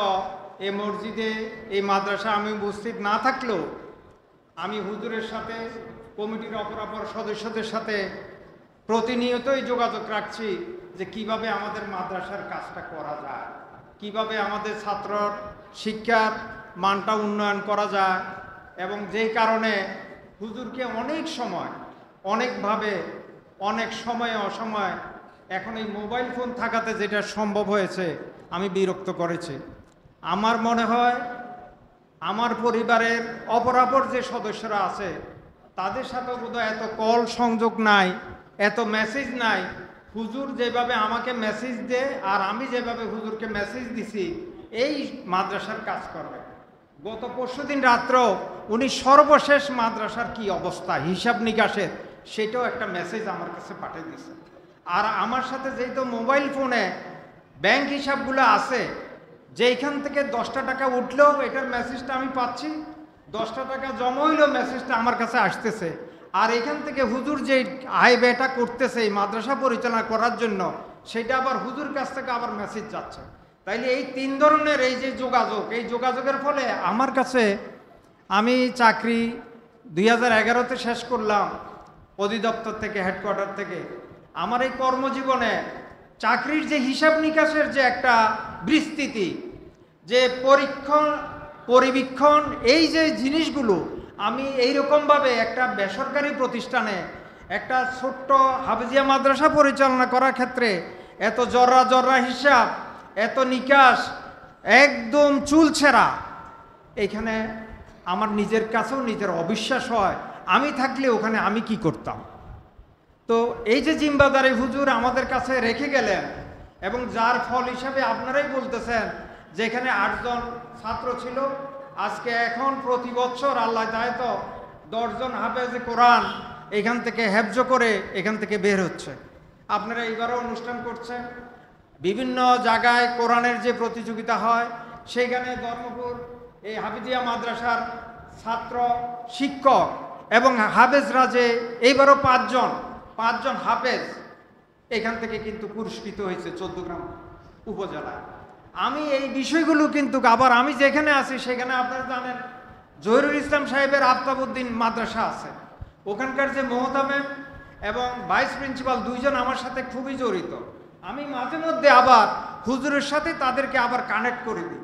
এই মসজিদে এই মাদ্রাসা আমি উপস্থিত না থাকলেও আমি হুজুরের সাথে কমিটির অপরাপর সদস্যদের সাথে প্রতিনিয়তই যোগাযোগ রাখছি যে কিভাবে আমাদের মাদ্রাসার কাজটা করা যায়, কিভাবে আমাদের ছাত্রর শিক্ষার মানটা উন্নয়ন করা যায়। এবং যেই কারণে হুজুরকে অনেক সময় অনেকভাবে অনেক সময়ে অসময় এখন এই মোবাইল ফোন থাকাতে যেটা সম্ভব হয়েছে আমি বিরক্ত করেছি। আমার মনে হয় আমার পরিবারের অপরাপর যে সদস্যরা আছে তাদের সাথে বোধহয় এত কল সংযোগ নাই, এত মেসেজ নাই। হুজুর যেভাবে আমাকে মেসেজ দেয় আর আমি যেভাবে হুজুরকে মেসেজ দিছি এই মাদ্রাসার কাজ করবে। গত পরশুদিন রাত্র উনি সর্বশেষ মাদ্রাসার কি অবস্থা হিসাব নিকাশের সেটাও একটা মেসেজ আমার কাছে পাঠিয়ে দিয়েছে। আর আমার সাথে যেহেতু মোবাইল ফোনে ব্যাংক হিসাবগুলো আছে, যেইখান থেকে 10টা টাকা উঠলেও এটার মেসেজটা আমি পাচ্ছি, 10টা টাকা জমা হইলেও মেসেজটা আমার কাছে আসতেছে। আর এখান থেকে হুজুর যে আয় ব্যয়টা করতেছে এই মাদ্রাসা পরিচালনা করার জন্য সেটা আবার হুজুর কাছ থেকে আবার মেসেজ যাচ্ছে। তাইলে এই 3 ধরনের এই যে যোগাযোগ, এই যোগাযোগের ফলে আমার কাছে, আমি চাকরি 2011-তে শেষ করলাম অধিদপ্তর থেকে, হেডকোয়ার্টার থেকে। আমার এই কর্মজীবনে চাকরির যে হিসাব নিকাশের যে একটা বিস্তৃতি, যে পরিবীক্ষণ, এই যে জিনিসগুলো আমি এইরকমভাবে একটা বেসরকারি প্রতিষ্ঠানে একটা ছোট্ট হাফেজিয়া মাদ্রাসা পরিচালনা করার ক্ষেত্রে এত জররা জররা হিসাব, এত নিকাশ, একদম চুলছেরা। এখানে আমার নিজের কাছেও নিজের অবিশ্বাস হয়, আমি থাকলে ওখানে আমি কি করতাম। তো এই যে জিম্বাদারি হুজুর আমাদের কাছে রেখে গেলেন, এবং যার ফল হিসাবে আপনারাই বলতেছেন যে এখানে 8 জন ছাত্র ছিল, আজকে এখন প্রতি বছর আল্লাহ চায় তো 10 জন হাফেজে কোরআন এখান থেকে হেফজ করে এখান থেকে বের হচ্ছে। আপনারা এইবারও অনুষ্ঠান করছেন, বিভিন্ন জায়গায় কোরআনের যে প্রতিযোগিতা হয় সেইখানে ধর্মপুর এই হাফিজিয়া মাদ্রাসার ছাত্র শিক্ষক এবং হাফেজরা যে এইবারও 5 জন হাফেজ এখান থেকে কিন্তু পুরস্কৃত হয়েছে 14 গ্রাম উপজেলায়। আমি এই বিষয়গুলো কিন্তু আবার আমি যেখানে আছি সেখানে আপনারা জানেন জহিরুল ইসলাম সাহেবের আফতাবউদ্দিন মাদ্রাসা আছে, ওখানকার যে মোহতামেম এবং ভাইস প্রিন্সিপাল 2 জন আমার সাথে খুবই জড়িত। আমি মাঝে মধ্যে আবার হুজুরের সাথে তাদেরকে আবার কানেক্ট করে দিই,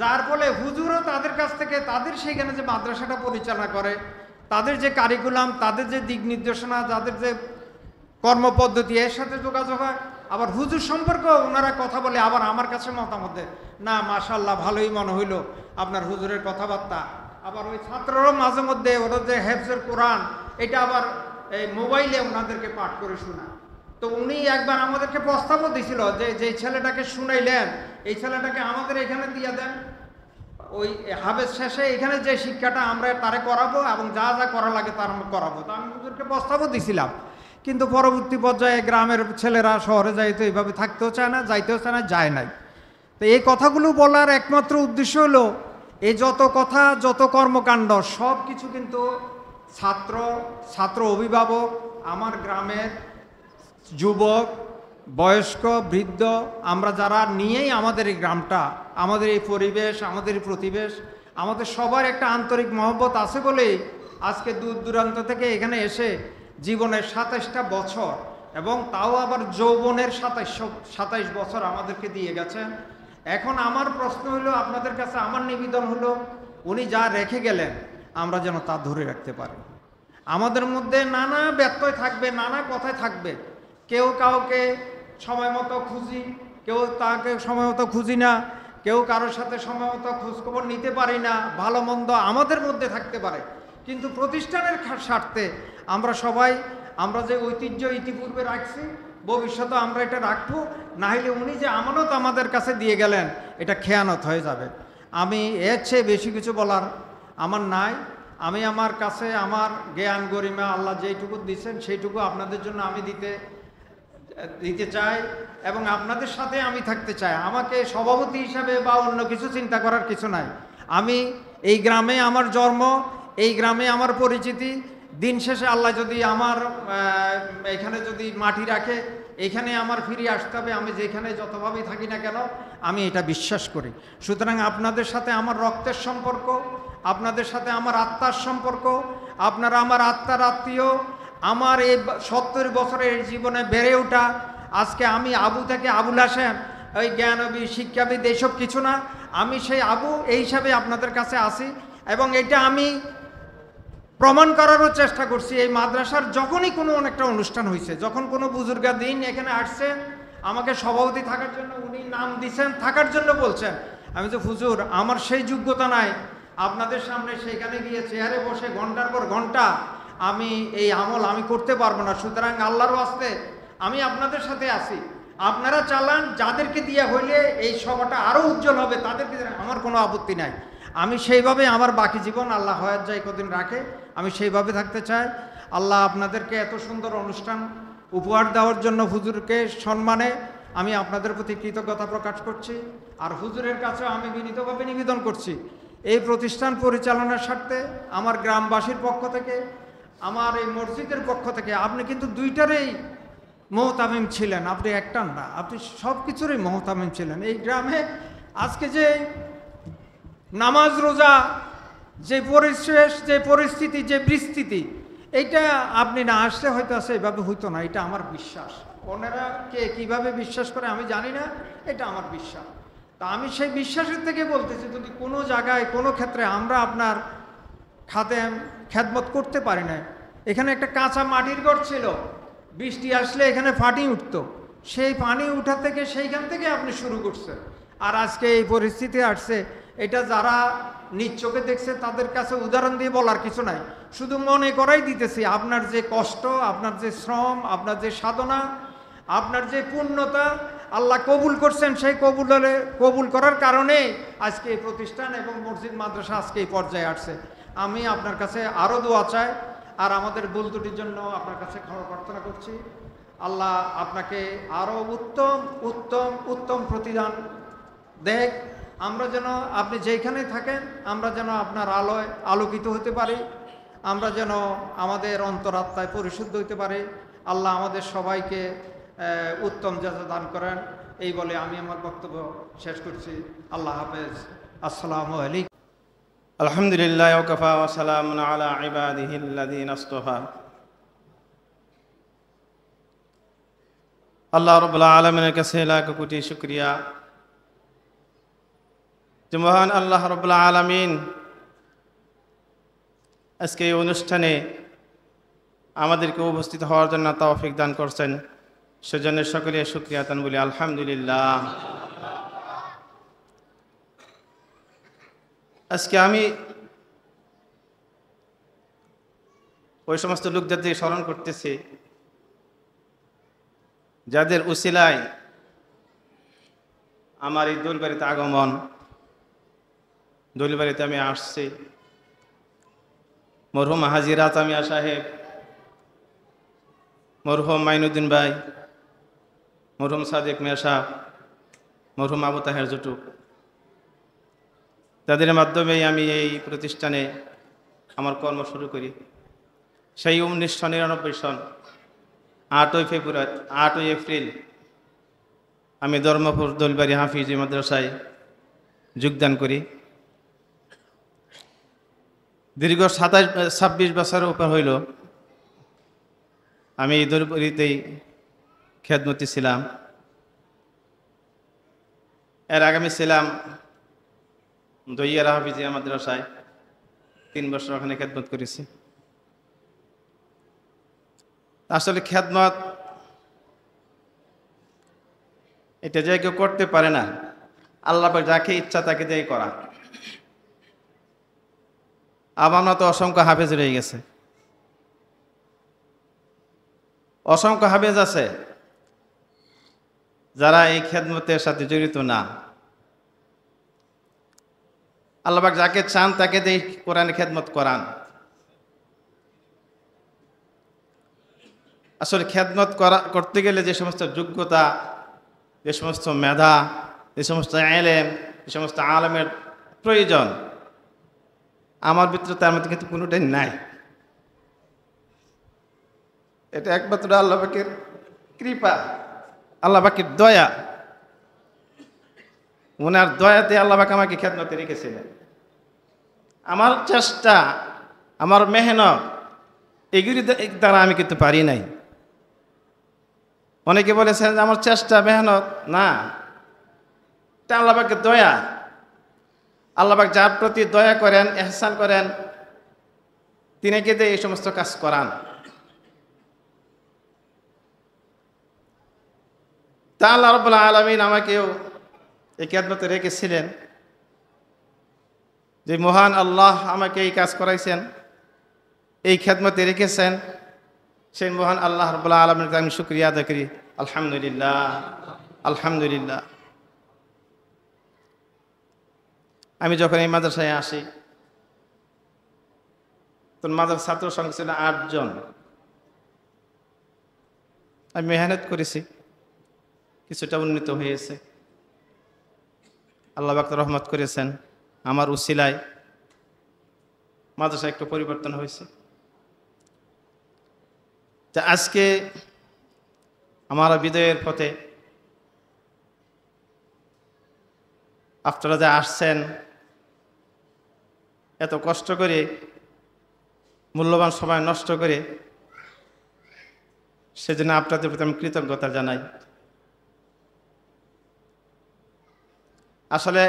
যার ফলে হুজুরও তাদের কাছ থেকে তাদের সেইখানে যে মাদ্রাসাটা পরিচালনা করে তাদের যে কারিকুলাম, তাদের যে দিক নির্দেশনা, তাদের যে কর্মপদ্ধতি এর সাথে যোগাযোগ হয়। আবার হুজুর সম্পর্ক ওনারা কথা বলে আবার আমার কাছে মতামত দেয়, না মাশাআল্লাহ ভালোই মনে হইলো আপনার হুজুরের কথাবার্তা। আবার ওই ছাত্ররাও মাঝে মধ্যে ওরা যে হেফজের কোরআন এটা আবার এই মোবাইলে ওনাদেরকে পাঠ করে শোনায়। তো উনি একবার আমাদেরকে প্রস্তাবও দিয়েছিল যে যেই ছেলেটাকে শুনাইলেন এই ছেলেটাকে আমাদের এখানে দিয়ে দেন, ওই হাফেজ শেষে এখানে যে শিক্ষাটা আমরা তারে করাবো এবং যা যা করা লাগে তার আমরা করাবো। তো আমি হুজুরকে প্রস্তাবও দিছিলাম, কিন্তু পরবর্তী পর্যায়ে গ্রামের ছেলেরা শহরে যাইতে এইভাবে থাকতেও চায় না, যাইতেও চায় না, যায় নাই। তো এই কথাগুলো বলার একমাত্র উদ্দেশ্য হলো এই যত কথা যত কর্মকাণ্ড সব কিছু কিন্তু ছাত্র অভিভাবক, আমার গ্রামের যুবক বয়স্ক বৃদ্ধ আমরা যারা নিয়েই আমাদের এই গ্রামটা, আমাদের এই পরিবেশ, আমাদের এই প্রতিবেশ, আমাদের সবার একটা আন্তরিক মহব্বত আছে বলেই আজকে দূর দূরান্ত থেকে এখানে এসে জীবনের 27টা বছর এবং তাও আবার যৌবনের 27 বছর আমাদেরকে দিয়ে গেছেন। এখন আমার প্রশ্ন হলো আপনাদের কাছে, আমার নিবেদন হলো উনি যা রেখে গেলেন আমরা যেন তা ধরে রাখতে পারি। আমাদের মধ্যে নানা ব্যত্যয় থাকবে, নানা কথায় থাকবে, কেউ কাউকে সময় মতো খুঁজি, কেউ তাকে সময় মতো খুঁজি না, কেউ কারোর সাথে সময় মতো খোঁজখবর নিতে পারি না, ভালো মন্দ আমাদের মধ্যে থাকতে পারে, কিন্তু প্রতিষ্ঠানের স্বার্থে আমরা সবাই আমরা যে ঐতিহ্য ইতিপূর্বে রাখছি ভবিষ্যতে আমরা এটা রাখবো, না হলে উনি যে আমানত আমাদের কাছে দিয়ে গেলেন এটা খেয়ানত হয়ে যাবে। আমি এর চেয়ে বেশি কিছু বলার আমার নাই। আমি আমার কাছে আমার জ্ঞান গরিমা আল্লাহ যেইটুকু দিচ্ছেন সেইটুকু আপনাদের জন্য আমি দিতে চাই এবং আপনাদের সাথে আমি থাকতে চাই। আমাকে সভাপতি হিসাবে বা অন্য কিছু চিন্তা করার কিছু নাই। আমি এই গ্রামে আমার জন্ম, এই গ্রামে আমার পরিচিতি, দিন শেষে আল্লাহ যদি আমার এখানে যদি মাটি রাখে এখানে আমার ফিরে আসতে হবে, আমি যেখানে যতভাবেই থাকি না কেন আমি এটা বিশ্বাস করি। সুতরাং আপনাদের সাথে আমার রক্তের সম্পর্ক, আপনাদের সাথে আমার আত্মার সম্পর্ক, আপনারা আমার আত্মার আত্মীয়। আমার এই 70 বছরের জীবনে বেড়ে ওঠা, আজকে আমি আবু থেকে আবুল হাসেম ওই জ্ঞানবী শিক্ষাবিদ এইসব কিছু না, আমি সেই আবু এই হিসাবে আপনাদের কাছে আসি এবং এটা আমি প্রমাণ করারও চেষ্টা করছি। এই মাদ্রাসার যখনই কোনো অনেকটা অনুষ্ঠান হয়েছে, যখন কোনো বুজুর্গা দিন এখানে আসছে আমাকে সভাপতি থাকার জন্য উনি নাম দিচ্ছেন, থাকার জন্য বলছেন, আমি যে হুজুর আমার সেই যোগ্যতা নাই আপনাদের সামনে সেইখানে গিয়ে চেয়ারে বসে ঘন্টার পর ঘন্টা আমি এই আমল আমি করতে পারবো না। সুতরাং আল্লাহর ওয়াস্তে আমি আপনাদের সাথে আছি, আপনারা চালান, যাদেরকে দিয়ে হইলে এই সভাটা আরও উজ্জ্বল হবে তাদেরকে আমার কোনো আপত্তি নাই। আমি সেইভাবে আমার বাকি জীবন আল্লাহ হয়াত যাই কদিন রাখে আমি সেইভাবে থাকতে চাই। আল্লাহ আপনাদেরকে এত সুন্দর অনুষ্ঠান উপহার দেওয়ার জন্য হুজুরকে সম্মানে আমি আপনাদের প্রতি কৃতজ্ঞতা প্রকাশ করছি। আর হুজুরের কাছেও আমি বিনীতভাবে নিবেদন করছি এই প্রতিষ্ঠান পরিচালনার স্বার্থে আমার গ্রামবাসীর পক্ষ থেকে, আমার এই মসজিদের পক্ষ থেকে আপনি কিন্তু দুইটারই মোহতামিম ছিলেন, আপনি একটান না, আপনি সব কিছুরই মোহতামিম ছিলেন। এই গ্রামে আজকে যে নামাজ রোজা যে পরিবেশ, যে পরিস্থিতি, যে বিস্তৃতি, এইটা আপনি না আসলে হয়তো আছে এইভাবে হইতো না, এটা আমার বিশ্বাস। ওনারা কে কীভাবে বিশ্বাস করে আমি জানি না, এটা আমার বিশ্বাস। তা আমি সেই বিশ্বাসের থেকে বলতেছি যদি কোনো জায়গায় কোনো ক্ষেত্রে আমরা আপনার খেদমত করতে পারি না। এখানে একটা কাঁচা মাটির ঘর ছিল, বৃষ্টি আসলে এখানে ফাটি উঠতো, সেই পানি উঠা থেকে সেইখান থেকে আপনি শুরু করছেন। আর আজকে এই পরিস্থিতি আসছে, এটা যারা নিজ চোখে দেখছে তাদের কাছে উদাহরণ দিয়ে বলার কিছু নাই, শুধু মনে করাই দিতেছি আপনার যে কষ্ট, আপনার যে শ্রম, আপনার যে সাধনা, আপনার যে পূর্ণতা আল্লাহ কবুল করছেন, সেই কবুল করার কারণে আজকে এই প্রতিষ্ঠান এবং মসজিদ মাদ্রাসা আজকে এই পর্যায়ে আসছে। আমি আপনার কাছে আরও দোয়া চাই, আর আমাদের ভুল ত্রুটির জন্য আপনার কাছে ক্ষমা প্রার্থনা করছি। আল্লাহ আপনাকে আরও উত্তম উত্তম উত্তম প্রতিদান দেখ, আমরা যেন আপনি যেখানে থাকেন আমরা যেন আপনার আলোয় আলোকিত হতে পারি, আমরা যেন আমাদের অন্তরাত্মায় পরিশুদ্ধ হতে পারি। আল্লাহ আমাদের সবাইকে উত্তম জাযা দান করেন, এই বলে আমি আমার বক্তব্য শেষ করছি। আল্লাহ হাফেজ। আসসালামু আলাইকুম। আলহামদুলিল্লাহ ওয়াকাফা ওয়া সালামুন আলা ইবাদিহিল্লাযীনা ইসতাফা। আল্লাহ রাব্বুল আলামিনের কাছে লাখ কোটি শুকরিয়া যে মহান আল্লাহ রাব্বুল আলামিন আজকে এই অনুষ্ঠানে আমাদেরকে উপস্থিত হওয়ার জন্য তৌফিক দান করছেন, সেজন্য সকলে শুকরিয়া তান বলি আলহামদুলিল্লাহ। আজকে আমি ওই সমস্ত লোকদেরকে স্মরণ করতেছি যাদের উসিলায় আমার এই দোলবাড়িতে আগমন, দোলবাড়িতে আমি আসছি। মরহুম হাজী রাতা মিয়া সাহেব, মরহুম মাইনুদ্দিন ভাই, মরহুম সাদেক মিয়া সাহেব, মরহুম আবু তাহের জুটু, তাদের মাধ্যমেই আমি এই প্রতিষ্ঠানে আমার কর্ম শুরু করি। সেই 1999 সন 8 এপ্রিল আমি ধর্মপুর দোলবাড়ি হাফিজি মাদ্রাসায় যোগদান করি। দীর্ঘ 26 বছরের উপর হইল আমি এই দোলবাড়িতেই খেদমতি ছিলাম। এর আগে আমি ছিলাম দইয়ারা হাফিজিয়া মাদ্রাসায়, 3 বছর ওখানে খেদমত করেছি। আসলে খেদমত এটা যে কেউ করতে পারে না, আল্লাহ পাক যাকে ইচ্ছা তাকে দিয়ে করা। আমরা তো অসংখ্য হাফেজ রয়ে গেছে, অসংখ্য হাফেজ আছে যারা এই খেদমতের সাথে জড়িত না। আল্লাহ পাক যাকে চান তাকে দিয়ে কোরআনে খেদমত করান। আসলে খেদমত করতে গেলে যে সমস্ত যোগ্যতা, যে সমস্ত মেধা, যে সমস্ত এলেম, যে সমস্ত আলেমের প্রয়োজন, আমার ভিতরে তার মধ্যে কিন্তু কোনোটাই নাই। এটা একমাত্র আল্লাহ পাকের কৃপা, আল্লাহ পাকের দয়া। ওনার দয়াতে আল্লাহ পাক আমাকে খেদমতে রেখেছিলেন। আমার চেষ্টা, আমার মেহনত, এগুলি দ্বারা আমি কিন্তু পারি নাই। অনেকে বলেছেন যে আমার চেষ্টা মেহনত, না, এটা আল্লাহ পাকের দয়া। আল্লাহ পাক যার প্রতি দয়া করেন, ইহসান করেন, তিনাকে দিয়ে এই সমস্ত কাজ করান। তা আল্লাহ রাব্বুল আলামিন আমাকেও এই খেদমতে রেখেছিলেন, যে মহান আল্লাহ আমাকে এই কাজ করাইছেন, এই খেদমতে রেখেছেন, সেই মহান আল্লাহ রাব্বুল আলামিনের আমি শুকরিয়া আদায় করি। আলহামদুলিল্লাহ, আলহামদুলিল্লাহ। আমি যখন এই মাদ্রাসায় আসি তখন মাদ্রাসার ছাত্র সংখ্যা ছিল 8 জন। আমি মেহনত করেছি, কিছুটা উন্নীত হয়েছে। আল্লাহ পাক রহমত করেছেন, আমার উসিলায় মাদ্রাসা একটু পরিবর্তন হয়েছে। তা আজকে আমার বিদায়ের পথে আপনারা যে আসছেন, এত কষ্ট করে, মূল্যবান সময় নষ্ট করে, সেজন্য আপনাদের প্রতি আমি কৃতজ্ঞতা জানাই। আসলে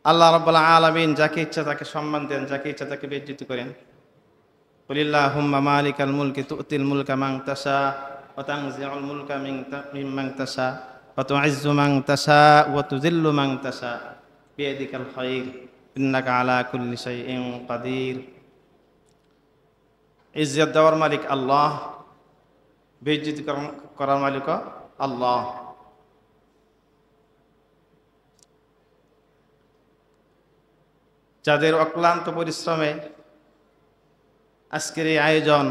আল্লাহ রাব্বুল আলামিন যাকে ইচ্ছা তাকে সম্মান দেন, যাকে ইচ্ছা তাকে বেজ্জিত করেন। কুলিল্লাহুম্মা মালিকাল মুলকি তু'তিল মুলকা মান তাশা وتنزع الملك ممن تشاء وتعز من تشاء وتذل من تشاء بيدك الخير إنك على كل شيء قدير ইজ্জত দেওয়ার মালিক আল্লাহ, বেইজ্জতি করার মালিক আল্লাহ। যাদের অক্লান্ত পরিশ্রমে আজকের এই আয়োজন,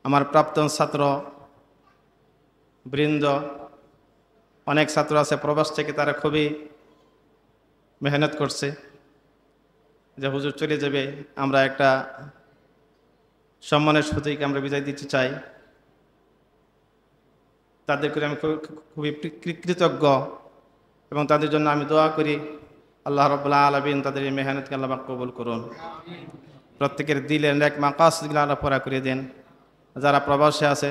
আমার প্রাক্তন ছাত্র বৃন্দ, অনেক ছাত্র আছে প্রবাস থেকে, তারা খুবই মেহনত করছে যে হুজুর চলে যাবে, আমরা একটা সম্মানের সাথে আমরা বিদায় দিতে চাই। তাদেরকে আমি খুবই কৃতজ্ঞ এবং তাদের জন্য আমি দোয়া করি আল্লাহ রাব্বুল আলামিন তাদের এই মেহনতকে আল্লাহ পাক কবুল করুন। প্রত্যেকের দিলের নেক মাকাসিদগুলো আল্লাহ পুরা করে দেন। যারা প্রবাসে আছে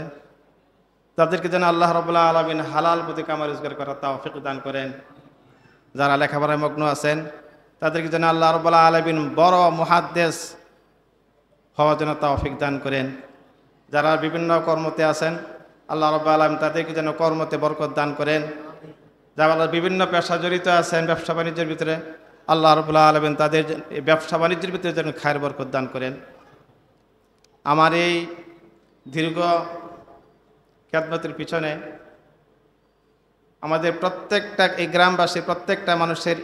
তাদেরকে যেন আল্লাহ রাব্বুল আলামিন হালাল পথে কামাই রোজগার করার তৌফিক দান করেন। যারা লেখাপড়ায় মগ্ন আছেন তাদেরকে যেন আল্লাহ রাব্বুল আলামিন বড় মুহাদ্দিস হওয়ার জন্য তৌফিক দান করেন। যারা বিভিন্ন কর্মতে আছেন আল্লাহ রাব্বুল আলামিন তাদেরকে যেন কর্মতে বরকত দান করেন। যারা বিভিন্ন পেশা জড়িত আছেন ব্যবসা বাণিজ্যের ভিতরে আল্লাহ রাব্বুল আলামিন তাদের ব্যবসা বাণিজ্যের ভিতরে যেন খায়ের বরকত দান করেন। আমার এই দীর্ঘ খেদমতের পিছনে আমাদের প্রত্যেকটা এই গ্রামবাসী প্রত্যেকটা মানুষের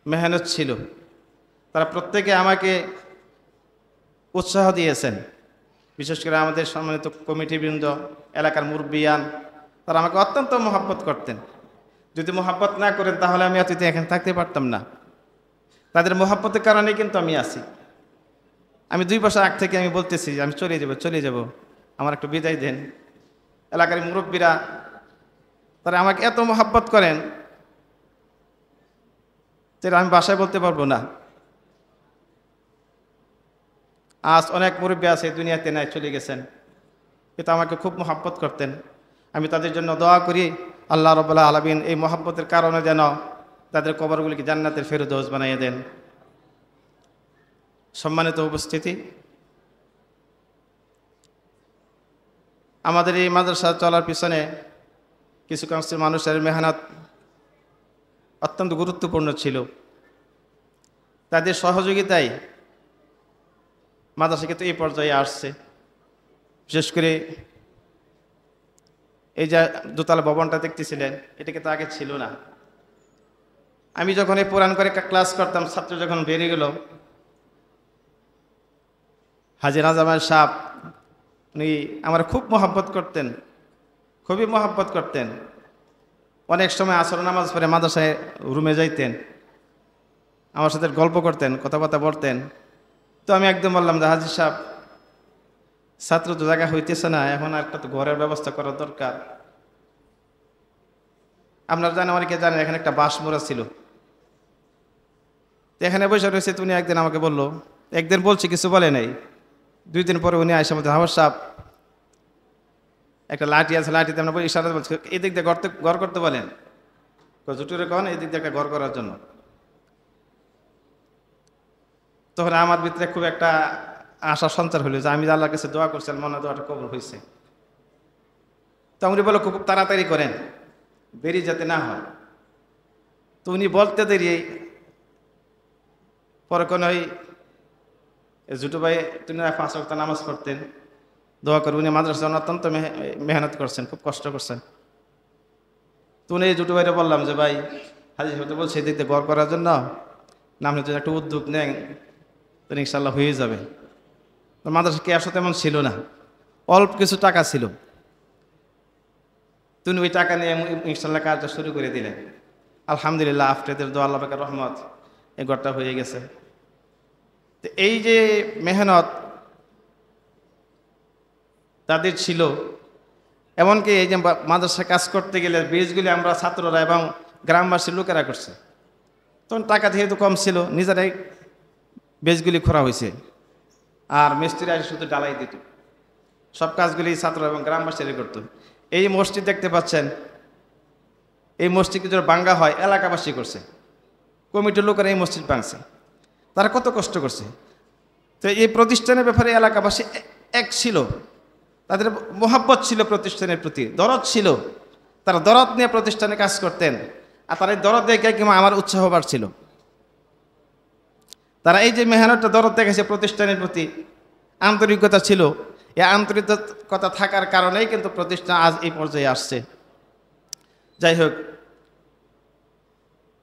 মেহনত ছিল। তারা প্রত্যেকে আমাকে উৎসাহ দিয়েছেন, বিশেষ করে আমাদের সম্মানিত কমিটিবৃন্দ, এলাকার মুরব্বিয়ান, তারা আমাকে অত্যন্ত মহব্বত করতেন। যদি মহব্বত না করেন তাহলে আমি অতীতে এখানে থাকতে পারতাম না। তাদের মহব্বতের কারণে কিন্তু আমি আছি। আমি 2 বছর আগ থেকে আমি বলতেছি আমি চলে যাব, আমার একটু বিদায় দেন। এলাকার মুরব্বীরা তারা আমাকে এত মহব্বত করেন যেটা আমি বাসায় বলতে পারবো না। আজ অনেক মুরব্বী আছে দুনিয়াতে নাই, চলে গেছেন, কিন্তু আমাকে খুব মহব্বত করতেন। আমি তাদের জন্য দোয়া করি আল্লাহ রাব্বুল আলামিন এই মহব্বতের কারণে যেন তাদের কবরগুলিকে জান্নাতের ফেরদৌস বানিয়ে দেন। সম্মানিত উপস্থিতি, আমাদের এই মাদ্রাসা চলার পিছনে কিছু মানুষের মেহনত অত্যন্ত গুরুত্বপূর্ণ ছিল। তাদের সহযোগিতায় মাদ্রাসা কিন্তু এই পর্যায়ে আসছে। বিশেষ করে এই যে দোতলা ভবনটা দেখতেছিলেন, এটা কিন্তু আগে ছিল না। আমি যখন এই পুরান করে ক্লাস করতাম, ছাত্র যখন বেরিয়ে গেল, হাজী নাজামের সাহেব উনি আমার খুব মহব্বত করতেন, খুবই মহব্বত করতেন। অনেক সময় আসর নামাজ পড়ে মাদ্রাসায় রুমে যাইতেন, আমার সাথে গল্প করতেন, কথাবার্তা বলতেন। তো আমি একদম বললাম যে হাজী সাহেব, ছাত্র তো জায়গা হইতেছে না, এখন একটা তো ঘরের ব্যবস্থা করা দরকার। আপনারা জানেন, অনেকে জানেন এখানে একটা বাঁশ মোড়া ছিল। এখানে বসে রয়েছে, উনি একদিন আমাকে বললো, একদিন বলছি কিছু বলে নাই, 2 দিন পরে উনি আইসা বলতে, হাওয়ার সাহেব একটা লাঠি আছে, লাঠিতে আমরা ইশারা বলছি এই দিক দিয়ে ঘর করতে বলেন, জুটুরে কন এই দিক দিয়ে একটা ঘর করার জন্য। তখন আমার ভিতরে খুব একটা আশা সঞ্চার হলো যে আমি আল্লাহর কাছে দোয়া করছি, মনে দোয়াটা কবুল হয়েছে। তো উনি বলো খুব তাড়াতাড়ি করেন, দেরি যাতে না হয়। তো উনি বলতে দেরি, পরে কোন ওই জুটু ভাই তিনি 5 ওয়াক্ত নামাজ পড়তেন, দোয়া করে উনি মাদ্রাসা অত্যন্ত মেহনত করছেন, খুব কষ্ট করছেন। তো উনি জুটু ভাইরে বললাম যে ভাই হাজী সাহেব তো বলছে দিতে ঘর করার জন্য, আপনি যদি একটা উদ্যোগ নেন তো ইনশাল্লাহ হয়ে যাবে। মাদ্রাসা ক্যাশ তেমন ছিল না, অল্প কিছু টাকা ছিল। তুমি ওই টাকা নিয়ে ইনশাল্লাহ কাজটা শুরু করে দিলেন। আলহামদুলিল্লাহ, আপনাদের দোয়া আল্লাহ পাকের রহমত এই ঘরটা হয়ে গেছে। তো এই যে মেহনত তাদের ছিল, এমনকি এই যে মাদ্রাসা কাজ করতে গেলে বীজগুলি আমরা ছাত্ররা এবং গ্রামবাসীর লোকেরা করছে। তখন টাকা যেহেতু কম ছিল, নিজেরাই বীজগুলি খোঁড়া হয়েছে, আর মিস্ত্রি আসে শুধু ডালাই দিত। সব কাজগুলি ছাত্র এবং গ্রামবাসীরা করতো। এই মসজিদ দেখতে পাচ্ছেন, এই মসজিদ যদি ভাঙ্গা হয় এলাকাবাসী করছে, কমিটির লোকেরা এই মসজিদ ভাঙছে, তারা কত কষ্ট করছে। তো এই প্রতিষ্ঠানের ব্যাপারে এলাকাবাসী এক ছিল, তাদের মোহাব্বত ছিল প্রতিষ্ঠানের প্রতি, দরদ ছিল, তারা দরদ নিয়ে প্রতিষ্ঠানে কাজ করতেন। আর তারা এই দরদ দেখে কিংবা আমার উৎসাহ বাড়ছিল। তারা এই যে মেহনতটা দরদ দেখেছে প্রতিষ্ঠানের প্রতি, আন্তরিকতা ছিল, এই আন্তরিকতা থাকার কারণেই কিন্তু প্রতিষ্ঠান আজ এই পর্যায়ে আসছে। যাই হোক,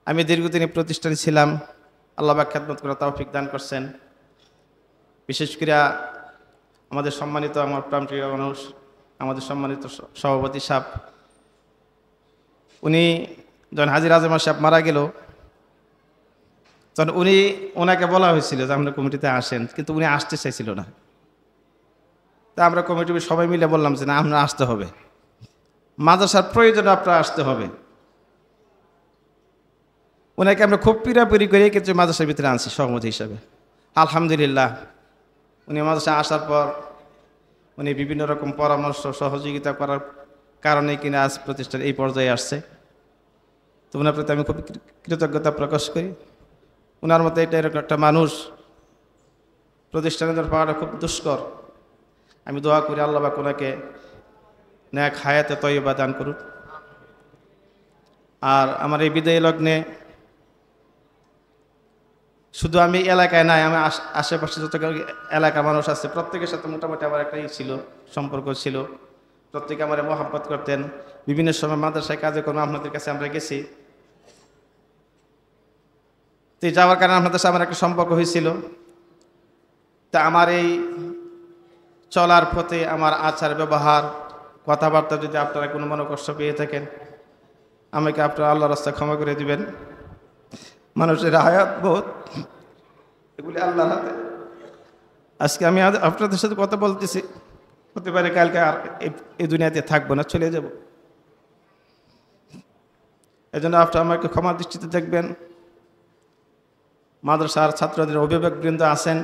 আমি দীর্ঘদিন প্রতিষ্ঠানে ছিলাম, আল্লাহ পাক খেদমত করে তৌফিক দান করছেন। বিশেষ করে আমাদের সম্মানিত, আমার প্রাণপ্রিয় মানুষ, আমাদের সম্মানিত সভাপতি সাহেব, উনি যখন হাজির আজমা সাহেব মারা গেল, তখন ওনাকে বলা হয়েছিল যে আমরা কমিটিতে আসেন, কিন্তু উনি আসতে চাইছিল না। তা আমরা কমিটির সবাই মিলে বললাম যে না, আমরা আসতে হবে, মাদ্রাসার প্রয়োজনে আপনারা আসতে হবে। ওনাকে আমরা খুব পিড়াপিড়ি করে কিন্তু মাদ্রাসার ভিতরে আনছি সভাপতি হিসাবে। আলহামদুলিল্লাহ, উনি মাদ্রাসায় আসার পর উনি বিভিন্ন রকম পরামর্শ সহযোগিতা করার কারণে কিনা আজ প্রতিষ্ঠান এই পর্যায়ে আসছে। তো ওনার প্রতি আমি খুব কৃতজ্ঞতা প্রকাশ করি। ওনার মতো এটা এরকম একটা মানুষ প্রতিষ্ঠানের পাওয়াটা খুব দুষ্কর। আমি দোয়া করি আল্লাহ পাক ওনাকে নেক হায়াতে তয়্যবা দান করুন। আর আমার এই বিদায়ী লগ্নে শুধু আমি এলাকায় নাই, আমি আশেপাশে যত এলাকার মানুষ আছে প্রত্যেকের সাথে মোটামুটি আমার একটা ছিল, সম্পর্ক ছিল। প্রত্যেকে আমার মহাব্বত করতেন। বিভিন্ন সময় মাদ্রাসায় কাজে কোনো আপনাদের কাছে আমরা গেছি, তো যাওয়ার কারণে আপনাদের সাথে আমার একটা সম্পর্ক হয়েছিল। তা আমার এই চলার পথে আমার আচার ব্যবহার কথাবার্তা যদি আপনারা কোনো মনে কষ্ট পেয়ে থাকেন, আমাকে আপনারা আল্লাহর রাস্তায় ক্ষমা করে দিবেন। মানুষের হায়াত বোধ এগুলি আল্লাহর হাতে। আজকে আমি আপনাদের সাথে কথা বলতেছি, হতে পারে কালকে আর এই দুনিয়াতে থাকবো না, চলে যাব। এই জন্য আপনারা আমাকে ক্ষমা দৃষ্টিতে দেখবেন। মাদ্রাসার ছাত্রদের অভিভাবকবৃন্দ আছেন,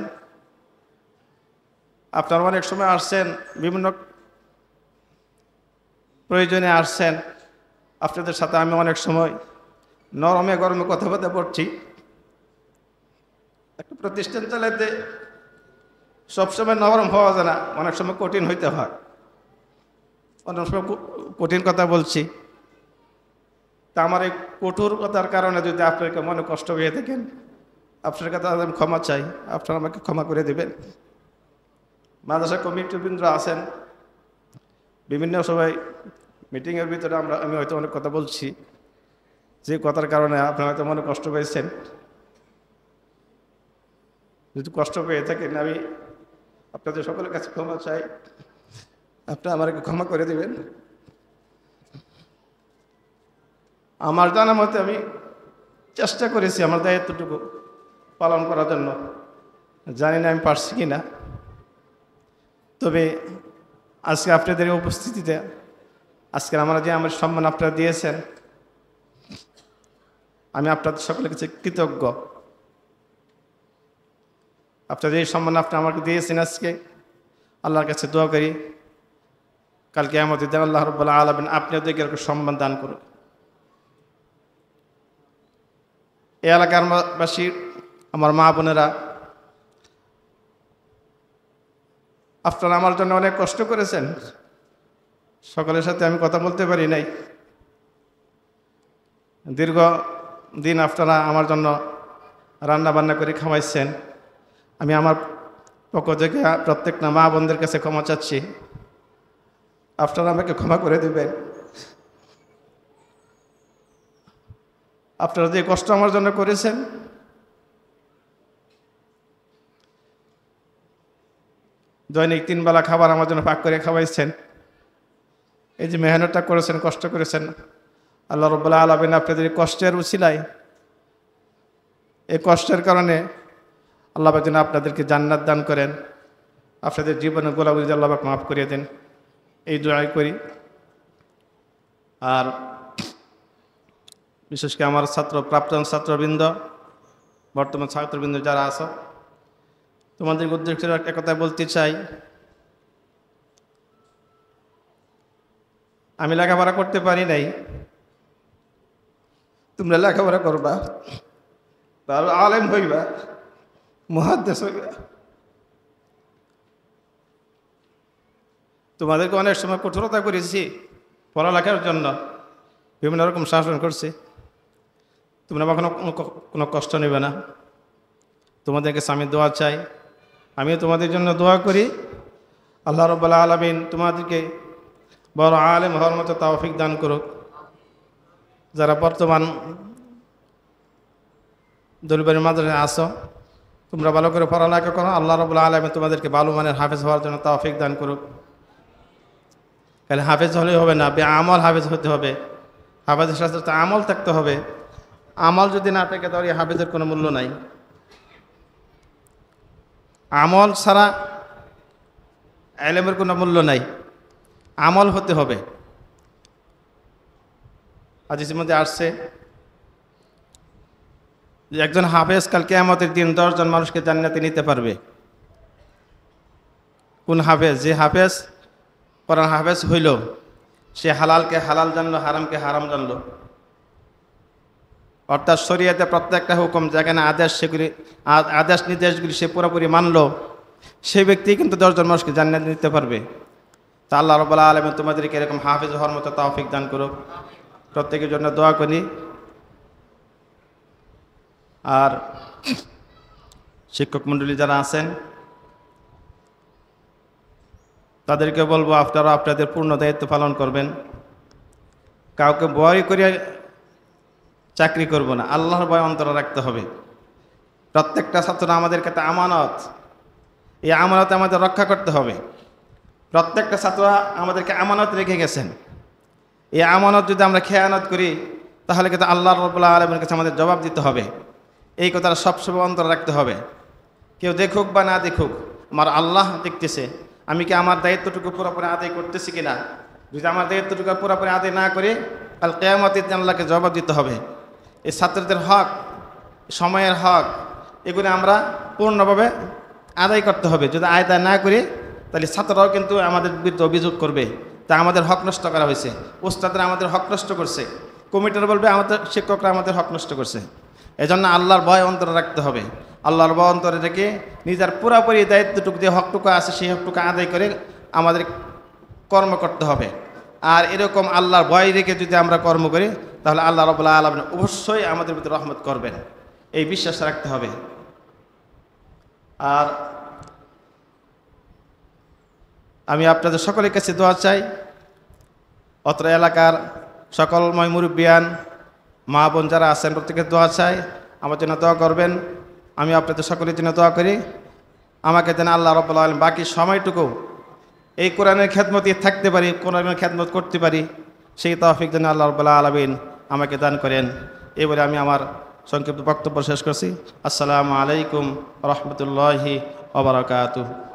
আপনারা অনেক সময় আসছেন, বিভিন্ন প্রয়োজনে আসছেন। আপনাদের সাথে আমি অনেক সময় নরমে গরমে কথাবার্তা বলছি। একটা প্রতিষ্ঠান চালাতে সবসময় নরম হওয়া যায় না, অনেক সময় কঠিন হইতে হয়। অনেক সময় কঠিন কথা বলছি। তা আমার এই কঠোর কথার কারণে যদি আপনাকে মনে কষ্ট পেয়ে থাকেন, আপনার কাছে আমি ক্ষমা চাই, আপনারা আমাকে ক্ষমা করে দেবেন। মাদ্রাসা কমিটিবৃন্দ আছেন, বিভিন্ন সবাই মিটিংয়ের ভিতরে আমি হয়তো অনেক কথা বলছি, যে কথার কারণে আপনারা হয়তো মনে কষ্ট পেয়েছেন। যদি কষ্ট পেয়ে থাকেন, আমি আপনাদের সকলের কাছে ক্ষমা চাই, আপনারা আমাকে ক্ষমা করে দেবেন। আমার জানা মতে আমি চেষ্টা করেছি আমার দায়িত্বটুকু পালন করার জন্য। জানি না আমি পারছি কি না, তবে আজকে আপনাদের উপস্থিতিতে আজকে আমরা যে আমার সম্মান আপনারা দিয়েছেন, আমি আপনাদের সকলের কাছে কৃতজ্ঞ। আপনাদের এই সম্মান আপনি আমাকে দিয়েছেন আজকে, আল্লাহর কাছে দোয়া করি কালকে আমাদের দিন আল্লাহ রাব্বুল আলামিন আপনি ওদেরকে এরকম সম্মান দান করুন। এই এলাকার বাসী, আমার মা বোনেরা, আপনারা আমার জন্য অনেক কষ্ট করেছেন। সকলের সাথে আমি কথা বলতে পারি নাই। দীর্ঘ দিন আপনারা আমার জন্য রান্না বান্না করে খাওয়াইছেন। আমি আমার পক্ষ থেকে প্রত্যেকটা মা বোনদের কাছে ক্ষমা চাচ্ছি, আপনারা আমাকে ক্ষমা করে দেবেন। আপনারা যে কষ্ট আমার জন্য করেছেন, দৈনিক 3 বেলা খাবার আমার জন্য পাক করে খাওয়াইছেন, এই যে মেহনতটা করেছেন, কষ্ট করেছেন, আল্লাহ রাব্বুল আলামিন আপনাদের কষ্টের উছিলায়, এই কষ্টের কারণে আল্লাহ পাক যেন আপনাদেরকে জান্নাত দান করেন, আপনাদের জীবনের গোলাগুলি আল্লাহ পাক মাফ করিয়ে দেন, এই দোয়াই করি। আর বিশেষ করে আমার প্রাক্তন ছাত্রবৃন্দ, বর্তমান ছাত্রবৃন্দ যারা আছো, তোমাদের উদ্দেশ্যে একটা কথা বলতে চাই। আমি লেখাপড়া করতে পারি নাই, তোমরা লেখাপড়া করবা, তার আলেম হইবা, মুহাদ্দিস হইবা। তোমাদেরকে অনেক সময় কঠোরতা করেছি পড়ালেখার জন্য, বিভিন্ন রকম শাসন করছি, তোমরা কখনো কোনো কষ্ট নেবে না। তোমাদেরকে আমি দোয়া চাই, আমিও তোমাদের জন্য দোয়া করি। আল্লাহ রাব্বুল আলামিন তোমাদেরকে বড় আলেম হওয়ার মতো তৌফিক দান করুক। যারা বর্তমান দরবারের মাঝে আসো, তোমরা ভালো করে পড়ালেখা করো, আল্লাহ রাব্বুল আলামিন তোমাদেরকে ভালো মানের হাফেজ হওয়ার জন্য তৌফিক দান করুক। তাহলে হাফেজ হলেই হবে না, আমল হাফেজ হতে হবে। হাফেজের সাথে তো আমল থাকতে হবে। আমল যদি না থাকে তাহলে হাফেজের কোনো মূল্য নাই। আমল ছাড়া ইলমের কোনো মূল্য নাই, আমল হতে হবে। হাদিসের মধ্যে আসছে যে একজন হাফেজ কাল কিয়ামতের দিন 10 জন মানুষকে জান্নাতে নিতে পারবে। কোন হাফেজ? যে হাফেজ কোরআন হাফেজ হইল, সে হালালকে হালাল জানলো, হারামকে হারাম জানলো। অর্থাৎ শরীয়তে প্রত্যেকটা হুকুম যেখানে আদেশ নির্দেশগুলি সে পুরোপুরি মানলো, সেই ব্যক্তি কিন্তু 10 জন মানুষকে জান্নাতে নিতে পারবে। তা আল্লাহ রাব্বুল আলামিন তোমাদেরকে এরকম হাফেজ হওয়ার মতো তৌফিক দান করুক। প্রত্যেকের জন্য দোয়া করি। আর শিক্ষক মণ্ডলী যারা আছেন তাদেরকে বলবো আপনারা আপনাদের পূর্ণ দায়িত্ব পালন করবেন। কাউকে ভয় করে চাকরি করব না, আল্লাহর ভয় অন্তরে রাখতে হবে। প্রত্যেকটা ছাত্র আমাদের কাছে আমানত, এই আমানত আমাদের রক্ষা করতে হবে। প্রত্যেকটা ছাত্র আমাদেরকে আমানত রেখে গেছেন, এই আমানত যদি আমরা খেয়ানত করি তাহলে কিন্তু আল্লাহ রাব্বুল আলামিনের কাছে আমাদের জবাব দিতে হবে। এই কথাটা সবসময় অন্তরে রাখতে হবে। কেউ দেখুক বা না দেখুক, আমার আল্লাহ দেখতেছে আমি কি আমার দায়িত্বটুকু পুরোপুরি আদায় করতেছি কিনা। যদি আমার দায়িত্বটুকু পুরোপুরি আদায় না করি, কাল কিয়ামতের দিন আল্লাহকে জবাব দিতে হবে। এই ছাত্রদের হক, সময়ের হক, এগুলো আমরা পূর্ণভাবে আদায় করতে হবে। যদি আদায় না করি তাহলে ছাত্ররাও কিন্তু আমাদের বিরুদ্ধে অভিযোগ করবে, তা আমাদের হক নষ্ট করা হয়েছে, ওস্তাদরা আমাদের হক নষ্ট করছে, কমিটিরা বলবে আমাদের শিক্ষকরা আমাদের হক নষ্ট করছে। এজন্য আল্লাহর ভয় অন্তরে রাখতে হবে। আল্লাহর ভয় অন্তরে রেখে নিজের পুরোপুরি দায়িত্বটুকু যে হকটুকু আছে সেই হকটুকু আদায় করে আমাদের কর্ম করতে হবে। আর এরকম আল্লাহর ভয় রেখে যদি আমরা কর্ম করি তাহলে আল্লাহ রাব্বুল আলামিন অবশ্যই আমাদের ভিতরে রহমত করবেন, এই বিশ্বাস রাখতে হবে। আর আমি আপনাদের সকলের কাছে দোয়া চাই, অত্র এলাকার সকল মুরব্বিয়ান মা বোন যারা আছেন প্রত্যেকের দোয়া চাই, আমার জন্য দোয়া করবেন। আমি আপনাদের সকলের জন্য দোয়া করি, আমাকে যেন আল্লাহ রাব্বুল আলামিন বাকি সময়টুকু এই কোরআনের খেদমতে থাকতে পারি, কোরআনের খেদমত করতে পারি, সেই তৌফিক যেন আল্লাহ রাব্বুল আলামিন আমাকে দান করেন। এই বলে আমি আমার সংক্ষিপ্ত বক্তব্য শেষ করছি। আসসালামু আলাইকুম ওয়া রাহমাতুল্লাহি ওয়া বারাকাতুহু।